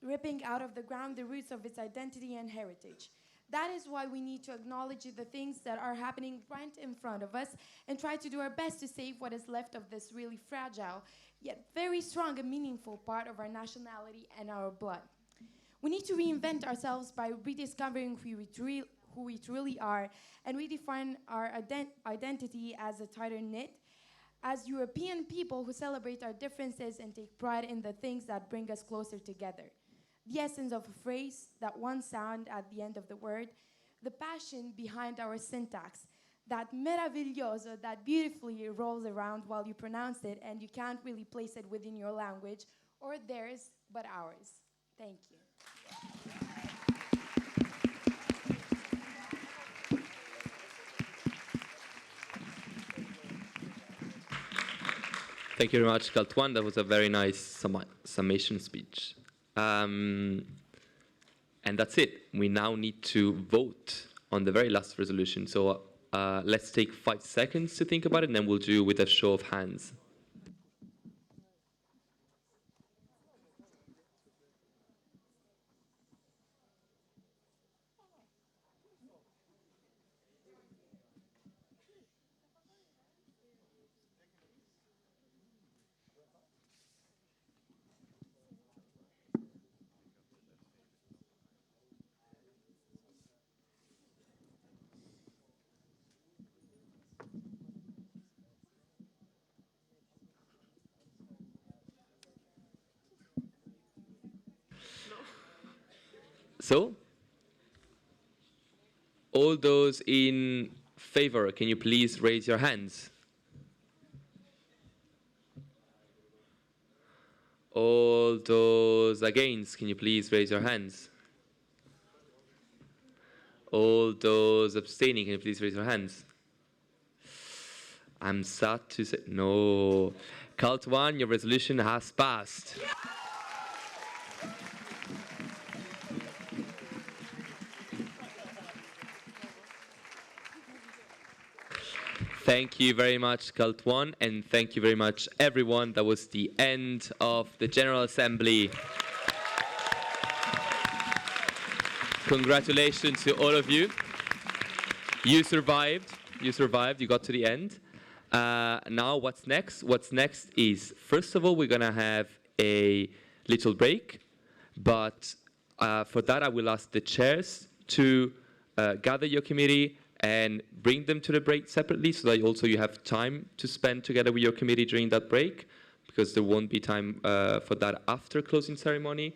ripping out of the ground the roots of its identity and heritage. That is why we need to acknowledge the things that are happening right in front of us and try to do our best to save what is left of this really fragile, yet very strong and meaningful part of our nationality and our blood. We need to reinvent ourselves by rediscovering who we truly are and redefine our identity as a tighter knit, as European people who celebrate our differences and take pride in the things that bring us closer together. The essence of a phrase, that one sound at the end of the word, the passion behind our syntax, that meraviglioso that beautifully rolls around while you pronounce it and you can't really place it within your language or theirs, but ours. Thank you. Thank you very much, Kaltuan. That was a very nice summation speech. And that's it. We now need to vote on the very last resolution. So let's take 5 seconds to think about it, and then we'll do with a show of hands. So, all those in favor, can you please raise your hands? All those against, can you please raise your hands? All those abstaining, can you please raise your hands? I'm sad to say, no. Cult 1, your resolution has passed. Thank you very much, Cult 1, and thank you very much, everyone. That was the end of the General Assembly. Congratulations to all of you. You survived. You survived. You got to the end. Now, what's next? What's next is, first of all, we're going to have a little break. But for that, I will ask the chairs to gather your committee and bring them to the break separately, so that also you have time to spend together with your committee during that break, because there won't be time for that after closing ceremony.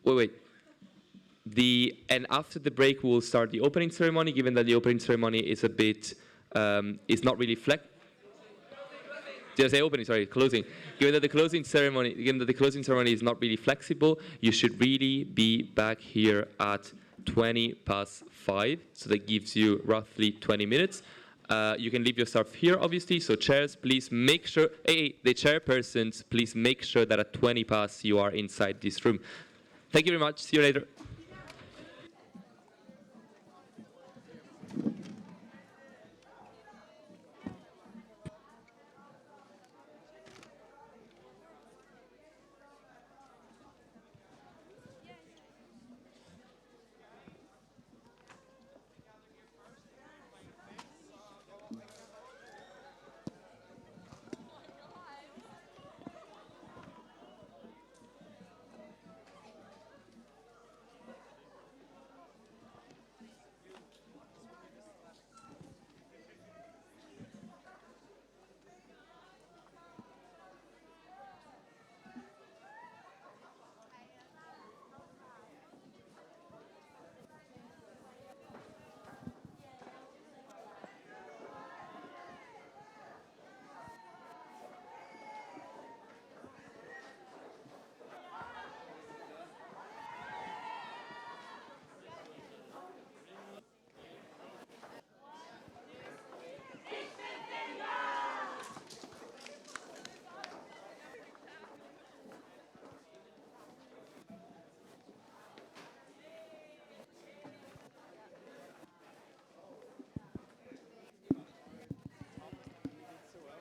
Wait. And after the break, we'll start the opening ceremony, given that the opening ceremony is a bit, is not really Did I say opening? Sorry, closing. Given that the closing ceremony is not really flexible, you should really be back here at 5:20, so that gives you roughly 20 minutes. You can leave your stuff here, obviously, so chairs, please make sure, the chairpersons, please make sure that at 5:20 you are inside this room. Thank you very much. See you later.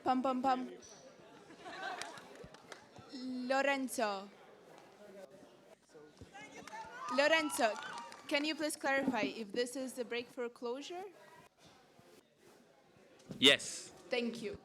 Pum pum pum. Lorenzo. Lorenzo, can you please clarify if this is a break for closure? Yes. Thank you.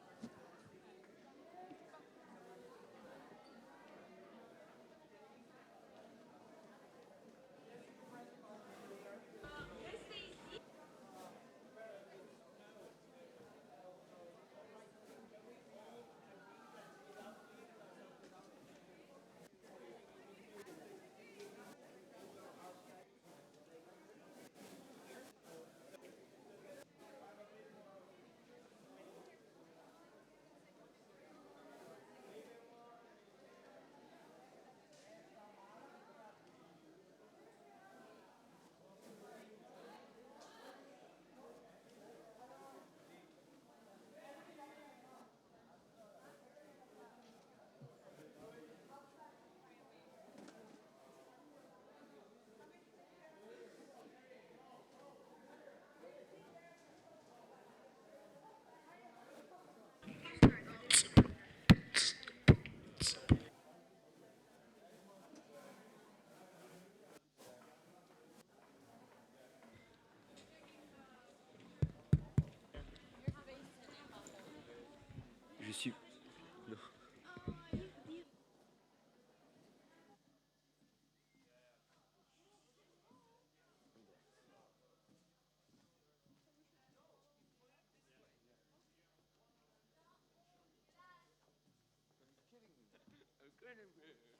Je suis... Non. I'm kidding.